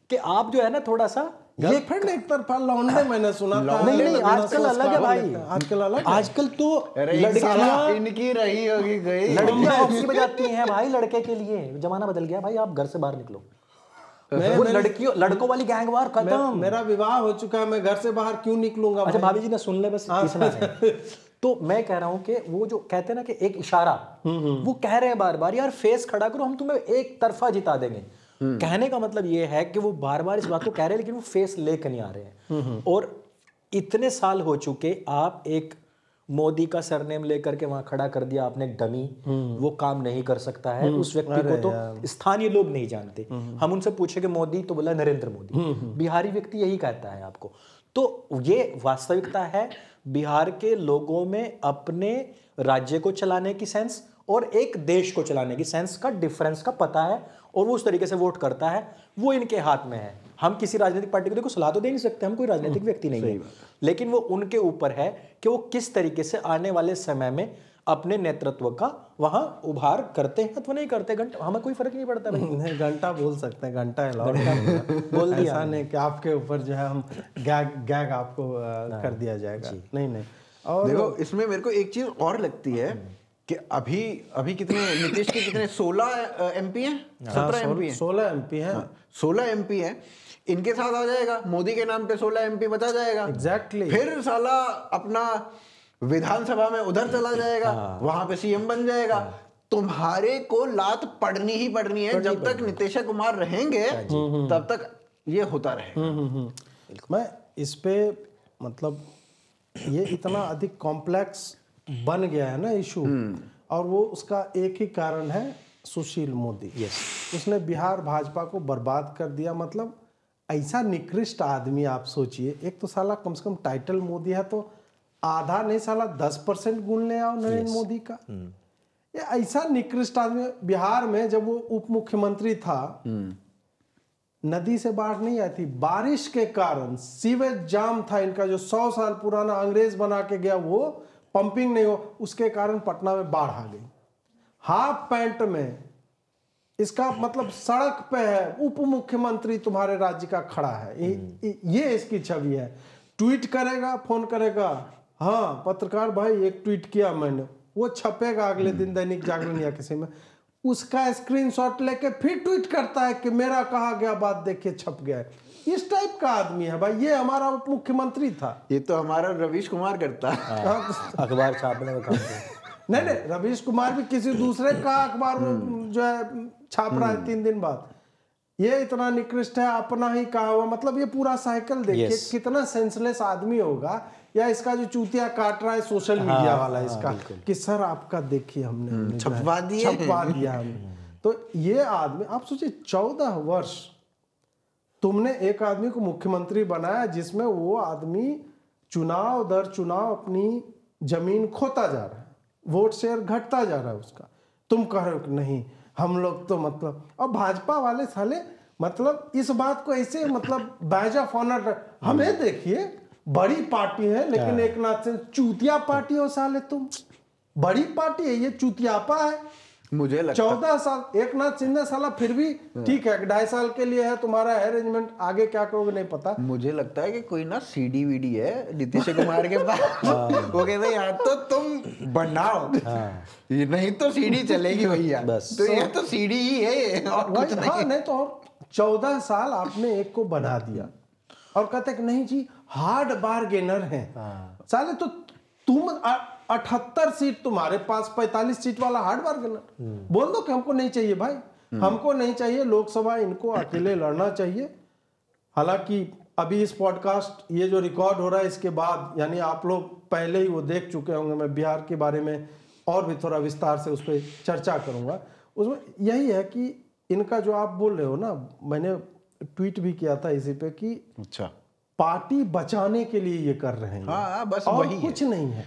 कि आप जो है ना थोड़ा सा गर्लफ्रेंड एक तरफा लौंडे मैंने सुना था। नहीं आजकल अलग है भाई, आजकल तो लड़कियां इनकी रही होगी गई, लड़कियां हॉकी बजाती हैं भाई लड़के के लिए। जमाना बदल गया भाई, आप घर से बाहर निकलो। वो लड़कों वाली गैंग वार खत्म। मेरा विवाह हो चुका है, मैं घर से बाहर क्यों निकलूंगा। अच्छा भाभी जी ने सुन ले बस, तो मैं कह रहा हूं कि वो जो कहते हैं ना कि एक इशारा, वो कह रहे हैं बार बार यार फेस खड़ा करो, हम तुम्हें एक तरफा जिता देंगे। कहने का मतलब ये है कि वो बार बार इस बात को कह रहे हैं लेकिन वो फेस लेकर नहीं आ रहे हैं। और इतने साल हो चुके, आप एक मोदी का सरनेम लेकर के वहां खड़ा कर दिया आपने, एक डमी, वो काम नहीं कर सकता है। उस व्यक्ति को तो स्थानीय लोग नहीं जानते। हम उनसे पूछे कि मोदी, तो बोला नरेंद्र मोदी। बिहारी व्यक्ति यही कहता है आपको। तो ये वास्तविकता है, बिहार के लोगों में अपने राज्य को चलाने की सेंस और एक देश को चलाने की सेंस का डिफरेंस का पता है और वो उस तरीके से वोट करता है, वो इनके हाथ में है। हम किसी राजनीतिक पार्टी को देखो सलाह तो दे नहीं सकते, हम कोई राजनीतिक व्यक्ति नहीं है, लेकिन वो उनके ऊपर है कि वो किस तरीके से आने वाले समय में अपने नेतृत्व का वहां उभार करते हैं अथवा नहीं करते। घंटा हमें कोई फर्क नहीं पड़ता भाई। नहीं, घंटा बोल सकते हैं, घंटा अलाउड बोल दिया ऐसा नहीं कि आपके ऊपर जो है हम गैग आपको कर दिया जाएगा, नहीं नहीं। और देखो इसमें मेरे को एक चीज और लगती है कि अभी कितने नीतीश के कितने 16 MP हैं, 17 MP हैं, 16 MP हैं, 16 MP हैं। इनके साथ आ जाएगा मोदी के नाम पे 16 MP बचा जाएगा। एग्जैक्टली। फिर साला अपना विधानसभा में उधर चला जाएगा, वहां पे CM बन जाएगा। तुम्हारे को लात पड़नी ही पड़नी है, जब तक नीतीश कुमार रहेंगे तब तक ये होता रहेगा। मैं इस पे मतलब ये इतना अधिक कॉम्प्लेक्स बन गया है ना इशू, और वो उसका एक ही कारण है, सुशील मोदी। उसने बिहार भाजपा को बर्बाद कर दिया। मतलब ऐसा निकृष्ट आदमी, आप सोचिए, एक तो साला कम से कम टाइटल मोदी है तो आधा नहीं साला 10% गुण ले आओ नरेंद्र मोदी का। ये ऐसा निकृष्ट आदमी बिहार में जब वो उप मुख्यमंत्री था, नदी से बाढ़ नहीं आई थी, बारिश के कारण सीवेज जाम था इनका, जो 100 साल पुराना अंग्रेज बना के गया, वो पंपिंग नहीं हो, उसके कारण पटना में बाढ़ आ गई। हाफ पैंट में इसका मतलब सड़क पे है, उप मुख्यमंत्री तुम्हारे राज्य का खड़ा है, ये इसकी छवि है। ट्वीट करेगा, फोन करेगा, हाँ पत्रकार भाई एक ट्वीट किया मैंने, वो छपेगा अगले दिन दैनिक जागरण या किसी में, उसका स्क्रीनशॉट लेके फिर ट्वीट करता है कि मेरा कहा गया बात देखिए छप गया है। इस टाइप का आदमी है भाई, ये हमारा उप मुख्यमंत्री था। ये तो हमारा रवीश कुमार करता है, अखबार छापने में काम करता। नहीं, रवीश कुमार भी किसी दूसरे का अखबार में जो है छाप रहा है 3 दिन बाद। ये इतना निकृष्ट है, अपना ही कहा हुआ। मतलब ये पूरा साइकिल देखिए कितना सेंसलेस आदमी होगा। या इसका जो चूतिया काट रहा है सोशल मीडिया वाला, इसका कि सर आपका देखिए हमने छपवा दिया हमने। तो ये आदमी, आप सोचिए 14 वर्ष तुमने एक आदमी को मुख्यमंत्री बनाया जिसमें वो आदमी चुनाव दर चुनाव अपनी जमीन खोता जा रहा है, वोट शेयर घटता जा रहा है उसका। तुम कह रहे हो कि नहीं हम लोग तो मतलब, और भाजपा वाले साले मतलब इस बात को ऐसे मतलब बैज ऑफ ऑनर, हमें देखिए बड़ी पार्टी है लेकिन एक नाथ से चूतिया पार्टी हो साले, तुम बड़ी पार्टी है, ये चूतियापा है। मुझे लगता 14 साल एक नाथ शिंदे साला फिर भी ठीक है, 2.5 साल के लिए है तुम्हारा अरेंजमेंट, आगे क्या करोगे नहीं पता। मुझे लगता है कि कोई ना CD वीडी है नीतीश कुमार के पास, वो कहते यार तो तुम बनाओ, ये नहीं तो CD चलेगी भैया, तो ये तो CD ही है और कुछ नहीं। हाँ, नहीं तो और 14 साल आपने एक को बना दिया और कहते कि नहीं जी हार्ड बार्गेनर है साले, तो तुम 78 सीट तुम्हारे पास, 45 सीट वाला हार्ड बार्गेनर, बोल दो कि हमको नहीं चाहिए भाई, हमको नहीं चाहिए लोकसभा, इनको अकेले लड़ना चाहिए। हालांकि अभी इस पॉडकास्ट ये जो रिकॉर्ड हो रहा है इसके बाद, यानी आप लोग पहले ही वो देख चुके होंगे, मैं बिहार के बारे में और भी थोड़ा विस्तार से उस पर चर्चा करूंगा। उसमें यही है कि इनका जो आप बोल रहे हो ना, मैंने ट्वीट भी किया था इसी पे कि अच्छा पार्टी बचाने के लिए ये कर रहे हैं। हाँ, बस और वही कुछ नहीं है।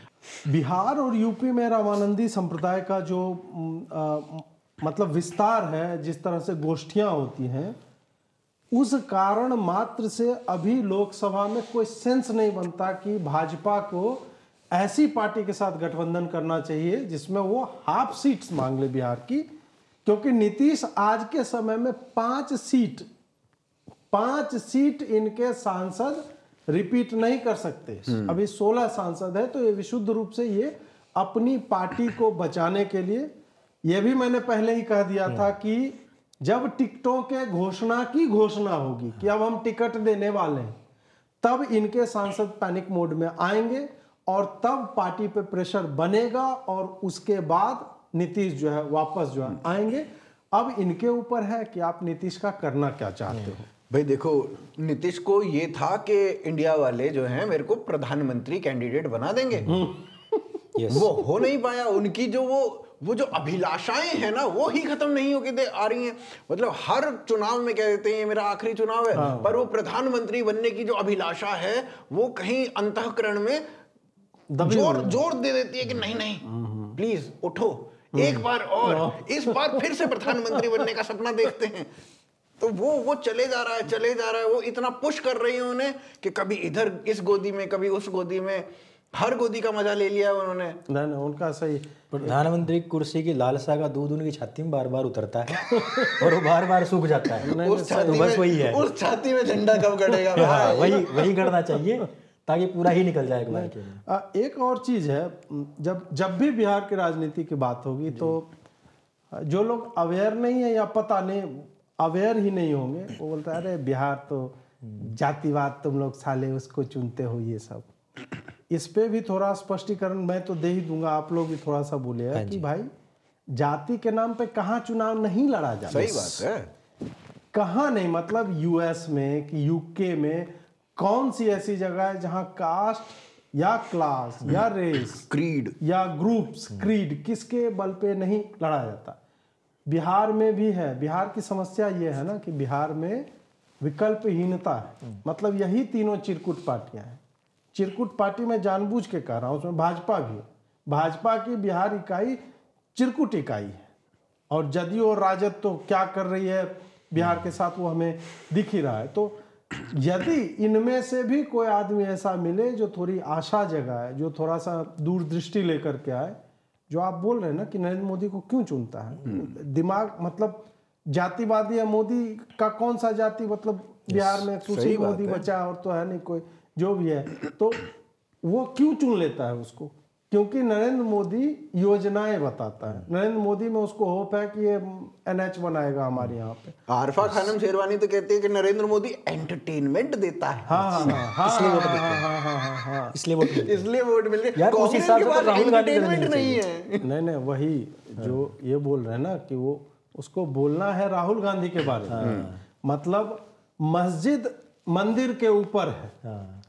बिहार और यूपी में रामानंदी संप्रदाय का जो मतलब विस्तार है, जिस तरह से गोष्ठियां होती हैं, उस कारण मात्र से अभी लोकसभा में कोई सेंस नहीं बनता कि भाजपा को ऐसी पार्टी के साथ गठबंधन करना चाहिए जिसमें वो हाफ सीट्स मांग ले बिहार की, क्योंकि नीतीश आज के समय में 5 सीट इनके सांसद रिपीट नहीं कर सकते। अभी 16 सांसद है, तो ये विशुद्ध रूप से ये अपनी पार्टी को बचाने के लिए, ये भी मैंने पहले ही कह दिया था कि जब टिकटों के घोषणा होगी कि अब हम टिकट देने वाले हैं, तब इनके सांसद पैनिक मोड में आएंगे और तब पार्टी पे प्रेशर बनेगा और उसके बाद नीतीश जो है वापस जो है आएंगे। अब इनके ऊपर है कि आप नीतीश का करना क्या चाहते हो। भाई देखो, नीतीश को ये था कि इंडिया वाले जो हैं मेरे को प्रधानमंत्री कैंडिडेट बना देंगे। वो हो नहीं पाया। उनकी जो वो जो अभिलाषाएं हैं ना, वो ही खत्म नहीं होके आ रही हैं। मतलब हर चुनाव में कह देते हैं मेरा आखिरी चुनाव है, पर वो प्रधानमंत्री बनने की जो अभिलाषा है वो कहीं अंतःकरण में जोर दे देती है कि नहीं प्लीज उठो, एक बार और, इस बार फिर से प्रधानमंत्री बनने का सपना देखते हैं। तो वो चले जा रहा है, वो इतना पुश कर रही है उन्हें कि कभी इधर इस गोदी में, कभी उस गोदी में, हर गोदी का मजा ले लिया उन्होंने। नहीं उनका सही, प्रधानमंत्री कुर्सी की लालसा का दूध उनकी छाती में बार बार उतरता है और वो बार बार सूख जाता है। उस छाती बस वही है, उस छाती में झंडा कब गड़ेगा भाई? वही गड़ना चाहिए ताकि पूरा ही निकल जाए एक बार के लिए। एक और चीज है, जब भी बिहार की राजनीति की बात होगी तो जो लोग अवेयर नहीं है या पता नहीं, अवेयर ही नहीं होंगे, वो बोलता है अरे बिहार तो जातिवाद, तुम लोग साले उसको चुनते हो, ये सब। इस पे भी थोड़ा स्पष्टीकरण मैं तो दे ही दूंगा, आप लोग भी थोड़ा सा बोलिएगा कि भाई जाति के नाम पे कहाँ चुनाव नहीं लड़ा जाता। सही बात है, कहाँ नहीं, मतलब यूएस में कि यूके में कौन सी ऐसी जगह है जहाँ कास्ट या क्लास या रेस, क्रीड या ग्रुप्स, क्रीड, किसके बल पे नहीं लड़ा जाता। बिहार में भी है। बिहार की समस्या ये है ना कि बिहार में विकल्पहीनता है। मतलब यही तीनों चिरकुट पार्टियां हैं। चिरकुट पार्टी में जानबूझ के कह रहा हूँ, उसमें भाजपा भी है। भाजपा की बिहार इकाई चिरकुट इकाई है, और जदयू और राजद तो क्या कर रही है बिहार के साथ वो हमें दिख ही रहा है। तो यदि इनमें से भी कोई आदमी ऐसा मिले जो थोड़ी आशा जगाए, जो थोड़ा सा दूरदृष्टि लेकर के आए, जो आप बोल रहे हैं ना कि नरेंद्र मोदी को क्यों चुनता है, दिमाग मतलब जातिवादी है मोदी का, कौन सा जाति, मतलब बिहार में सुशील मोदी बचा और तो है नहीं कोई, जो भी है, तो वो क्यों चुन लेता है उसको? क्योंकि नरेंद्र मोदी योजनाएं बताता है। नरेंद्र मोदी में उसको होप है कि ये NH बनाएगा हमारे यहाँ पे। आरफा खानम शेरवानी तो कहती है कि नरेंद्र मोदी एंटरटेनमेंट देता है, इसलिए वोट मिलते हैं। कांग्रेस के पास एंटरटेनमेंट नहीं है। नहीं वही जो ये बोल रहे हैं ना कि वो उसको बोलना है राहुल गांधी के बारे में, मतलब मस्जिद मंदिर के ऊपर है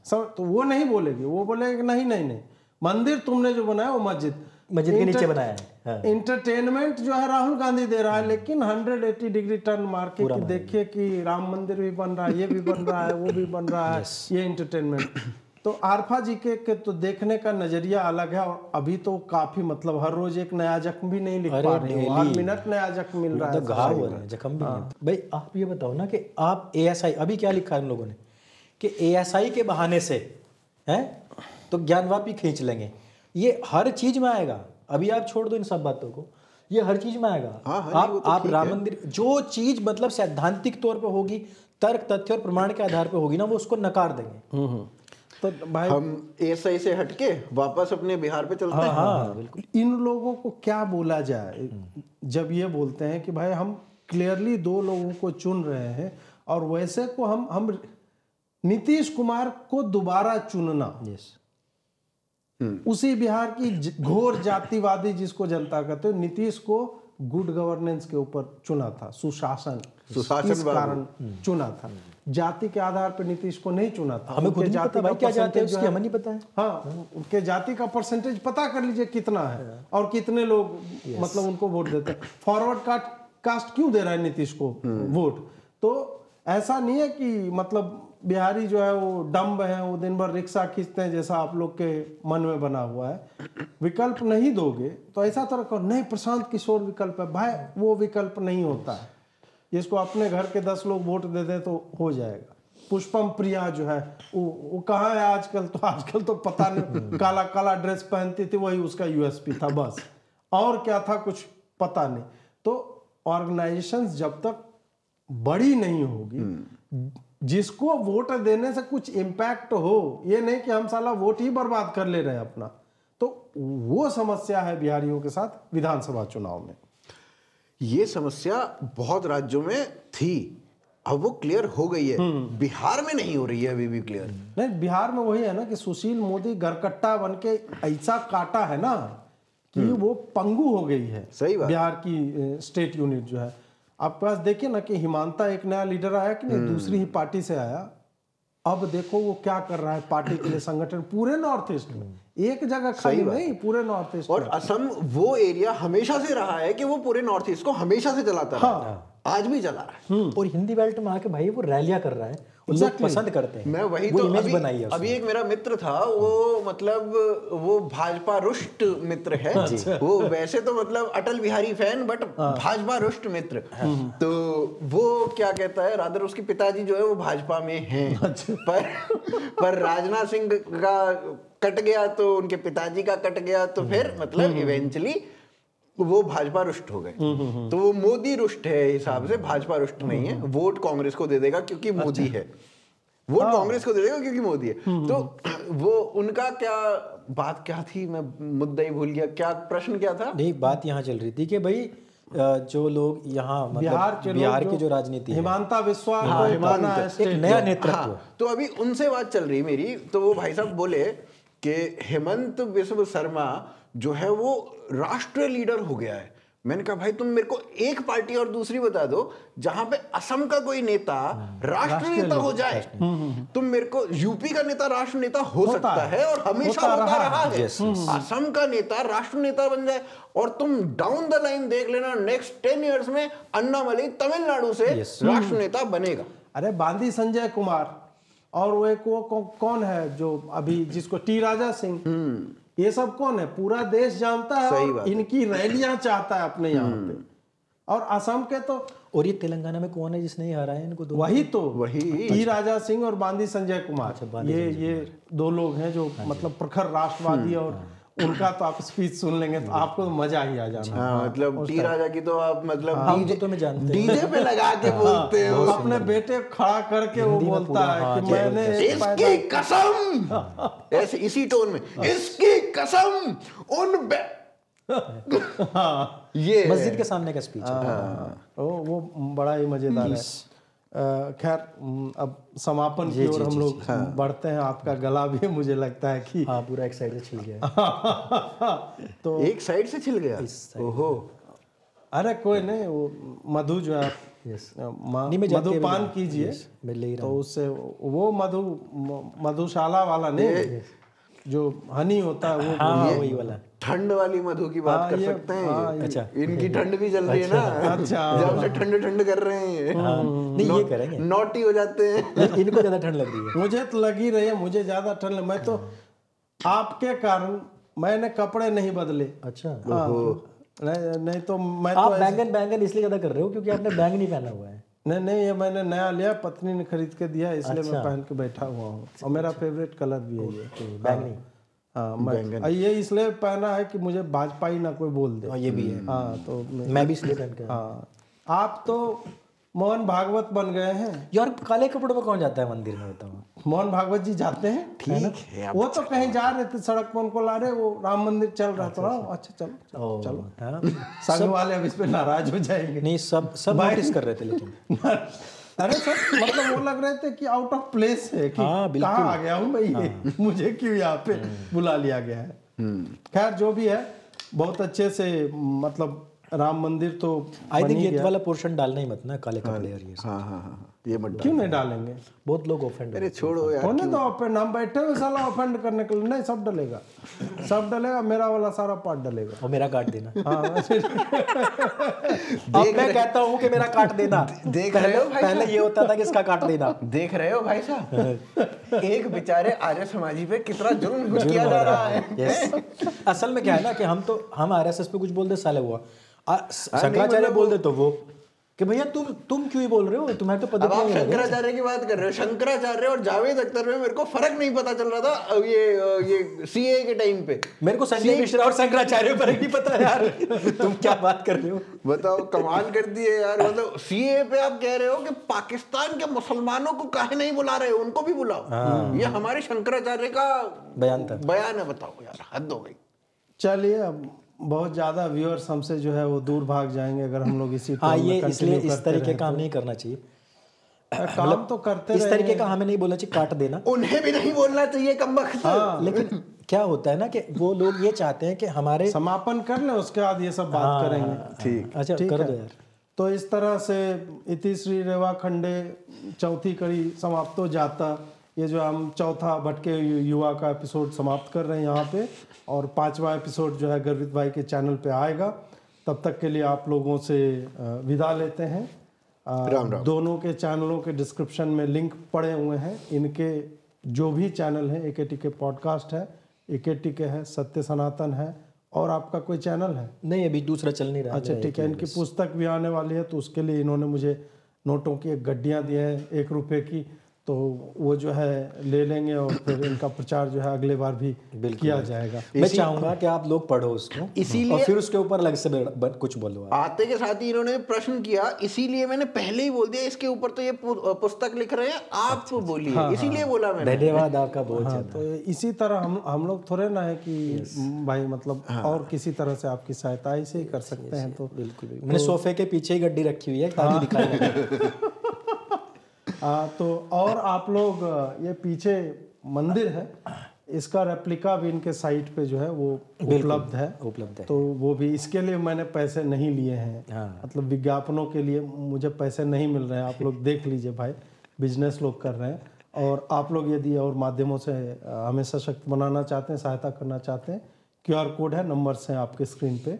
सब, तो वो नहीं बोलेगी, वो बोलेगा कि नहीं मंदिर तुमने जो बनाया वो मस्जिद के नीचे बनाया है। इंटरटेनमेंट जो है राहुल गांधी दे रहा है, लेकिन 180 डिग्री टर्न मार के कि देखिए कि राम मंदिर भी बन रहा है, ये भी बन रहा है, वो भी बन रहा है, ये इंटरटेनमेंट। तो आरफा जी के तो देखने का नजरिया अलग है, और अभी तो काफी मतलब हर रोज एक नया जख्म भी नहीं लिख पा रहे हो, हर मिनट नया जख्म मिल रहा है, घाव हो रहा है, जख्म भी नहीं। भाई आप ये बताओ ना कि आप ASI अभी क्या लिखा है उन लोगों ने कि ASI के बहाने से हैं तो ज्ञानवापी खींच लेंगे। ये हर चीज में आएगा। अभी आप छोड़ दो इन सब बातों को, ये हर चीज में आएगा। आप राम मंदिर, जो चीज मतलब सैद्धांतिक तौर पे होगी, तर्क तथ्य और प्रमाण के आधार पे होगी ना, वो उसको नकार देंगे। तो भाई हम ASI से हटके वापस अपने बिहार पे चलते हैं। हाँ बिल्कुल। इन लोगों को क्या बोला जाए जब ये बोलते हैं कि भाई हम क्लियरली 2 लोगों को चुन रहे हैं, और वैसे को हम नीतीश कुमार को दोबारा चुनना, उसी बिहार की घोर जातिवादी जिसको जनता कहते हो, नीतीश को गुड गवर्नेंस के ऊपर चुना था, सुशासन इस कारण चुना था। जाति के आधार पर नीतीश को नहीं चुना था। हमें खुद नहीं पता भाई क्या जाति है उसकी, हमें नहीं पता है। हाँ, उनके जाति का परसेंटेज पता कर लीजिए कितना है और कितने लोग मतलब उनको वोट देते हैं। फॉरवर्ड कास्ट क्यों दे रहा है नीतीश को वोट? तो ऐसा नहीं है कि मतलब बिहारी जो है वो डम्ब है, वो दिन भर रिक्शा खींचते हैं जैसा आप लोग के मन में बना हुआ है। विकल्प नहीं दोगे तो ऐसा तरह कहो नहीं प्रशांत किशोर विकल्प है, भाई वो विकल्प नहीं होता है। जिसको अपने घर के 10 लोग वोट दे दे तो हो जाएगा। पुष्पम प्रिया जो है वो कहाँ है आजकल? तो आजकल तो पता नहीं, काला काला ड्रेस पहनती थी, वही उसका USP था बस, और क्या था कुछ पता नहीं। तो ऑर्गेनाइजेशंस जब तक बड़ी नहीं होगी, जिसको वोट देने से कुछ इम्पैक्ट हो, ये नहीं कि हम साला वोट ही बर्बाद कर ले रहे हैं अपना, तो वो समस्या है बिहारियों के साथ विधानसभा चुनाव में। ये समस्या बहुत राज्यों में थी, अब वो क्लियर हो गई है। बिहार में नहीं हो रही है अभी भी क्लियर। नहीं, बिहार में वही है ना कि सुशील मोदी गरकट्टा बन के ऐसा काटा है ना कि वो पंगु हो गई है। सही बात। बिहार की स्टेट यूनिट जो है, आपके पास देखिए ना कि हिमांता एक नया लीडर आया कि नहीं, दूसरी ही पार्टी से आया। अब देखो वो क्या कर रहा है पार्टी के लिए, संगठन पूरे नॉर्थ ईस्ट में, एक जगह खाली नहीं, पूरे नॉर्थ ईस्ट। और असम वो एरिया हमेशा से रहा है कि वो पूरे नॉर्थ ईस्ट को हमेशा से चलाता रहा है, आज भी चला रहा है। और हिंदी बेल्ट में आके भाई वो रैलियां कर रहा है, लोग पसंद करते हैं, मैं वही वो तो इमेज बनाई है अभी एक मेरा मित्र था, वो मतलब वो भाजपा रुष्ट मित्र है। वो वैसे तो मतलब अटल बिहारी फैन, बट भाजपा रुष्ट मित्र। तो वो क्या कहता है, रादर उसके पिताजी जो है वो भाजपा में हैं, पर राजनाथ सिंह का कट गया तो उनके पिताजी का कट गया, तो फिर मतलब इवेंचुअली वो भाजपा रुष्ट हो गए। तो वो मोदी रुष्ट है हिसाब से, भाजपा रुष्ट नहीं है। वोट कांग्रेस को दे देगा क्योंकि मोदी है, वोट कांग्रेस को दे देगा क्योंकि मोदी है। तो वो उनका क्या बात क्या थी, मैं मुद्दा ही भूल गया, क्या प्रश्न क्या था? नहीं, बात यहाँ चल रही थी कि भाई जो लोग यहाँ मतलब बिहार की जो राजनीति, हिमांता बिस्वा को एक नया नेतृत्व, तो अभी उनसे बात चल रही मेरी। तो वो भाई साहब बोले कि हेमंत बिस्वा शर्मा जो है वो राष्ट्रीय लीडर हो गया है। मैंने कहा भाई तुम मेरे को एक पार्टी और दूसरी बता दो जहां पे असम का कोई नेता राष्ट्रीय नेता हो जाए। तुम मेरे को यूपी का नेता राष्ट्र नेता हो सकता है और हमेशा होता रहा है, असम का नेता राष्ट्र नेता बन जाए। और तुम डाउन द लाइन देख लेना, नेक्स्ट 10 इयर्स में अन्नामलई तमिलनाडु से राष्ट्र नेता बनेगा। अरे बांदी संजय कुमार, और वो एक वो कौन है जो अभी जिसको टी राजा सिंह, ये सब कौन है, पूरा देश जानता है और इनकी रैलियां चाहता है अपने यहाँ पे। और असम के तो, और ये तेलंगाना में कौन है जिसने हराया इनको? वही टी राजा सिंह और बांदी संजय कुमार। ये दो लोग हैं जो मतलब प्रखर राष्ट्रवादी, और उनका तो आप स्पीच सुन लेंगे तो आपको मजा ही आ जाना। मतलब टी राजा की तो आप मतलब डीजे पे लगा के बोलते हैं, अपने बेटे खड़ा करके वो बोलता है कि मैंने इसकी कसम, ऐसे इसी टोन में, इसकी कसम उन ये मस्जिद के सामने का स्पीच है। वो बड़ा ही मजेदार है। खैर अब समापन की ओर हम लोग बढ़ते हैं। आपका गला भी मुझे लगता है कि पूरा एक साइड से छिल गया। तो एक साइड से छिल गया, ओहो। अरे कोई नहीं, वो मधु जो है मधुपान कीजिए तो उससे वो मधुशाला वाला नहीं, जो हनी होता है वो वही वाला ठंड वाली मधु की बात कर सकते हैं। अच्छा, इनकी ठंड भी चल रही है ना। अच्छा, जब से ठंड कर रहे हैं, नहीं ये करेंगे, नॉटी हो जाते हैं। इनको ज्यादा ठंड लग रही है, मुझे तो लगी रही है, मुझे ज्यादा ठंड लग, मैं तो आपके कारण मैंने कपड़े नहीं बदले। अच्छा, नहीं तो मैं आप बैंगन इसलिए ज्यादा कर रहे हो क्योंकि आपने बैंग नहीं पहना हुआ है। नहीं, ये मैंने नया लिया, पत्नी ने खरीद के दिया, इसलिए मैं पहन के बैठा हुआ हूँ। और मेरा फेवरेट कलर भी है ये बैंगनी। हाँ, ये इसलिए पहना है कि मुझे भाजपाई ना कोई बोल दे। ये भी है। हाँ, तो मैं भी इसलिए पहन के। हाँ, आप तो मोहन भागवत बन गए हैं यार। काले कपड़ों में कौन जाता है मंदिर में, बताओ? मोहन भागवत जी जाते हैं, ठीक है। वो तो कहीं जा रहे थे, सड़क पर उनको ला रहे, वो राम मंदिर चल रहा था। अच्छा चलो संघ वाले अब इस पे नाराज हो जाएंगे। नहीं, सब नोटिस कर रहे थे लेकिन अरे सर मतलब वो लग रहे थे कि आउट ऑफ प्लेस है कि कहाँ आ गया हूँ मैं, ये मुझे क्यों यहाँ पे बुला लिया गया है। खैर जो भी है, बहुत अच्छे से मतलब राम मंदिर तो आई थिंक ये वाला पोर्शन डालना ही मत ना, काले कपड़े और ये। हाँ, ये मत क्यों नहीं डालेंगे? बहुत लोग ऑफेंड। अरे छोड़ो यार, होने दो ऑफेंड, हम बैठे हुए साला ऑफेंड करने के लिए नहीं। सब डलेगा, मेरा वाला सारा पार्ट डलेगा। और मेरा काट देना। अब मैं कहता हूँ कि मेरा काट देना। देख रहे हो भाई, पहले ये होता था कि इसका काट देना। देख रहे हो भाई साहब, एक बेचारे आर्य समाजी पे कितना जुल्म किया जा रहा है। असल में क्या है ना कि हम आरएसएस पे कुछ बोल दे साले हुआ, शंकराचार्य बोल दे तो वो कि भैया तुम क्यों ही बोल रहे हो, तुम्हारे तो पद अब आप शंकराचार्य की बात कर रहे हो। शंकराचार्य और जावेद अख्तर में मेरे को फर्क नहीं पता चल रहा था ये सीए के टाइम पे। मेरे को संजय मिश्रा और शंकराचार्य पर नहीं पता यार। तुम क्या बात कर रहे हो, बताओ, कमाल कर दिए यार। मतलब सीए पे आप कह रहे हो कि पाकिस्तान के मुसलमानों को काहे नहीं बुला रहे हो, उनको भी बुलाओ। ये हमारे शंकराचार्य का बयान है। बताओ यार, हद हो गई। चलिए, अब बहुत ज्यादा व्यूअर्स हमसे जो है वो दूर भाग जाएंगे अगर हम लोग इसी ये इसलिए इस तरीके का काम नहीं करना चाहिए। काम तो करते इस तरीके का हमें नहीं बोलना चाहिए, काट देना। उन्हें भी नहीं बोलना चाहिए कमबख्त। लेकिन क्या होता है ना कि वो लोग ये चाहते हैं कि हमारे समापन कर ले, उसके बाद ये सब बात करेंगे। ठीक, अच्छा कर दो यार। तो इस तरह से इति श्री रेवा खंडे चौथी कड़ी समाप्तो जाता। ये जो हम चौथा भटके युवा का एपिसोड समाप्त कर रहे हैं यहाँ पे, और 5वां एपिसोड जो है गर्वित भाई के चैनल पे आएगा। तब तक के लिए आप लोगों से विदा लेते हैं। राम राम। दोनों के चैनलों के डिस्क्रिप्शन में लिंक पड़े हुए हैं। इनके जो भी चैनल है, एकेटी के पॉडकास्ट है, एकेटी के है, सत्य सनातन है, और आपका कोई चैनल है? नहीं, अभी दूसरा चल नहीं रहा। अच्छा ठीक है। इनकी पुस्तक भी आने वाली है, तो उसके लिए इन्होंने मुझे नोटों की एक गड्डियाँ दी हैं 1 रुपये की, तो वो जो है ले लेंगे और फिर इनका प्रचार जो है अगले बार भी किया जाएगा। मैं चाहूंगा कि आप लोग पढ़ो उसको, इसीलिए और फिर उसके ऊपर अलग से कुछ बोलो आप। आते के साथ ही इन्होंने प्रश्न किया, इसीलिए मैंने पहले ही बोल दिया इसके ऊपर तो ये पुस्तक लिख रहे हैं, आप बोलिए, इसीलिए बोला मैंने। धन्यवाद आपका बहुत हाँ, ज्यादा। तो इसी तरह हम लोग थोड़े ना है कि भाई मतलब और किसी तरह से आपकी सहायता ऐसे ही कर सकते हैं। तो बिल्कुल मैंने सोफे के पीछे ही गड्डी रखी हुई है ताकि दिखाई दे। तो और आप लोग ये पीछे मंदिर है, इसका रेप्लिका भी इनके साइट पे जो है वो उपलब्ध है। तो वो भी, इसके लिए मैंने पैसे नहीं लिए हैं। मतलब विज्ञापनों के लिए मुझे पैसे नहीं मिल रहे हैं। आप लोग देख लीजिए भाई, बिजनेस लोग कर रहे हैं। और आप लोग यदि और माध्यमों से हमें सशक्त बनाना चाहते हैं, सहायता करना चाहते हैं, QR कोड है, नंबर्स हैं आपके स्क्रीन पे।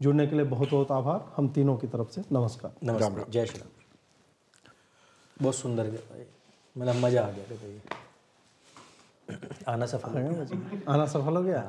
जुड़ने के लिए बहुत बहुत आभार हम तीनों की तरफ से। नमस्कार। नमस्कार, जय श्री राम। बहुत सुंदर गया भाई, मतलब मजा आ गया भाई। आना सफल हो गया। आना सफल हो गया।